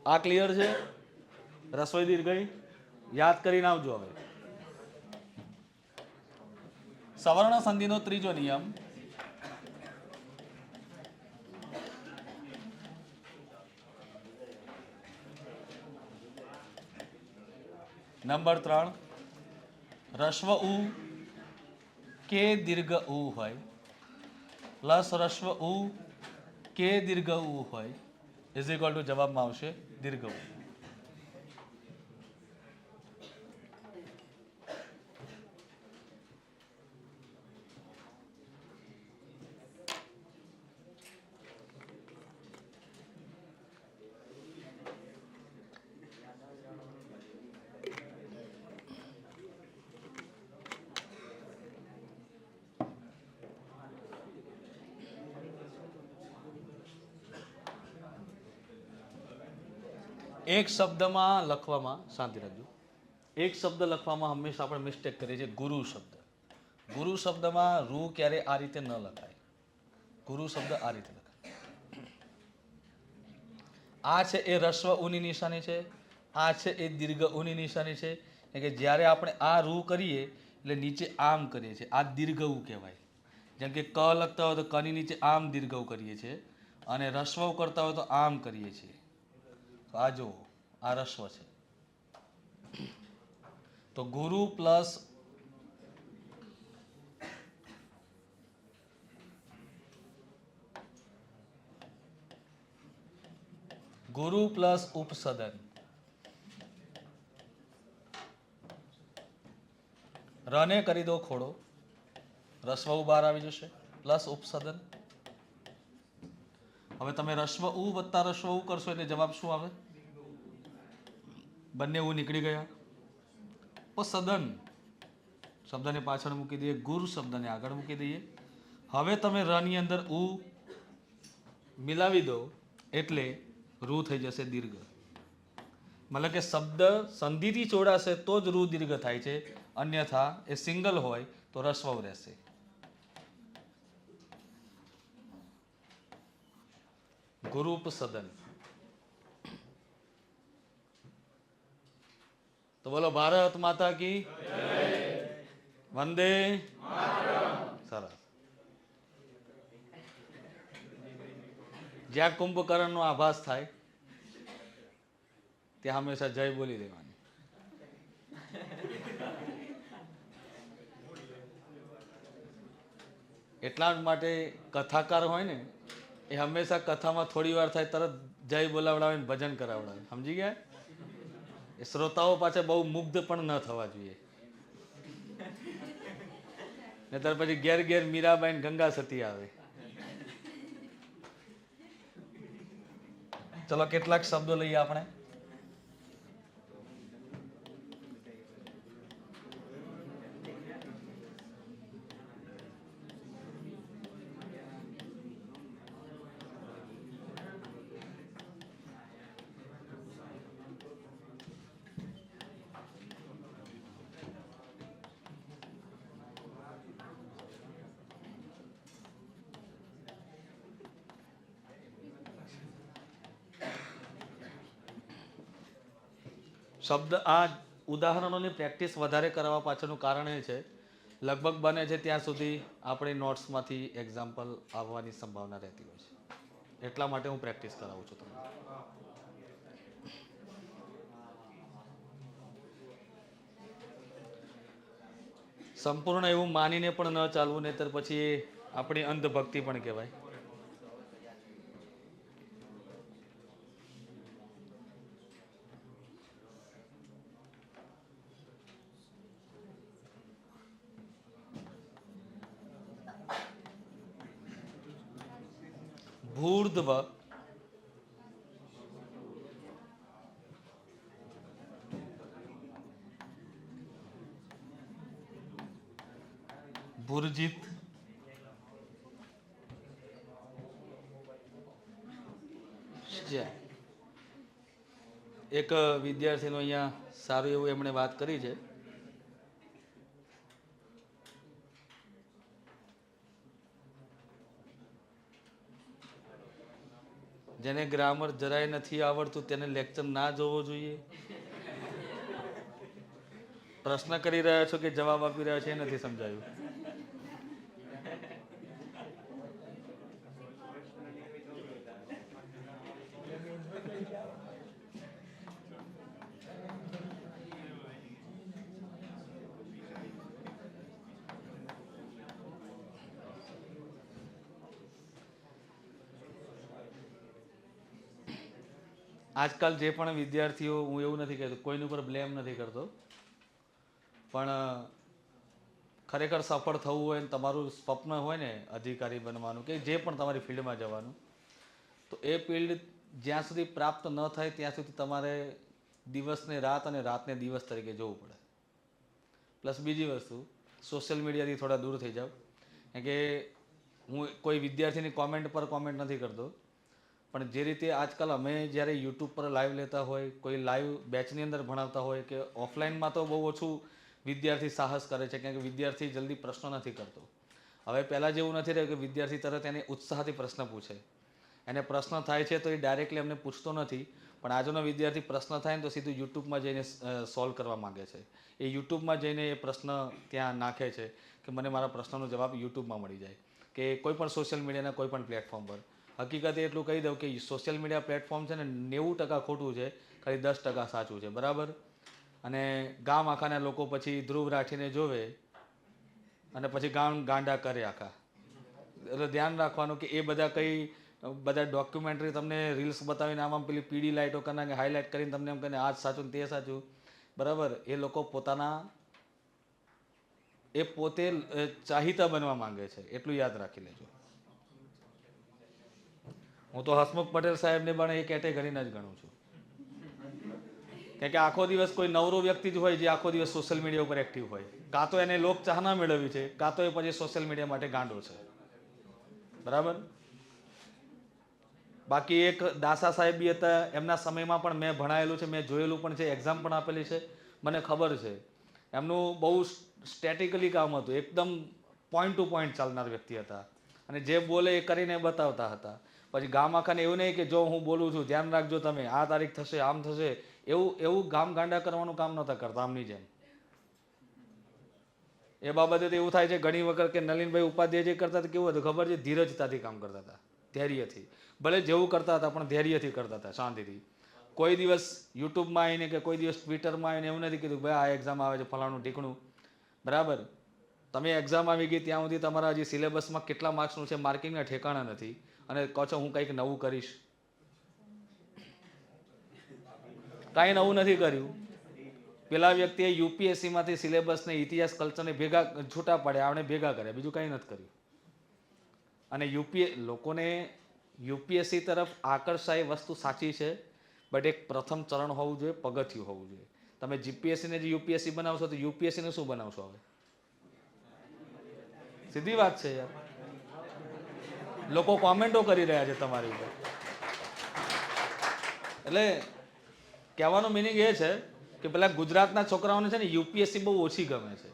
આ ક્લિયર છે? રસોઈ દીર્ઘઈ યાદ કરીને આવજો. હવે સવર્ણ સંધિનો ત્રીજો નિયમ, નંબર 3, રસ્વ ઉ કે દીર્ઘ ઉ હોય પ્લસ રસ્વ ઉ કે દીર્ઘ ઉ હોય ઇઝ ઇક્વલ ટુ જવાબમાં આવશે દીર્ઘ ઉ. એક શબ્દમાં લખવામાં, શાંતિ રાખજો, એક શબ્દ લખવામાં હંમેશા આપણે મિસ્ટેક કરીએ છીએ, ગુરુ શબ્દ. ગુરુ શબ્દમાં રૂ ક્યારે આ રીતે ન લખાય. ગુરુ શબ્દ આ રીતે લખાય. આ છે એ રસ્વ ઉની નિશાની છે, આ છે એ દીર્ઘ ઉની નિશાની છે. કે જ્યારે આપણે આ રૂ કરીએ એટલે નીચે આમ કરીએ છીએ, આ દીર્ઘ ઉ કહેવાય. જેમ કે ક લખતા હોય તો કની નીચે આમ દીર્ઘ ઉ કરીએ છીએ, અને રસ્વ કરતા હોય તો આમ કરીએ છીએ. તો આ જુઓ, આ રસ્વ છે. તો ગુરુ પ્લસ ઉપસદન, રને કરી દો ખોડો, રસ્વ ઉ બહાર આવી જશે, પ્લસ ઉપસદન. હવે તમે રસ્વ ઉ વત્તા રસ્વ ઉ કરશો એટલે જવાબ શું આવે? બંને ઉ નીકળી ગયા. સદન શબ્દને પાછળ મૂકી દઈએ, ગુર શબ્દને આગળ મૂકી દઈએ. હવે તમે ર ની અંદર ઉ મિલાવી દો એટલે રૂ થઈ જશે દીર્ઘ. મતલબ કે શબ્દ સંધિથી જોડાશે તો જ રૂ દીર્ઘ થાય છે, અન્યથા એ સિંગલ હોય તો રસ્વ રહેશે. ગુરુપ સદન. તો બોલો ભારત માતા કી વંદે. સરસ. જ્યાં કુંભકર્ણનો આભાસ થાય ત્યાં હંમેશા જય બોલી દેવાની. એટલા માટે કથાકાર હોય ને એ હંમેશા કથામાં થોડી વાર થાય તરત જય બોલાવડાવે ને ભજન કરાવડાવે. સમજી ગયા? એ શ્રોતાઓ પાછળ બહુ મુગ્ધ પણ ન થવા જોઈએ, નહીતર પછી ઘેર ઘેર મીરાબાઈ ગંગા સતી આવે. ચલો કેટલાક શબ્દો લઈએ આપણે. શબ્દ આ ઉદાહરણોની પ્રેક્ટિસ વધારે કરવા પાછળનું કારણ એ છે, લગભગ બને છે ત્યાં સુધી આપણી નોટ્સમાંથી એક્ઝામ્પલ આવવાની સંભાવના રહેતી હોય છે. એટલા માટે હું પ્રેક્ટિસ કરાવું છું તમને. સંપૂર્ણ એવું માનીને પણ ન ચાલવું, નહીતર પછી આપણી અંધભક્તિ પણ કહેવાય. ભૂર્ધવ, ભુરજીત, એક વિદ્યાર્થીનું અહીંયા સારું એવું એમણે વાત કરી છે. જેને ગ્રામર જરાય નથી આવડતું તેને લેક્ચર ના જોવો જોઈએ. પ્રશ્ન કરી રહ્યા છો કે જવાબ આપી રહ્યા છો એ નથી સમજાયું. આજકાલ જે પણ વિદ્યાર્થીઓ, હું એવું નથી કહેતો, કોઈની ઉપર બ્લેમ નથી કરતો, પણ ખરેખર સફળ થવું હોય ને તમારું સ્વપ્ન હોય ને અધિકારી બનવાનું કે જે પણ તમારી ફિલ્ડમાં જવાનું, તો એ ફિલ્ડ જ્યાં સુધી પ્રાપ્ત ન થાય ત્યાં સુધી તમારે દિવસને રાત અને રાતને દિવસ તરીકે જોવું પડે. પ્લસ બીજી વસ્તુ, સોશિયલ મીડિયાથી થોડા દૂર થઈ જાઓ. કેમ કે હું કોઈ વિદ્યાર્થીની કોમેન્ટ પર કોમેન્ટ નથી કરતો, પણ જે રીતે આજકાલ અમે જ્યારે યુટ્યુબ પર લાઈવ લેતા હોય, કોઈ લાઈવ બેચની અંદર ભણાવતા હોય કે ઓફલાઈનમાં તો બહુ ઓછું વિદ્યાર્થી સાહસ કરે છે, કારણ કે વિદ્યાર્થી જલ્દી પ્રશ્ન નથી કરતો. હવે પહેલાં જેવું નથી રહ્યું કે વિદ્યાર્થી તરત એને ઉત્સાહથી પ્રશ્ન પૂછે. એને પ્રશ્ન થાય છે તો એ ડાયરેક્ટલી અમને પૂછતો નથી, પણ આજનો વિદ્યાર્થી પ્રશ્ન થાય ને તો સીધું યુટ્યુબમાં જઈને સોલ્વ કરવા માગે છે. એ યુટ્યુબમાં જઈને એ પ્રશ્ન ત્યાં નાખે છે કે મને મારા પ્રશ્નનો જવાબ યુટ્યુબમાં મળી જાય, કે કોઈ પણ સોશિયલ મીડિયાના કોઈ પણ પ્લેટફોર્મ પર. હકીકત એટલું કહી દઉં કે સોશિયલ મીડિયા પ્લેટફોર્મ છે ને 90% ખોટું છે, ખાલી 10% સાચું છે, બરાબર. અને ગામ આખાના લોકો પછી ધ્રુવ રાખીને જોવે અને પછી ગાંડા કરે આખા. એટલે ધ્યાન રાખવાનું કે એ બધા ડોક્યુમેન્ટરી તમને રીલ્સ બતાવીને આમાં પેલી પીળી લાઇટો કરીને હાઇલાઇટ કરીને તમને એમ કહીને આ જ સાચું ને તે સાચું, બરાબર. એ લોકો પોતે ચાહિતા બનવા માંગે છે, એટલું યાદ રાખી લેજો. હું તો હસમુખ પટેલ સાહેબને પણ એ કેટેગરીને જ ગણું છું, કારણ કે આખો દિવસ કોઈ નવરો વ્યક્તિ જ હોય જે આખો દિવસ સોશિયલ મીડિયા ઉપર એક્ટિવ હોય. કાં તો એને લોક ચાહના મેળવવી છે, કાં તો એ પછી સોશિયલ મીડિયા માટે ગાંડો છે, બરાબર. બાકી એક દાસા સાહેબ બી હતા, એમના સમયમાં પણ મેં ભણાયેલું છે, મેં જોયેલું પણ છે, એક્ઝામ પણ આપેલી છે, મને ખબર છે. એમનું બહુ સ્ટેટિકલી કામ હતું, એકદમ પોઈન્ટ ટુ પોઈન્ટ ચાલનાર વ્યક્તિ હતા, અને જે બોલે એ કરીને બતાવતા હતા. પછી ગામ આખાને એવું નહીં કે જો હું બોલું છું ધ્યાન રાખજો તમે, આ તારીખ થશે, આમ થશે, એવું ગામ ગાંડા કરવાનું કામ નહોતા કરતા આમની જેમ. એ બાબતે તો એવું થાય છે ઘણી વખત કે નલિનભાઈ ઉપાધ્યાય જે કરતા હતા કેવું હતું ખબર છે, ધીરજતાથી કામ કરતા હતા, ધૈર્યથી. ભલે જેવું કરતા હતા પણ ધૈર્યથી કરતા હતા, શાંતિથી. કોઈ દિવસ યુટ્યુબમાં આવીને કે કોઈ દિવસ ટ્વિટરમાં આવીને એવું નથી કીધું ભાઈ આ એક્ઝામ આવે છે ફલાણું ઢીકણું, બરાબર. તમે એક્ઝામ આવી ગઈ ત્યાં સુધી તમારા હજી સિલેબસમાં કેટલા માર્ક્સનું છે માર્કિંગના ઠેકાણા નથી, અને કહો છો હું કંઈક નવું કરીશ. કાંઈ નવું નથી કર્યું. પેલા વ્યક્તિએ યુપીએસસીમાંથી સિલેબસને ઇતિહાસ કલ્ચરને ભેગા છૂટા પાડ્યા, આપણે ભેગા કર્યા, બીજું કંઈ નથી કર્યું. અને લોકોને યુપીએસસી તરફ આકર્ષાય વસ્તુ સાચી છે, બટ એક પ્રથમ ચરણ હોવું જોઈએ, પગથિયું હોવું જોઈએ. તમે જીપીએસસીને જે યુપીએસસી બનાવશો તો યુપીએસસીને શું બનાવશો? હવે સીધી વાત છે યાર, લોકો કોમેન્ટો કરી રહ્યા છે તમારી ઉપર. એટલે કહેવાનો મિનિંગ એ છે કે પેલા ગુજરાતના છોકરાઓને છે ને યુપીએસસી બહુ ઓછી ગમે છે,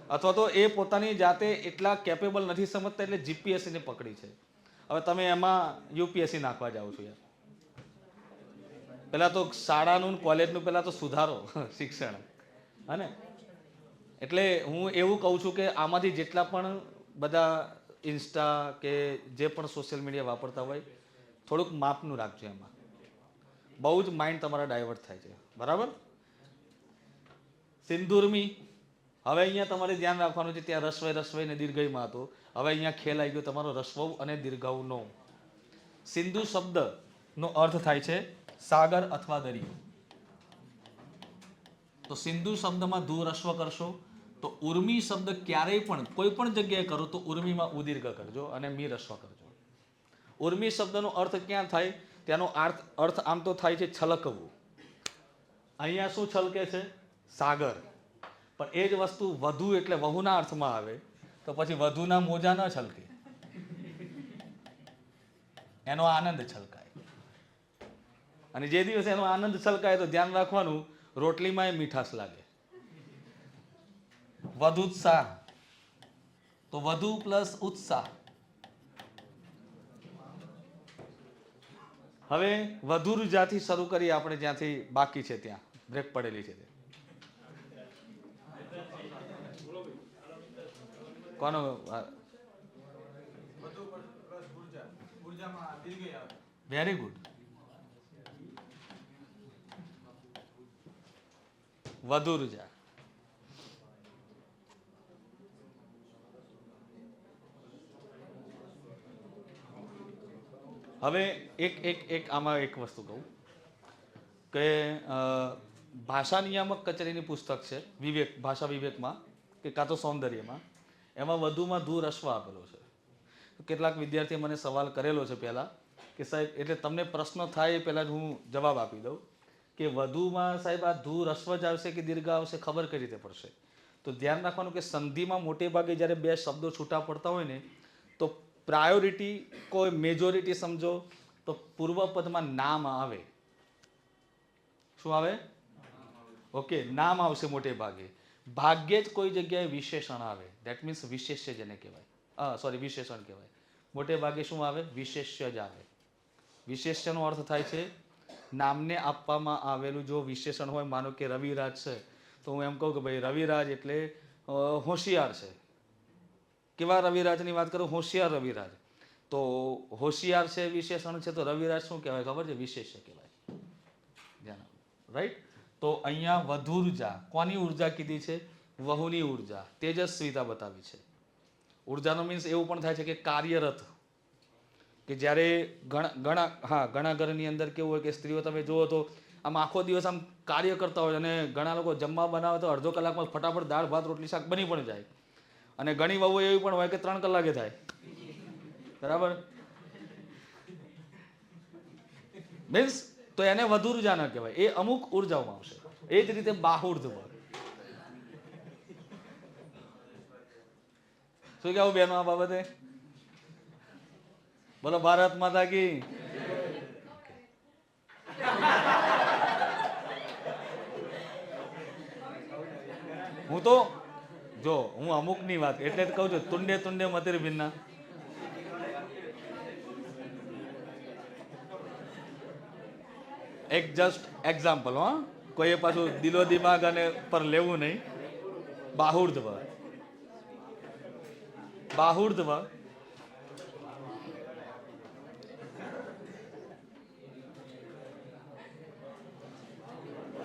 અથવા તો એ પોતાની જાતે એટલા કેપેબલ નથી સમજતા એટલે જીપીએસસીને પકડી છે. હવે તમે એમાં યુપીએસસી નાખવા જાઓ છો યાર. પહેલાં તો શાળાનું કોલેજનું પહેલાં તો સુધારો શિક્ષણ, હને. એટલે હું એવું કહું છું કે આમાંથી જેટલા પણ બધા ઇન્સ્ટા કે જે પણ સોશિયલ મીડિયા વાપરતા હોય થોડુંક માપનું રાખજો, એમાં બહુ જ માઇન્ડ તમારા ડાયવર્ટ થાય છે, બરાબર. સિંધુર્મી, હવે અહીંયા તમારે ધ્યાન રાખવાનું છે, ત્યાં રસ્વઈ ને દીર્ઘઈમાં હતો, હવે અહીંયા ખેલ આવી ગયો તમારો રસ્વઉ અને દીર્ઘઉનો. સિંધુ શબ્દનો અર્થ થાય છે સાગર અથવા દરિયો. તો સિંધુ શબ્દમાં ધુ રસ્વ કરશો તો ઉર્મી શબ્દ ક્યારેય પણ કોઈ પણ જગ્યાએ કરો તો ઉર્મીમાં ઉદીર્ઘ કરજો અને મી રસ્વ કરજો. ઉર્મી શબ્દનો અર્થ ક્યાં થાય? તેનો અર્થ આમ તો થાય છે છલકવું. અહીંયા શું છલકે છે? સાગર. પણ એ જ વસ્તુ વધુ એટલે વહુના અર્થમાં આવે તો પછી વધુના મોજા ન છલકે, એનો આનંદ છલકાય. અને જે દિવસે એનો આનંદ છલકાય તો ધ્યાન રાખવાનું રોટલીમાં એ મીઠાશ લાગે. વધુત્સાહ, તો વધુ પ્લસ ઉત્સાહ. હવે વધુ જ્યાંથી શરૂ કરીએ આપણે, જ્યાંથી બાકી છે ત્યાં બ્રેક પડેલી છે. કોનો? Very good. વધુ ઉર્જા. હવે એક આમાં એક વસ્તુ કહું કે ભાષા નિયામક કચેરીની પુસ્તક છે વિવેક, ભાષા વિવેકમાં કે કાં તો સૌંદર્યમાં, એમાં વધુમાં ધુ રસ્વ આપેલો છે. કેટલાક વિદ્યાર્થીએ મને સવાલ કરેલો છે પહેલાં કે સાહેબ, એટલે તમને પ્રશ્ન થાય એ પહેલાં જ હું જવાબ આપી દઉં કે વધુમાં સાહેબ આ ધુ રસ્વ જ આવશે કે દીર્ઘ આવશે, ખબર કઈ રીતે પડશે? તો ધ્યાન રાખવાનું કે સંધિમાં મોટે ભાગે જ્યારે બે શબ્દો છૂટા પડતા હોય ને તો પ્રાયોરિટી કોઈ મેજોરિટી સમજો તો પૂર્વ પદમાં નામ આવે. શું આવે? ઓકે, નામ આવશે મોટે ભાગે. ભાગ્યે જ કોઈ જગ્યાએ વિશેષણ આવે, ધેટ મીન્સ વિશેષ્ય જેને કહેવાય, સોરી વિશેષણ કહેવાય. મોટે ભાગે શું આવે? વિશેષ્ય જ આવે. વિશેષ્યનો અર્થ થાય છે નામને આપવામાં આવેલું જો વિશેષણ હોય. માનો કે રવિરાજ છે તો હું એમ કહું કે ભાઈ રવિરાજ એટલે હોશિયાર છે. કેવા રવિરાજની વાત કરું? હોશિયાર રવિરાજ. તો હોશિયાર છે વિશેષણ છે, તો રવિરાજ શું કહેવાય ખબર છે? વિશેષ્ય કહેવાય. રાઈટ. તો અહીંયા વધુર્જા, કોની ઉર્જા કીધી છે? વહુની ઉર્જા, તેજસ્વીતા બતાવી છે. ઉર્જાનો મીન્સ એવું પણ થાય છે કે કાર્યરત, કે જ્યારે ઘણા ઘરની અંદર કેવું હોય કે સ્ત્રીઓ તમે જુઓ તો આમ આખો દિવસ આમ કાર્ય કરતા હોય, અને ઘણા લોકો જમવા બનાવે તો અડધો કલાકમાં ફટાફટ દાળ ભાત રોટલી શાક બની પણ જાય. અને ઘણી વહુ એવી પણ હોય કે 3 કલાકે થાય. બરાબર? મીન્સ તો એને વધુ ઉર્જા ન કહેવાય, એ અમુક ઉર્જાઓમાં આવશે. એ જ રીતે બાહુર્ધવ. શું કહેવું બેનો આ બાબતે? બોલો ભારત માતા કી. હું તો જો હું અમુકની વાત એટલે જ કહું છું, તુંડે તુંડે મતિર ભિન્ના. એક જસ્ટ એક્ઝામ્પલ, હો, કોઈએ પાછું દિલો દિમાગ અને પર લેવું નહીં. બાહુર્ધવ. બાહુર્ધવ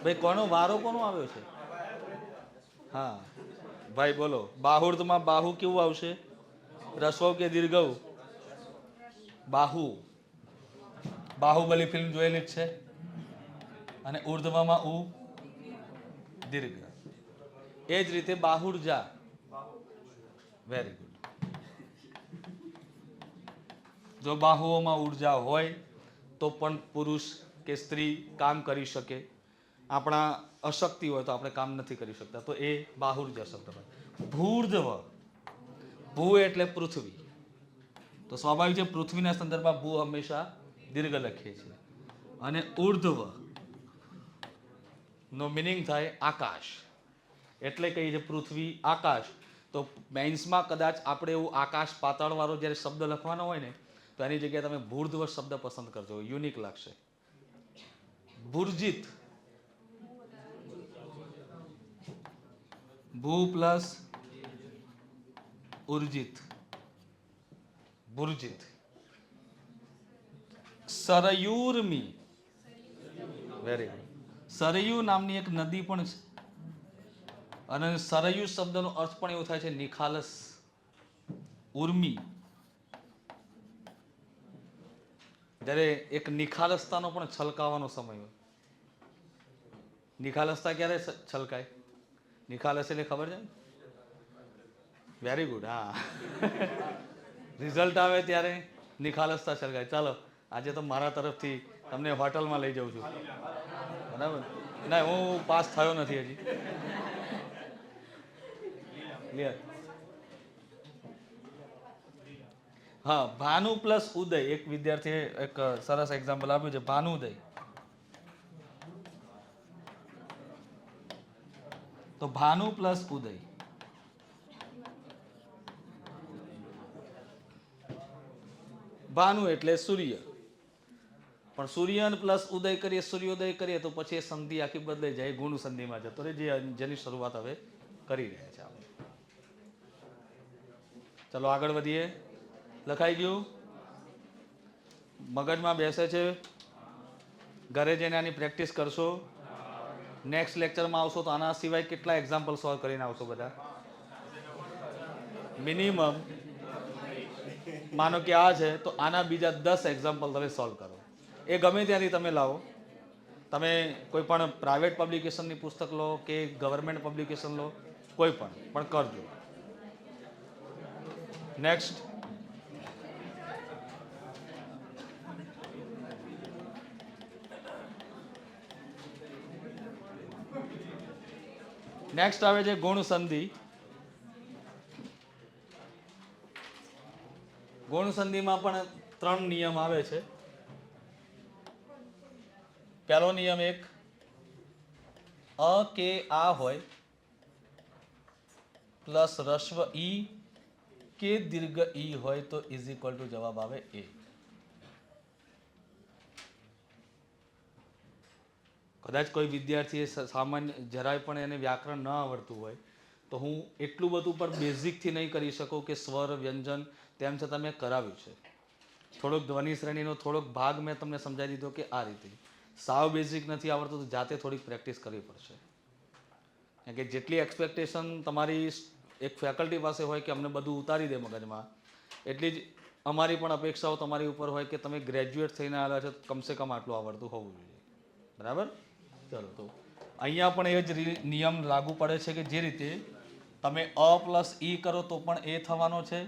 ભાઈ કોનો વારો કોનો આવ્યો છે? હા ભાઈ બોલો. બાહુર્ધમાં બાહુ કેવું આવશે? રસ્વ કે દીર્ઘવ? બાહુ. બાહુબલી ફિલ્મ જોયેલી જ છે. અને ઉર્ધ્વમાં ઉ દીર્ઘ. એ જ રીતે બાહુર્જા. Very good. જો બાહુઓમાં ઉર્જા હોય તો પણ પુરુષ કે સ્ત્રી કામ કરી શકે. આપણા અશક્તિ હોય તો આપણે કામ નથી કરી શકતા, તો એ બાહુર્જા શબ્દ હોય. ભૂર્ધવ. ભૂ એટલે પૃથ્વી. તો સ્વાભાવિક છે પૃથ્વીના સંદર્ભમાં ભૂ હંમેશા દીર્ઘ લખીએ છીએ. અને ઉર્ધ્વ નો મિનિંગ થાય આકાશ. એટલે કહીએ છીએ પૃથ્વી આકાશ. તો મેન્સમાં કદાચ આપણે એવું આકાશ પાતાળ વાળો જ્યારે શબ્દ લખવાનો હોય ને, તો એની જગ્યાએ તમે ભૂર્ધ્વ શબ્દ પસંદ કરજો, યુનિક લાગશે. ભુર્જિત. ભૂ પ્લસ ઉર્જિત. ભુર્જિત. સરયુર્મી. Very good. સરયુ નામની એક નદી પણ છે, અને સરયુ શબ્દનો અર્થ પણ એવો થાય છે નિખાલસ. ઉર્મી જ્યારે એક નિખાલસતાનો પણ છલકાવાનો સમય હોય. નિખાલસતા ક્યારે છલકાય? નિખાલસ એટલે ખબર છે? Very good. હા, રિઝલ્ટ આવે ત્યારે નિખાલસતા છલકાય. ચાલો આજે તો મારા તરફથી તમને હોટલમાં લઈ જાઉં છું. બરાબર? ના, હું પાસ થયો નથી હજી. ક્લિયર? હા, ભાનુ પ્લસ ઉદય. એક વિદ્યાર્થીએ એક સરસ એક્ઝામ્પલ આપ્યું છે, ભાનુદય. તો ભાનુ પ્લસ ઉદય. ભાનુ એટલે સૂર્ય, પણ સૂર્ય પ્લસ ઉદય કરીએ, સૂર્યોદય કરીએ તો પછી એ સંધિ આખી બદલાઈ જાય, ગુણ સંધિમાં જતો રહે, જેની શરૂઆત હવે કરી રહ્યા છે આપણે. ચલો આગળ વધીએ. લખાઈ ગયું? મગજમાં બેસે છે? ઘરે જઈને આની પ્રેક્ટિસ કરશો. નેક્સ્ટ લેક્ચરમાં આવશો તો આના સિવાય કેટલા એક્ઝામ્પલ સોલ્વ કરીને આવશો બધા? મિનિમમ માનો કે આ છે તો આના બીજા 10 એક્ઝામ્પલ તમે સોલ્વ કરો. એ ગમે ત્યાંથી તમે લાવો. તમે કોઈ પણ પ્રાઇવેટ પબ્લિકેશનની પુસ્તક લો કે ગવર્મેન્ટ પબ્લિકેશન લો, કોઈ પણ કરજો. નેક્સ્ટ. નેક્સ્ટ આવે છે ગુણ સંધિ. ગુણ સંધિમાં પણ 3 નિયમ આવે છે. પહેલો નિયમ એક, અ કે આ હોય પ્લસ રસ્વ ઈ કે દીર્ઘ ઈ હોય તો ઇઝ ઇક્વલ ટુ જવાબ આવે એ. કદાચ કોઈ વિદ્યાર્થીએ સામાન્ય જરાય પણ એને વ્યાકરણ ન આવડતું હોય તો હું એટલું બધું પણ બેઝિકથી નહીં કરી શકું કે સ્વર વ્યંજન તેમ છતાં મેં કરાવ્યું છે. થોડોક ધ્વનિ શ્રેણીનો થોડોક ભાગ મેં તમને સમજાવી દીધો કે આ રીતે. સાવ બેઝિક નથી આવડતું તો જાતે થોડીક પ્રેક્ટિસ કરવી પડશે. કારણ કે જેટલી એક્સપેક્ટેશન તમારી એક ફેકલ્ટી પાસે હોય કે અમને બધું ઉતારી દે મગજમાં, એટલી જ અમારી પણ અપેક્ષાઓ તમારી ઉપર હોય કે તમે ગ્રેજ્યુએટ થઈને આવ્યા છો તો કમસે કમ આટલું આવડતું હોવું જોઈએ. બરાબર? ચલો, તો અહીંયા પણ એ જ નિયમ લાગુ પડે છે કે જે રીતે તમે અ પ્લસ ઈ કરો તો પણ એ થવાનો છે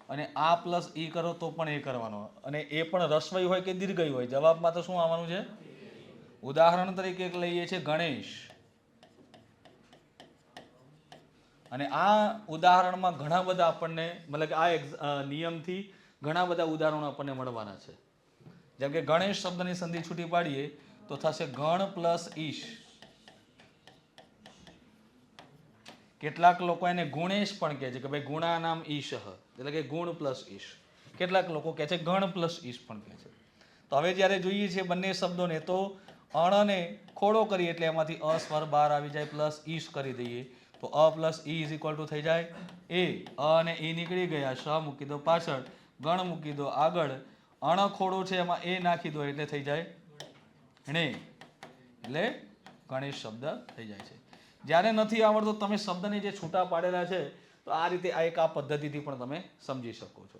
અને આ પ્લસ ઈ કરો તો પણ એ કરવાનો, અને એ પણ રસ્વઈ હોય કે દીર્ઘઈ હોય, જવાબમાં તો શું આવવાનું છે? ઉદાહરણ તરીકે એક લઈએ છીએ ગણેશ, અને આ ઉદાહરણમાં ઘણા બધા આપણને મતલબ કે આ નિયમથી ઘણા બધા ઉદાહરણો આપણને મળવાના છે. જેમ કે ગણેશ શબ્દની સંધિ છૂટી પાડીએ તો થશે ગણ પ્લસ ઈશ. કેટલાક લોકો એને ગુણેશ પણ કહે છે કે ભાઈ ગુણા નામ ઈશ, એટલે કે ગુણ પ્લસ ઈશ. કેટલાક લોકો કહે છે ગણ પ્લસ ઈશ પણ કહે છે. તો હવે જ્યારે જોઈએ છીએ બંને શબ્દોને તો અણને ખોડો કરીએ એટલે એમાંથી અ સ્વર બહાર આવી જાય, પ્લસ ઈશ કરી દઈએ તો અ પ્લસ ઈ ઇઝ ઇક્વલ ટુ થઈ જાય એ. અ અને ઈ નીકળી ગયા, શ મૂકી દો પાછળ, ગણ મૂકી દો આગળ, અણ ખોડો છે એમાં એ નાખી દો એટલે થઈ જાય ણે, એટલે ગણેશ શબ્દ થઈ જાય છે. જ્યારે નથી આવડતો તમે શબ્દને જે છૂટા પાડેલા છે તો આ રીતે આ એક આ પદ્ધતિથી પણ તમે સમજી શકો છો.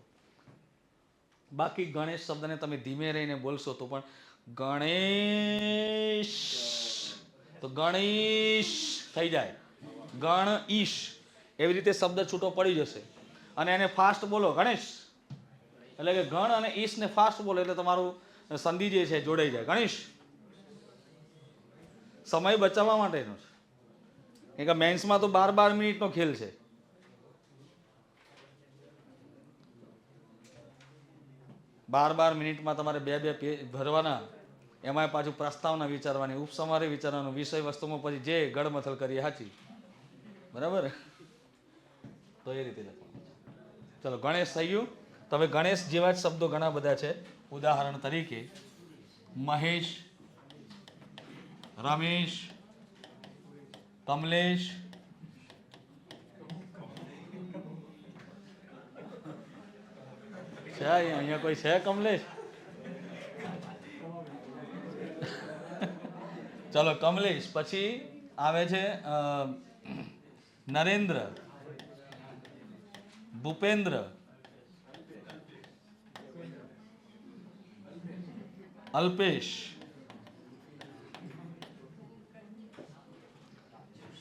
બાકી ગણેશ શબ્દને તમે ધીમે રહીને બોલશો તો પણ ગણેશ તો ગણેશ થઈ જાય, ગણ ઈશ એવી રીતે શબ્દ છૂટો પડી જશે. અને એને ફાસ્ટ બોલો ગણેશ, એટલે કે ગણ અને ઈશ ને ફાસ્ટ બોલો એટલે તમારું સંધિ જે છે જોડાઈ જાય. ગણેશ સમય બચાવવા માટેનો છે. કારણ કે મેન્સમાં તો 12 મિનિટનો ખેલ છે. બાર મિનિટમાં તમારે બે પેજ ભરવાના, એમાંય પાછું પ્રસ્તાવના વિચારવાની, ઉપસમારે વિચારવાનું, વિષય વસ્તુમાં પછી જે ગળમથલ કરીએ સાચી. બરાબર? તો એ રીતે લખવાનું. ચલો, ગણેશ થઈ ગયું. તો હવે ગણેશ જેવા જ શબ્દો ઘણા બધા છે. ઉદાહરણ તરીકે મહેશ, રમેશ, કમલેશ, છે અહીંયા કોઈ છે કમલેશ? ચલો, કમલેશ. પછી આવે છે નરેન્દ્ર, ભૂપેન્દ્ર, અલ્પેશ,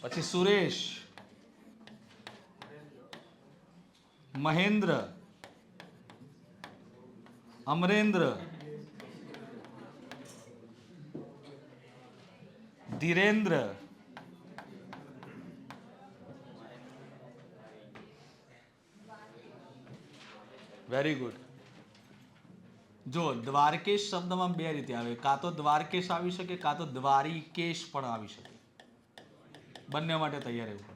પછી સુરેશ, મહેન્દ્ર, અમરેન્દ્ર, ધીરેન્દ્ર, વેરી ગુડ. જો દ્વારકેશ શબ્દમાં બે રીતે આવે, કાં તો દ્વારકેશ આવી શકે, કાં તો દ્વારિકેશ પણ આવી શકે. બંને માટે તૈયાર રહેવું પડે.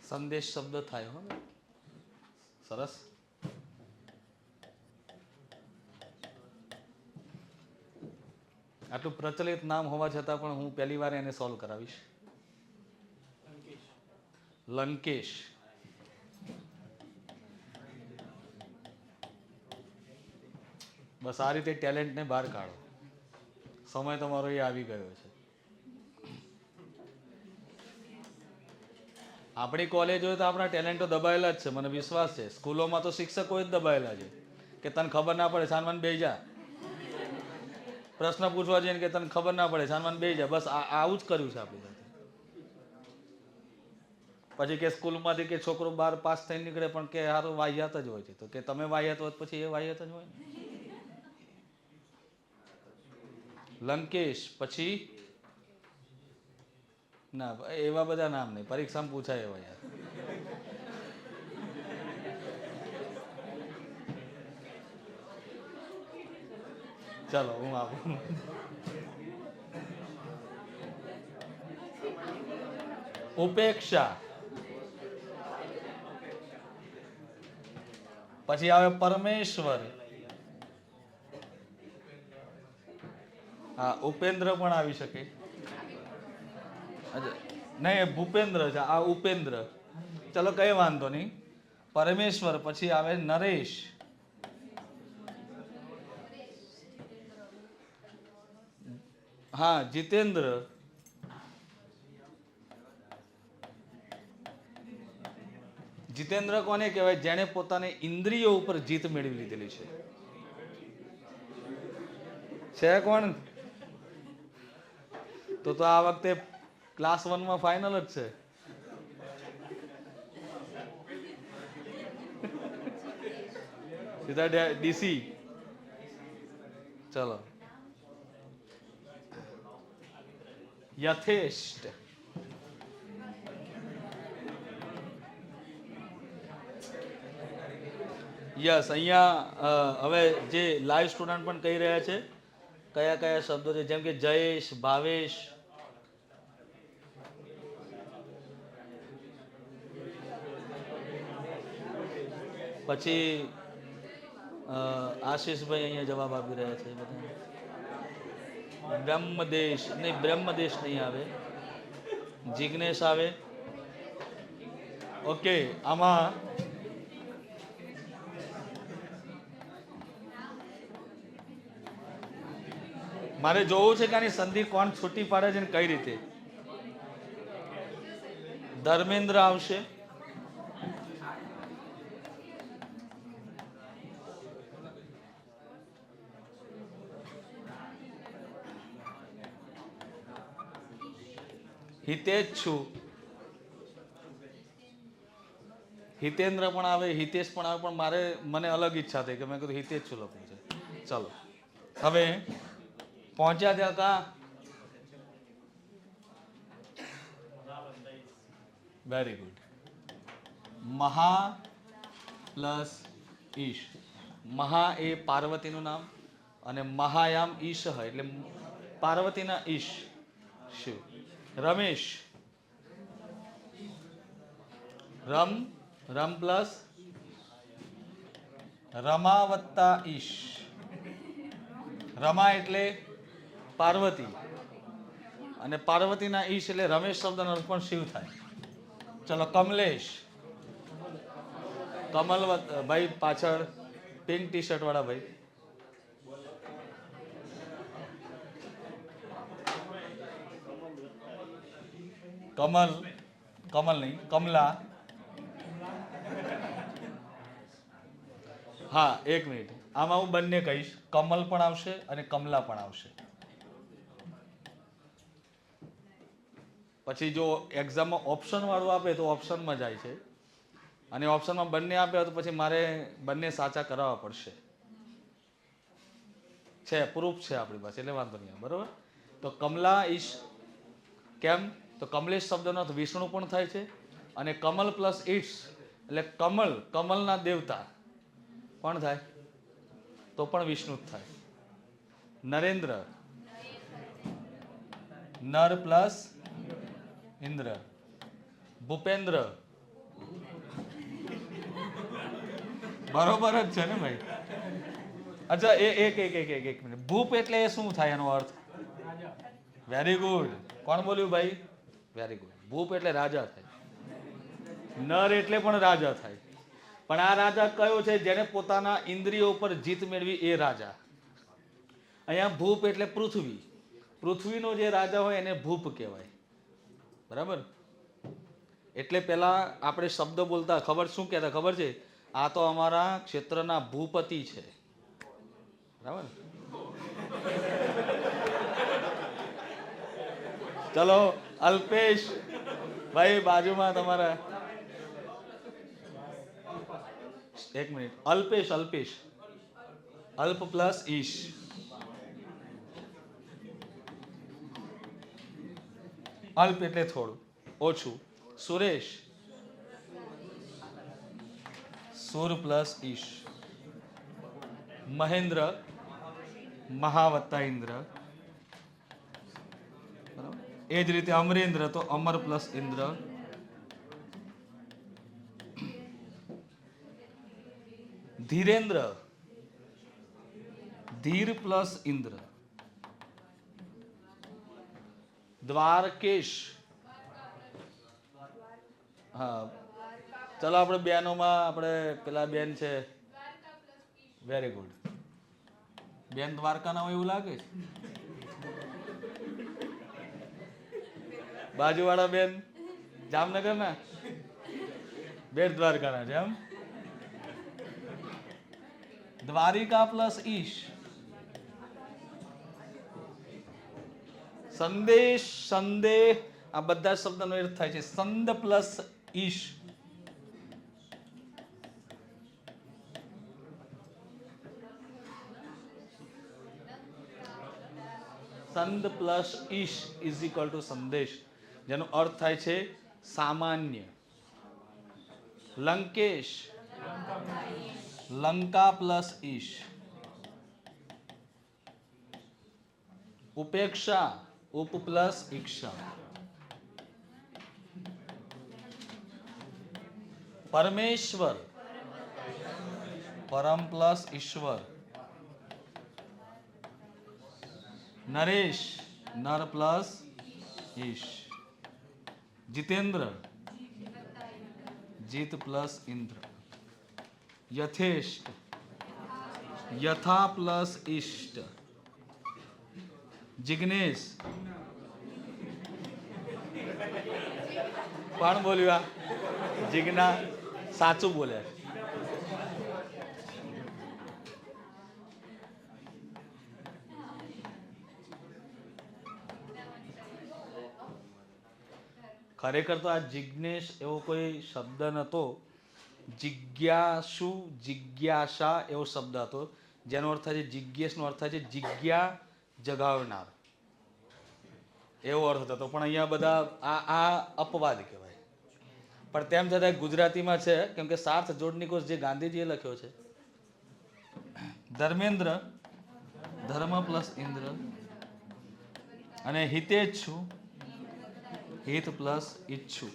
સંદેશ શબ્દ થાય. હો, સરસ. આટલું પ્રચલિત નામ હોવા છતાં પણ હું પહેલી વાર એને સોલ્વ કરાવીશ. લંકેશ. બસ આ રીતે ટેલેન્ટને બહાર કાઢો. સમય તમારો એ આવી ગયો છે. આપણી કોલેજ હોય તો આપણા ટેલેન્ટો દબાયેલા જ છે, મને વિશ્વાસ છે. સ્કૂલોમાં તો શિક્ષકો જ દબાયેલા છે કે તને ખબર ના પડે સાનવાન બેહી જા, પ્રશ્ન પૂછવા જઈને કે તને ખબર ના પડે સાનવાન બેહી જા. બસ આવું જ કર્યું છે આપણી સાથે. પછી કે સ્કૂલમાંથી કે છોકરો 12 પાસ થઈને નીકળે પણ કે સારું વાહિયાત જ હોય છે, તો કે તમે વાહિયાત હોત પછી એ વાહિયાત જ હોય ને. લંકેશ પછી ના એવા બધા નામ નહીં, પરીક્ષામાં પૂછાય એવા યાર. ચલો હું આપું. ઉપેક્ષા, પછી આવે પરમેશ્વર. હા ઉપેન્દ્ર પણ આવી શકે. નહીં ભૂપેન્દ્ર છે, આ ઉપેન્દ્ર. ચલો કઈ વાંધો નહીં. પરમેશ્વર પછી આવે નરેશ. હા જીતેન્દ્ર. જીતેન્દ્ર કોને કહેવાય? જેણે પોતાની ઇન્દ્રિયો ઉપર જીત મેળવી લીધેલી છે. છે કોણ? તો આ વખતે ક્લાસ 1 માં ફાઇનલ જ છે. સીધા ડીસી. ચલો યથેષ્ટ. યસ, અહીંયા હવે જે લાઈવ સ્ટુડન્ટ પણ કહી રહ્યા છે કયા કયા શબ્દો છે, જેમ કે જયેશ, ભાવેશ, પછી આશીષભાઈ અહીંયા જવાબ આપી રહ્યા છે બધા. બ્રહ્મદેશ નહીં, બ્રહ્મદેશ નહીં આવે. જિગ્નેશ આવે. ઓકે, આમાં મારે જોવું છે કે આની સંધિ કોણ છૂટી પાડે છે ને કઈ રીતે. ધર્મેન્દ્ર આવશે. હિતેચ્છુ. હિતેન્દ્ર પણ આવે, હિતેશ પણ આવે, પણ મને અલગ ઈચ્છા થઈ કે મેં કીધું હિતેચ્છુ લખવું છે. ચલો હવે પહોંચ્યા ત્યાં કા. Very good. મહા પ્લસ ઈશ. મહા એ પાર્વતીનું નામ અને મહાયામ ઈશ એટલે પાર્વતીના ઈશ શિવ. રમેશ. રમ પ્લસ રમા વત્તા ઈશ. રમા એટલે પાર્વતી અને પાર્વતીના ઈશ એટલે રમેશ શબ્દનો અર્થ પણ શિવ થાય. ચલો કમલેશ. કમલ ભાઈ પાછળ પિંક ટી શર્ટ વાળા ભાઈ. કમલ નહીં, કમલા. હા એક મિનિટ, આમાં હું બંને કહીશ, કમલ પણ આવશે અને કમલા પણ આવશે. પછી જો એક્ઝામમાં ઓપ્શન વાળું આપે તો ઓપ્શનમાં જાય છે, અને ઓપ્શનમાં બંને આપે તો પછી મારે બંને સાચા કરાવવા પડશે. છે પ્રૂફ છે આપણી પાસે, એટલે વાંધો નહીં. બરોબર. તો કમલા ઈશ કેમ? તો કમલેશ શબ્દનો અર્થ વિષ્ણુ પણ થાય છે, અને કમલ પ્લસ ઈટ્સ એટલે કમલના દેવતા પણ થાય, તો પણ વિષ્ણુ જ થાય. નરેન્દ્ર. નર પ્લસ ઇન્દ્ર. ભૂપેન્દ્ર. બરોબર જ છે ને ભાઈ? અચ્છા એક મિનિટ, ભૂપ એટલે શું થાય એનો અર્થ? Very good. કોણ બોલ્યું ભાઈ? Very good. ભૂપ એટલે રાજા થાય. નર એટલે પણ રાજા થાય, પણ આ રાજા કયો છે? જેને પોતાના ઇન્દ્રિયો ઉપર જીત મેળવી એ રાજા. અહીંયા ભૂપ એટલે પૃથ્વી. પૃથ્વીનો જે રાજા હોય એને ભૂપ કહેવાય. બરાબર. એટલે પેલા આપણે શબ્દ બોલતા ખબર શું કહેતા ખબર છે? આ તો અમારા ક્ષેત્રના ભૂપતિ છે. બરાબર. ચલો અલ્પેશ ભાઈ બાજુમાં તમારા એક મિનિટ, અલ્પેશ, અલ્પેશ, અલ્પ પ્લસ ઈશ, અલ્પ એટલે થોડું ઓછું. સુરેશ, સુર પ્લસ ઈશ. મહેન્દ્ર, મહા વત્તા ઇન્દ્ર. બરાબર. એ જ રીતે અમરેન્દ્ર તો અમર પ્લસ ઇન્દ્ર. ધીરેન્દ્ર, ધીર પ્લસ ઇન્દ્ર. દ્વારકેશ, હા ચલો આપણે બેનોમાં આપણે પેલા બેન છે, વેરી ગુડ. બેન દ્વારકા ના હોય એવું લાગે છે. બાજુવાળા બેન જામનગર ના, બેટ દ્વારકા ના છે એમ. દ્વારિકા પ્લસ ઈશ. સંદેશ, સંદેહ, આ બધા શબ્દનો અર્થ થાય છે સંદ પ્લસ ઈશ. સંદ પ્લસ ઈશ ઇઝ ઇક્વલ ટુ સંદેશ, જેનો અર્થ થાય છે સામાન્ય. લંકેશ, લંકા પ્લસ ઈશ. ઉપેક્ષા, ઉપ પ્લસ ઈક્ષા. પરમેશ્વર, પરમ પ્લસ ઈશ્વર. નરેશ, નર પ્લસ ઈશ. જીતેન્દ્ર, જીત પ્લસ ઇન્દ્ર. યથેષ્ટ, યથા પ્લસ ઇષ્ટ. જિગ્નેશ, કોણ બોલ્યું આ? જિજ્ઞા, સાચું બોલે. ખરેખર તો આ જિજ્ઞેશ એવો કોઈ શબ્દ નતો. જિજ્ઞાસુ, જિજ્ઞાસા એવો શબ્દ હતો, જેનો અર્થ થાય છે જિજ્ઞેશ નો અર્થ થાય છે જિજ્ઞા જગાવનાર, એવો અર્થ હતો. પણ અહીંયા બધા આ અપવાદ કહેવાય. પણ તેમ છતાં ગુજરાતીમાં છે, કેમ કે સાર્થ જોડનીકોશ જે ગાંધીજીએ લખ્યો છે. ધર્મેન્દ્ર, ધર્મ પ્લસ ઇન્દ્ર. અને હિતેચ્છુ, હિત પ્લસ ઈચ્છુ.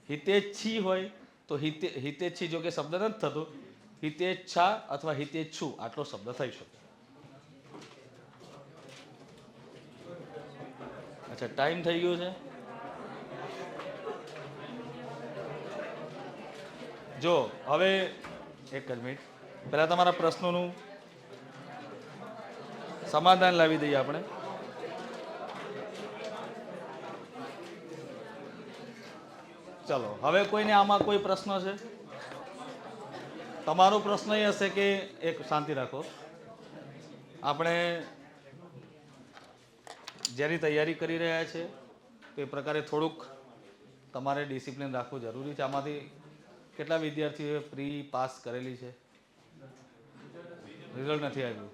હિતેચ્છી હોય તો હિતેચ્છી જો કે શબ્દ નથી થતો, હિતેચ્છા અથવા હિતેચ્છુ આટલો શબ્દ થઈ શકે. અચ્છા, ટાઈમ થઈ ગયો છે. જો હવે એક જ મિનિટ, પહેલા તમારા પ્રશ્નોનું સમાધાન લાવી દઈએ આપણે. ચલો, હવે કોઈને આમાં કોઈ પ્રશ્ન છે? તમારો પ્રશ્ન એ હશે કે, એક શાંતિ રાખો, આપણે જેની તૈયારી કરી રહ્યા છે તો એ પ્રકારે થોડુંક તમારે ડિસિપ્લિન રાખવું જરૂરી છે. આમાંથી કેટલા વિદ્યાર્થીઓએ પ્રી પાસ કરેલી છે? રિઝલ્ટ નથી આવ્યું.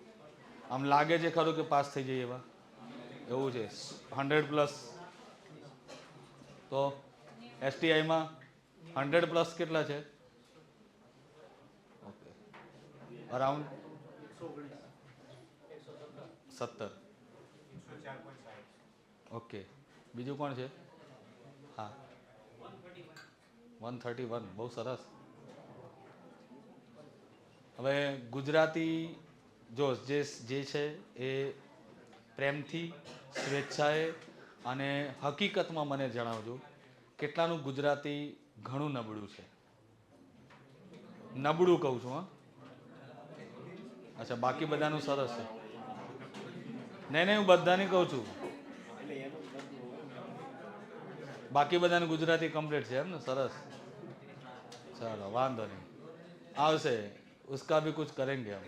આમ લાગે છે ખરું કે પાસ થઈ જઈએ એવા? એવું છે 100+? તો એસટીઆઈમાં 100+ કેટલા છે? Okay, around 17. ઓકે, બીજું કોણ છે? હા, 131. બહુ સરસ. હવે ગુજરાતી જો જે છે એ પ્રેમથી, સ્વેચ્છાએ અને હકીકતમાં મને જણાવજો, કેટલાનું ગુજરાતી ઘણું નબળું છે? નબળું કહું છું, હા. અચ્છા, બાકી બધાનું સરસ છે. નહીં, હું બધાને કહું છું. બાકી બધાનું ગુજરાતી કમ્પ્લીટ છે એમ ને? સરસ. ચાલો, વાંધો નહીં, આવશે. उसका भी कुछ करेंगे हम,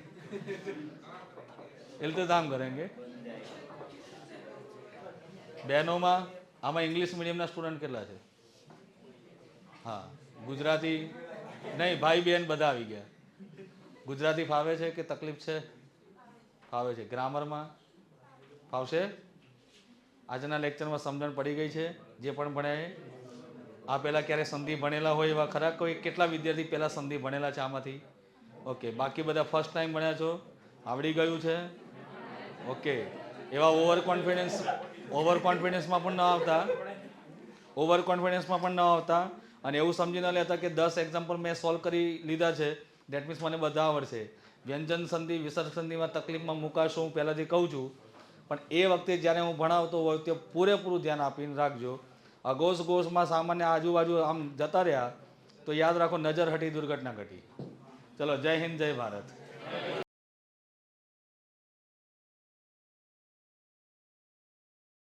इल्तिजाम करेंगे. બહેનોમાં આમાં ઇંગ્લિશ મીડિયમના સ્ટુડન્ટ કેટલા છે? હા, ગુજરાતી નહીં, ભાઈ બહેન બધા આવી ગયા. ગુજરાતી ફાવે છે કે તકલીફ છે? ફાવે છે. ગ્રામરમાં ફાવશે? આજના લેક્ચરમાં સમજણ પડી ગઈ છે? જે પણ ભણ્યા એ આ પહેલાં ક્યારે સંધિ ભણેલા હોય એવા ખરા? કોઈ કેટલા વિદ્યાર્થી પહેલાં સંધિ ભણેલા છે આમાંથી? ઓકે. બાકી બધા ફર્સ્ટ ટાઈમ ભણ્યા છો? આવડી ગયું છે? ઓકે. એવા ઓવર કોન્ફિડન્સમાં પણ ન આવતા, અને એવું સમજી ન લેતા કે 10 એક્ઝામ્પલ મેં સોલ્વ કરી લીધા છે દેટ મીન્સ મને બધા આવડશે. વ્યંજન સંધિ વિસર્ગ સંધિમાં તકલીફમાં મુકાશો હું પહેલાંથી કહું છું, પણ એ વખતે જ્યારે હું ભણાવતો હોય તે પૂરેપૂરું ધ્યાન આપીને રાખજો. અઘોષમાં સામાન્ય આજુબાજુ આમ જતા રહ્યા તો યાદ રાખો, નજર હટી દુર્ઘટના ઘટી. ચલો, જય હિન્દ, જય ભારત.